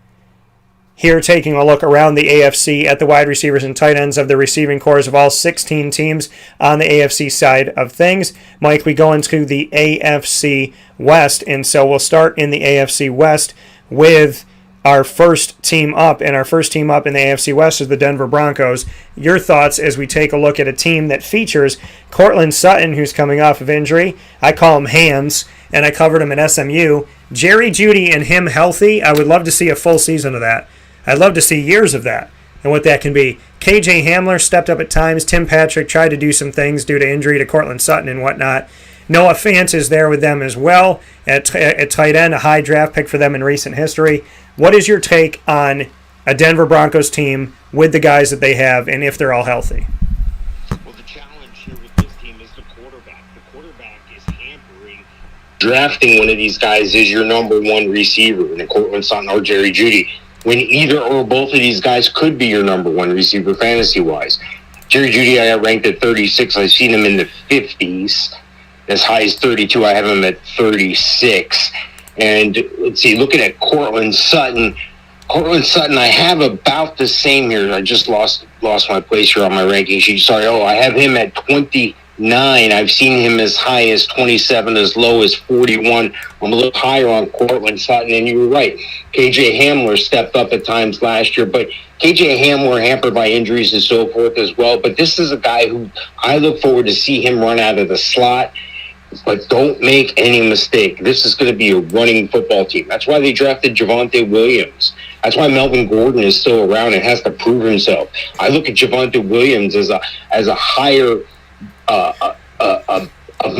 Here, taking a look around the AFC at the wide receivers and tight ends of the receiving cores of all 16 teams on the AFC side of things. Mike, we go into the AFC West, and so we'll start in the AFC West with our first team up, and our first team up in the AFC West is the Denver Broncos. Your thoughts as we take a look at a team that features Cortland Sutton, who's coming off of injury. I call him Hands, and I covered him at SMU. Jerry Jeudy and him healthy, I would love to see a full season of that. I'd love to see years of that and what that can be. KJ Hamler stepped up at times. Tim Patrick tried to do some things due to injury to Cortland Sutton and whatnot. Noah Fant is there with them as well at tight end, a high draft pick for them in recent history. What is your take on a Denver Broncos team with the guys that they have and if they're all healthy? Well, the challenge here with this team is the quarterback. The quarterback is hampering drafting one of these guys as your number one receiver, in Cortland Sutton or Jerry Jeudy, when either or both of these guys could be your number one receiver fantasy-wise. Jerry Jeudy, I have ranked at 36. I've seen him in the 50s. As high as 32, I have him at 36. And let's see, looking at Cortland Sutton, I have about the same here. I just lost my place here on my ranking sheet. Sorry. I have him at 23. I've seen him as high as 27, as low as 41. I'm a little higher on Cortland Sutton, and you were right. KJ Hamler stepped up at times last year, but KJ Hamler hampered by injuries and so forth as well. But this is a guy who I look forward to see him run out of the slot. But don't make any mistake. This is going to be a running football team. That's why they drafted Javonte Williams. That's why Melvin Gordon is still around and has to prove himself. I look at Javonte Williams as a higher, a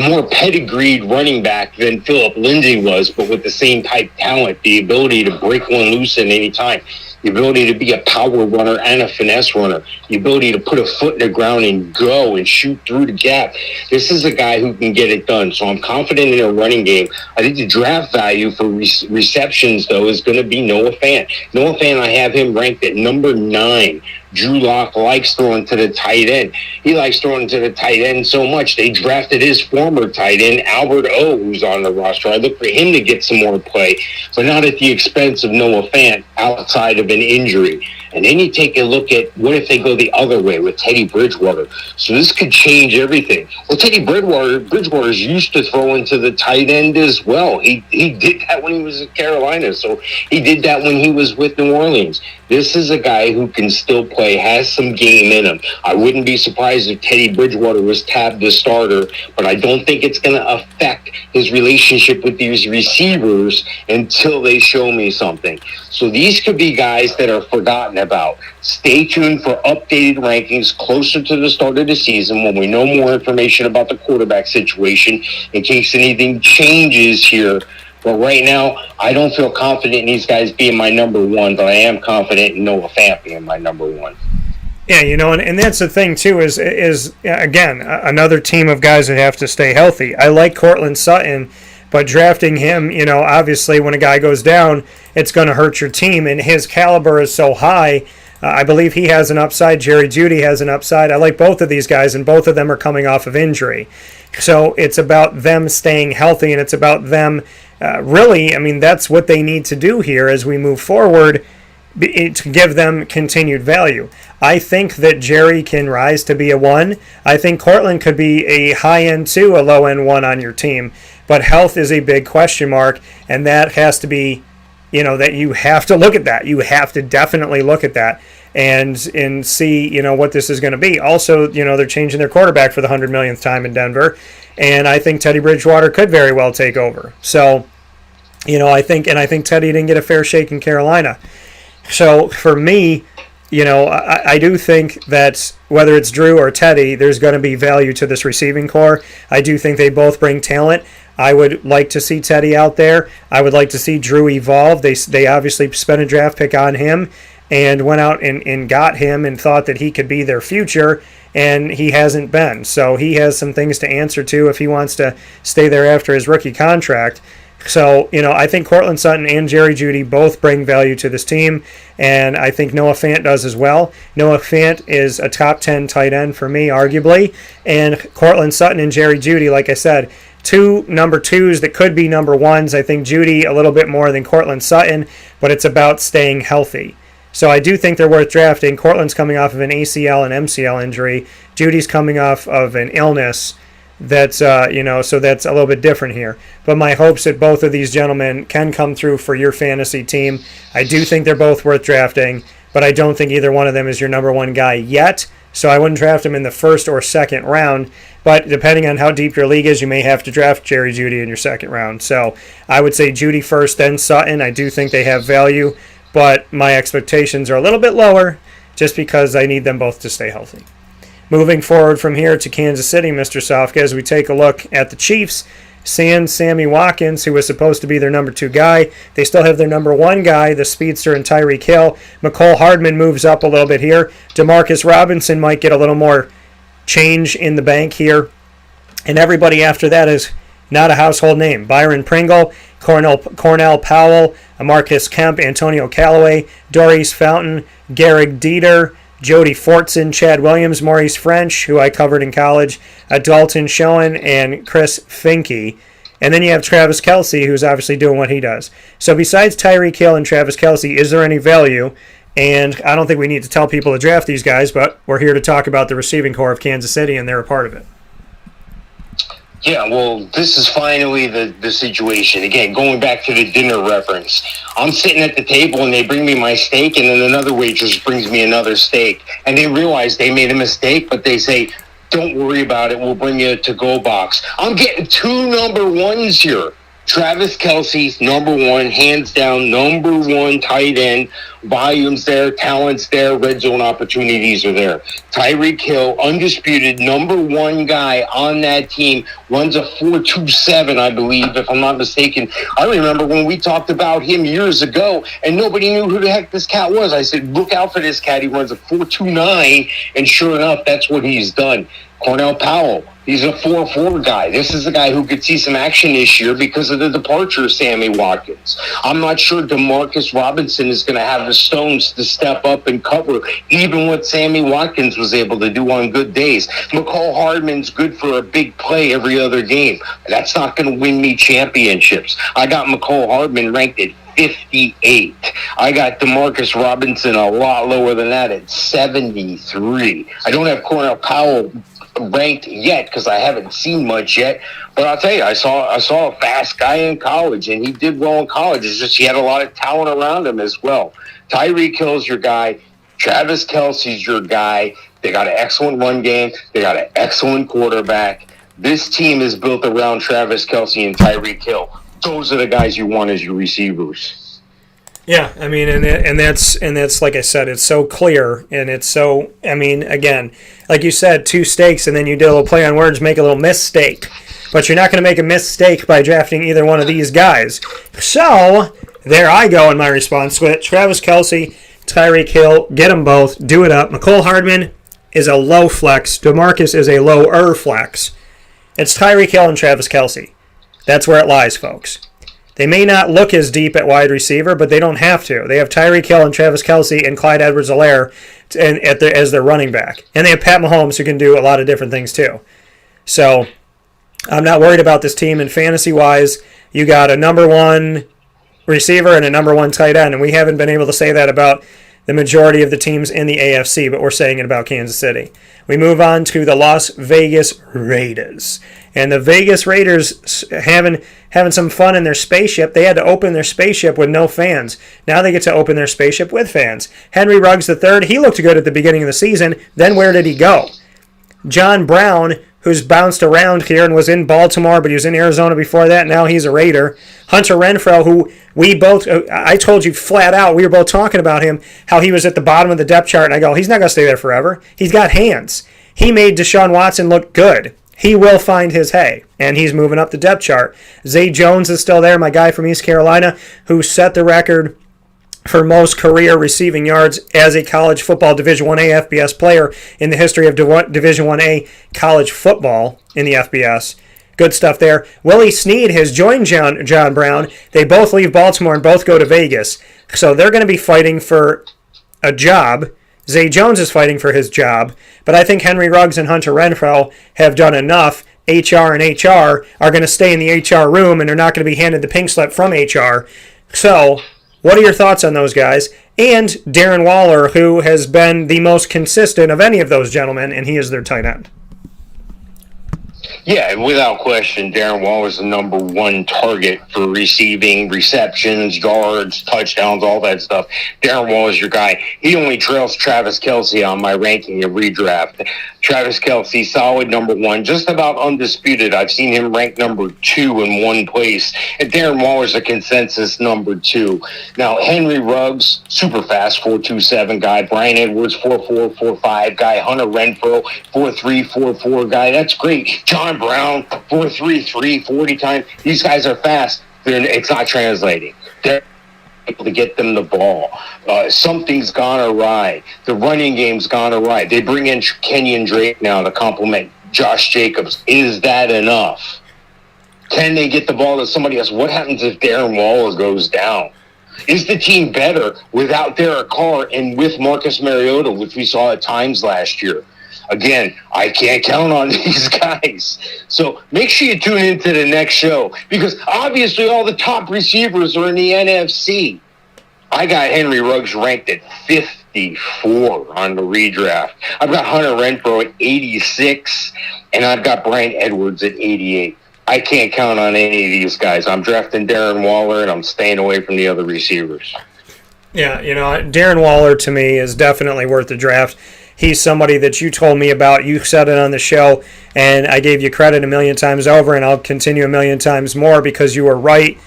more pedigreed running back than Phillip Lindsay was, but with the same type talent, the ability to break one loose at any time, the ability to be a power runner and a finesse runner, the ability to put a foot in the ground and go and shoot through the gap. This is a guy who can get it done. So I'm confident in their running game. I think the draft value for receptions, though, is going to be Noah Fant. Noah Fant, I have him ranked at number 9. Drew Lock likes throwing to the tight end. He likes throwing to the tight end so much, they drafted his former tight end, Albert O, who's on the roster. I look for him to get some more play, but not at the expense of Noah Fant outside of an injury. And then you take a look at what if they go the other way with Teddy Bridgewater. So this could change everything. Well, Teddy Bridgewater's used to throwing to the tight end as well. He did that when he was in Carolina. So he did that when he was with New Orleans. This is a guy who can still play, has some game in him. I wouldn't be surprised if Teddy Bridgewater was tabbed as starter, but I don't think it's going to affect his relationship with these receivers until they show me something. So these could be guys that are forgotten about. Stay tuned for updated rankings closer to the start of the season when we know more information about the quarterback situation in case anything changes here. But right now, I don't feel confident in these guys being my number 1, but I am confident in Noah Fant being my number 1. Yeah, and that's the thing, too, is again, another team of guys that have to stay healthy. I like Cortland Sutton, but drafting him, obviously when a guy goes down, it's going to hurt your team, and his caliber is so high. I believe he has an upside. Jerry Jeudy has an upside. I like both of these guys, and both of them are coming off of injury. So it's about them staying healthy, and it's about them that's what they need to do here as we move forward to give them continued value. I think that Jerry can rise to be a 1. I think Cortland could be a high-end 2, a low-end 1 on your team. But health is a big question mark, and that has to be, that you have to look at that. You have to definitely look at that and see, what this is going to be. Also, they're changing their quarterback for the 100 millionth time in Denver, and I think Teddy Bridgewater could very well take over. So, I think Teddy didn't get a fair shake in Carolina. So for me, I do think that whether it's Drew or Teddy, there's going to be value to this receiving core. I do think they both bring talent. I would like to see Teddy out there. I would like to see Drew evolve. They obviously spent a draft pick on him and went out and got him and thought that he could be their future, and he hasn't been. So he has some things to answer to if he wants to stay there after his rookie contract. So, I think Cortland Sutton and Jerry Jeudy both bring value to this team, and I think Noah Fant does as well. Noah Fant is a top 10 tight end for me, arguably, and Cortland Sutton and Jerry Jeudy, like I said, 2 number 2s that could be number 1s. I think Jeudy a little bit more than Cortland Sutton, but it's about staying healthy. So I do think they're worth drafting. Cortland's coming off of an ACL and MCL injury. Jeudy's coming off of an illness. That's so that's a little bit different here. But my hopes that both of these gentlemen can come through for your fantasy team. I do think they're both worth drafting, but I don't think either one of them is your number 1 guy yet. So I wouldn't draft him in the first or second round. But depending on how deep your league is, you may have to draft Jerry Jeudy in your second round. So I would say Jeudy first, then Sutton. I do think they have value, but my expectations are a little bit lower just because I need them both to stay healthy. Moving forward from here to Kansas City, Mr. Sofka, as we take a look at the Chiefs, Sammy Watkins, who was supposed to be their number 2 guy. They still have their number 1 guy, the speedster, and Tyreek Hill. McCole Hardman moves up a little bit here. Demarcus Robinson might get a little more change in the bank here. And everybody after that is not a household name. Byron Pringle, Cornell Powell, Marcus Kemp, Antonio Callaway, Doris Fountain, Garrick Dieter, Jody Fortson, Chad Williams, Maurice French, who I covered in college, Dalton Schoen, and Chris Finke. And then you have Travis Kelce, who's obviously doing what he does. So besides Tyreek Hill and Travis Kelce, is there any value? And I don't think we need to tell people to draft these guys, but we're here to talk about the receiving core of Kansas City, and they're a part of it. Yeah, well, this is finally the situation. Again, going back to the dinner reference, I'm sitting at the table and they bring me my steak, and then another waitress brings me another steak. And they realize they made a mistake, but they say, don't worry about it, we'll bring you a to-go box. I'm getting 2 number ones here. Travis Kelce's number one, hands down, number one tight end. Volume's there, talent's there, red zone opportunities are there. Tyreek Hill, undisputed number one guy on that team, runs a 4.27, I believe, if I'm not mistaken. I remember when we talked about him years ago, and nobody knew who the heck this cat was. I said, look out for this cat. He runs a 4.29, and sure enough, that's what he's done. Cornell Powell, he's a 4-4 guy. This is a guy who could see some action this year because of the departure of Sammy Watkins. I'm not sure DeMarcus Robinson is going to have the stones to step up and cover even what Sammy Watkins was able to do on good days. McCall Hardman's good for a big play every other game. That's not going to win me championships. I got McCall Hardman ranked at 58. I got DeMarcus Robinson a lot lower than that at 73. I don't have Cornell Powell ranked yet because I haven't seen much yet. But I'll tell you, I saw a fast guy in college, and he did well in college. It's just he had a lot of talent around him as well. Tyreek Hill's your guy. Travis Kelce's your guy. They got an excellent run game. They got an excellent quarterback. This team is built around Travis Kelce and Tyreek Hill. Those are the guys you want as your receivers. Yeah, I mean, and that's like I said, it's so clear, and it's so, I mean, again, like you said, 2 steaks, and then you did a little play on words, make a little mistake. But you're not going to make a mistake by drafting either one of these guys. So, there I go in my response to it. Travis Kelce, Tyreek Hill, get them both, do it up. McCole Hardman is a low flex. DeMarcus is a lower flex. It's Tyreek Hill and Travis Kelce. That's where it lies, folks. They may not look as deep at wide receiver, but they don't have to. They have Tyreek Hill and Travis Kelce and Clyde Edwards-Helaire as their running back. And they have Pat Mahomes, who can do a lot of different things too. So I'm not worried about this team. And fantasy-wise, you got a number 1 receiver and a number 1 tight end. And we haven't been able to say that about the majority of the teams in the AFC, but we're saying it about Kansas City. We move on to the Las Vegas Raiders. And the Vegas Raiders having some fun in their spaceship. They had to open their spaceship with no fans. Now they get to open their spaceship with fans. Henry Ruggs III, he looked good at the beginning of the season. Then where did he go? John Brown, who's bounced around here and was in Baltimore, but he was in Arizona before that. Now he's a Raider. Hunter Renfrow, who I told you flat out, we were both talking about him, how he was at the bottom of the depth chart, and I go, he's not going to stay there forever. He's got hands. He made Deshaun Watson look good. He will find his hay, and he's moving up the depth chart. Zay Jones is still there, my guy from East Carolina, who set the record for most career receiving yards as a college football Division I-A FBS player in the history of Division I-A college football in the FBS. Good stuff there. Willie Snead has joined John Brown. They both leave Baltimore and both go to Vegas. So they're going to be fighting for a job. Zay Jones is fighting for his job. But I think Henry Ruggs and Hunter Renfrow have done enough. HR and HR are going to stay in the HR room, and they're not going to be handed the pink slip from HR. So what are your thoughts on those guys? And Darren Waller, who has been the most consistent of any of those gentlemen, and he is their tight end. Yeah, without question, Darren Waller's the number 1 target for receiving, receptions, yards, touchdowns, all that stuff. Darren Waller's your guy. He only trails Travis Kelce on my ranking of redraft. Travis Kelce, solid number 1, just about undisputed. I've seen him ranked number 2 in one place. And Darren Waller's a consensus number 2. Now, Henry Ruggs, super fast, 4.27 guy. Brian Edwards, 4.4, 4.5 guy. Hunter Renfrow, 4.3, 4.4 guy. That's great. John Brown, 4.33, 40 times. These guys are fast. It's not translating. They're able to get them the ball. Something's gone awry. The running game's gone awry. They bring in Kenyon Drake now to complement Josh Jacobs. Is that enough? Can they get the ball to somebody else? What happens if Darren Waller goes down? Is the team better without Derek Carr and with Marcus Mariota, which we saw at times last year? Again, I can't count on these guys. So make sure you tune into the next show, because obviously all the top receivers are in the NFC. I got Henry Ruggs ranked at 5th 54 on the redraft. I've got Hunter Renfrow at 86, and I've got Bryan Edwards at 88. I can't count on any of these guys. I'm drafting Darren Waller, and I'm staying away from the other receivers. Yeah, Darren Waller to me is definitely worth the draft. He's somebody that you told me about. You said it on the show, and I gave you credit a million times over, and I'll continue a million times more because you were right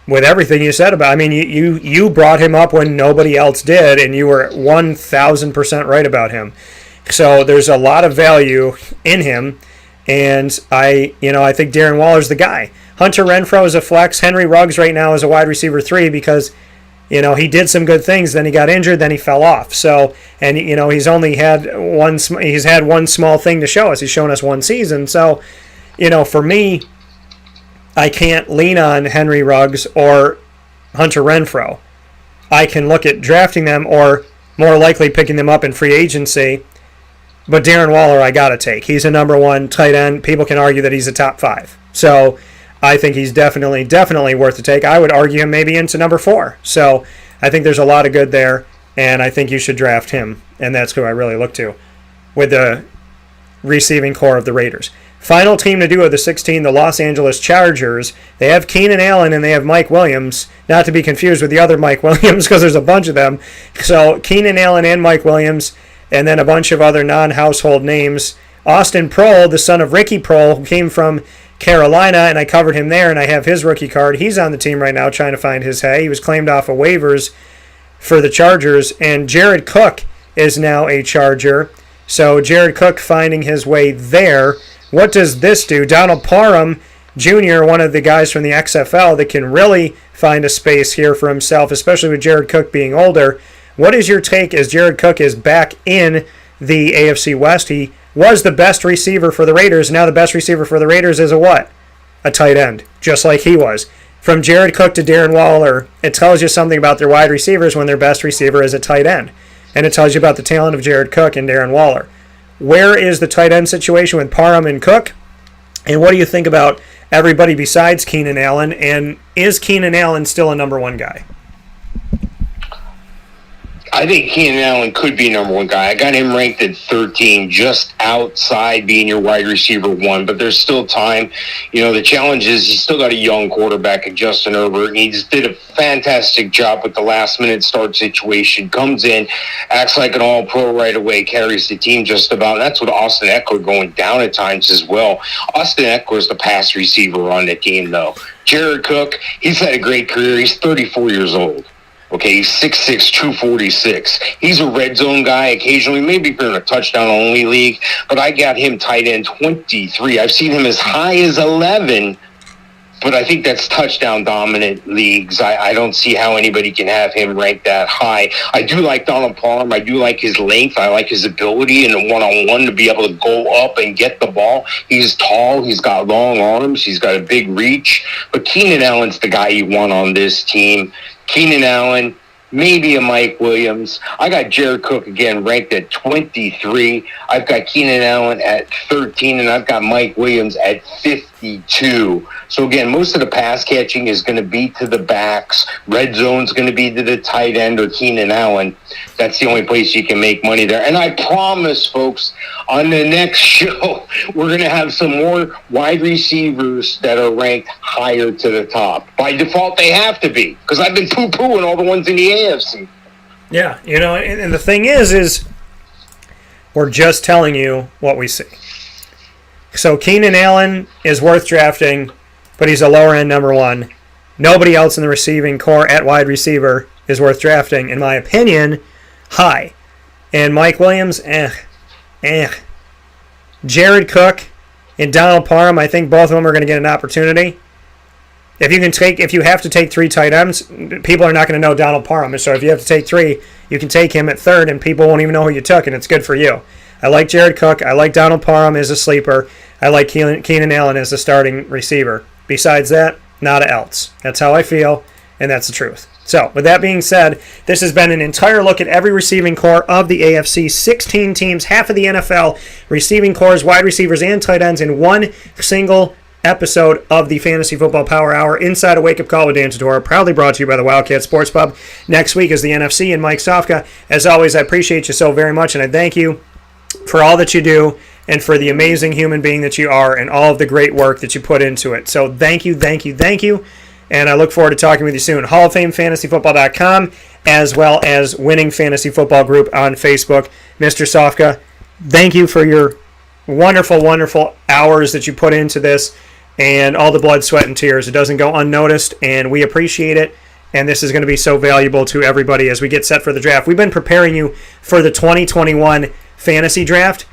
with everything you said about. I mean, you brought him up when nobody else did, and you were 1,000% right about him. So there's a lot of value in him, and I think Darren Waller's the guy. Hunter Renfrow is a flex. Henry Ruggs right now is a wide receiver 3 because he did some good things, then he got injured, then he fell off. So, and he's only had one small thing to show us. He's shown us one season. So, for me, I can't lean on Henry Ruggs or Hunter Renfrow. I can look at drafting them or more likely picking them up in free agency. But Darren Waller, I got to take. He's a number 1 tight end. People can argue that he's a top 5. So I think he's definitely worth the take. I would argue him maybe into number 4. So I think there's a lot of good there, and I think you should draft him. And that's who I really look to with the receiving core of the Raiders. Final team to do of the 16, the Los Angeles Chargers. They have Keenan Allen and they have Mike Williams, not to be confused with the other Mike Williams because there's a bunch of them. So Keenan Allen and Mike Williams, and then a bunch of other non-household names. Austin Prohl, the son of Ricky Prohl, who came from Carolina, and I covered him there, and I have his rookie card. He's on the team right now trying to find his hay. He was claimed off of waivers for the Chargers, and Jared Cook is now a Charger. So Jared Cook finding his way there. What does this do? Donald Parham Jr., one of the guys from the XFL that can really find a space here for himself, especially with Jared Cook being older. What is your take as Jared Cook is back in the AFC West? He was the best receiver for the Raiders. Now the best receiver for the Raiders is a what? A tight end, just like he was. From Jared Cook to Darren Waller, it tells you something about their wide receivers when their best receiver is a tight end. And it tells you about the talent of Jared Cook and Darren Waller. Where is the tight end situation with Parham and Cook? And what do you think about everybody besides Keenan Allen? And is Keenan Allen still a number 1 guy? I think Keenan Allen could be number 1 guy. I got him ranked at 13, just outside being your wide receiver 1, but there's still time. The challenge is he's still got a young quarterback in Justin Herbert, and he just did a fantastic job with the last-minute start situation. Comes in, acts like an all-pro right away, carries the team just about. And that's what Austin Eckler going down at times as well. Austin Eckler is the pass receiver on the team, though. Jared Cook, he's had a great career. He's 34 years old. Okay, he's 6'6", 246. He's a red zone guy occasionally, maybe if you're in a touchdown-only league, but I got him tight end 23. I've seen him as high as 11, but I think that's touchdown-dominant leagues. I don't see how anybody can have him ranked that high. I do like Donald Parham. I do like his length. I like his ability in a one-on-one to be able to go up and get the ball. He's tall. He's got long arms. He's got a big reach. But Keenan Allen's the guy you want on this team. Keenan Allen, maybe a Mike Williams. I got Jared Cook again ranked at 23. I've got Keenan Allen at 13, and I've got Mike Williams at 52. So again, most of the pass catching is going to be to the backs. Red zone's going to be to the tight end or Keenan Allen. That's the only place you can make money there. And I promise, folks, on the next show, we're going to have some more wide receivers that are ranked higher to the top. By default, they have to be, because I've been poo-pooing all the ones in the AFC. Yeah, and the thing is we're just telling you what we see. So Keenan Allen is worth drafting, but he's a lower-end number 1. Nobody else in the receiving core at wide receiver is worth drafting, in my opinion, high. And Mike Williams, Jared Cook and Donald Parham, I think both of them are going to get an opportunity. If you have to take 3 tight ends, people are not going to know Donald Parham. So if you have to take 3, you can take him at 3rd, and people won't even know who you took, and it's good for you. I like Jared Cook. I like Donald Parham as a sleeper. I like Keenan Allen as the starting receiver. Besides that, nada else. That's how I feel, and that's the truth. So, with that being said, this has been an entire look at every receiving core of the AFC. 16 teams, half of the NFL, receiving cores, wide receivers, and tight ends in one single episode of the Fantasy Football Power Hour inside a Wake-Up Call with Dan Tortora, proudly brought to you by the Wildcat Sports Pub. Next week is the NFC and Mike Sofka. As always, I appreciate you so very much, and I thank you for all that you do and for the amazing human being that you are and all of the great work that you put into it. So thank you, thank you, thank you, and I look forward to talking with you soon. Hall of Fame FantasyFootball.com, as well as Winning Fantasy Football Group on Facebook. Mr. Sofka, thank you for your wonderful, wonderful hours that you put into this and all the blood, sweat, and tears. It doesn't go unnoticed, and we appreciate it, and this is going to be so valuable to everybody as we get set for the draft. We've been preparing you for the 2021 fantasy draft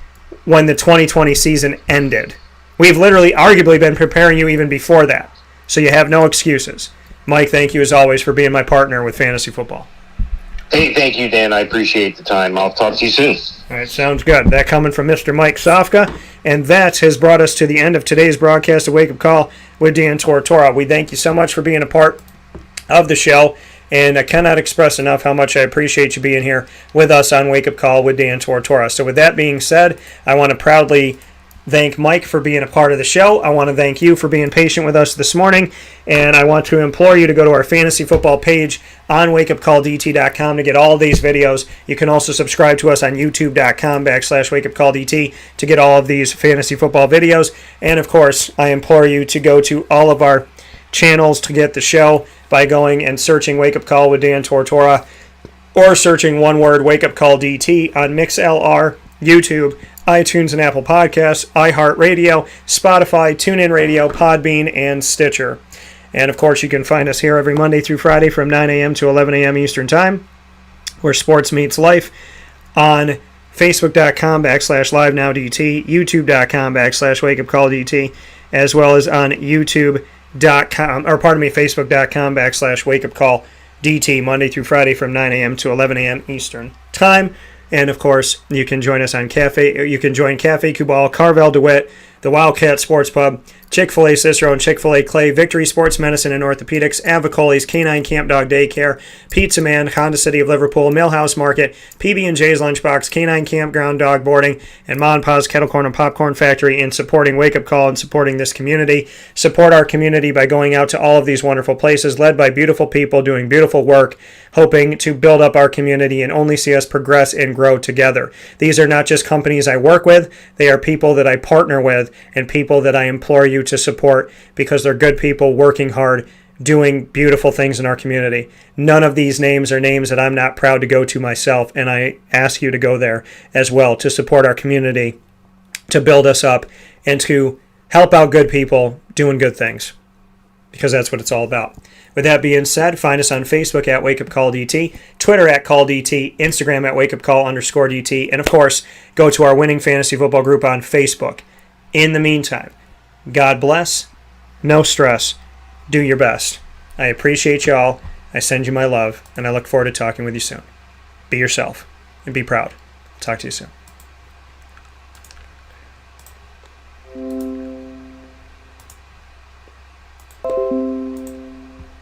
when the 2020 season ended. We've literally, arguably, been preparing you even before that, so you have no excuses. Mike, thank you as always for being my partner with fantasy football. Hey, thank you, Dan. I appreciate the time. I'll talk to you soon. All right, sounds good. That coming from Mr. Mike Sofka, and that has brought us to the end of today's broadcast of Wake Up Call with Dan Tortora. We thank you so much for being a part of the show, and I cannot express enough how much I appreciate you being here with us on Wake Up Call with Dan Tortora. So with that being said, I want to proudly thank Mike for being a part of the show. I want to thank you for being patient with us this morning, and I want to implore you to go to our fantasy football page on wakeupcalldt.com to get all of these videos. You can also subscribe to us on youtube.com/wakeupcalldt to get all of these fantasy football videos. And of course, I implore you to go to all of our channels to get the show by going and searching Wake Up Call with Dan Tortora, or searching one word Wake Up Call DT on MixLR, YouTube, iTunes and Apple Podcasts, iHeartRadio, Spotify, TuneIn Radio, Podbean, and Stitcher. And of course, you can find us here every Monday through Friday from 9 a.m. to 11 a.m. Eastern Time, where sports meets life, on Facebook.com/LiveNowDT, YouTube.com/WakeUpCallDT, as well as on Facebook.com/WakeUpCallDT, Monday through Friday from 9 a.m. to 11 a.m. Eastern Time. And of course, you can join us on You can join Cafe Kubal, Carvel DeWitt, the Wildcat Sports Pub, Chick-fil-A Cicero and Chick-fil-A Clay, Victory Sports Medicine and Orthopedics, Avicoli's Canine Camp Dog Daycare, Pizza Man, Honda City of Liverpool, Millhouse Market, PB&J's Lunchbox, Canine Campground Dog Boarding, and Ma and Pa's Kettle Corn and Popcorn Factory in supporting Wake Up Call and supporting this community. Support our community by going out to all of these wonderful places, led by beautiful people doing beautiful work, hoping to build up our community and only see us progress and grow together. These are not just companies I work with, they are people that I partner with and people that I implore you to support because they're good people working hard, doing beautiful things in our community. None of these names are names that I'm not proud to go to myself, and I ask you to go there as well to support our community, to build us up, and to help out good people doing good things, because that's what it's all about. With that being said, find us on Facebook at WakeUpCallDT, Twitter at CallDT, Instagram at WakeUpCall_DT, and of course, go to our Winning Fantasy Football group on Facebook. In the meantime, God bless, no stress, do your best. I appreciate y'all, I send you my love, and I look forward to talking with you soon. Be yourself, and be proud. Talk to you soon.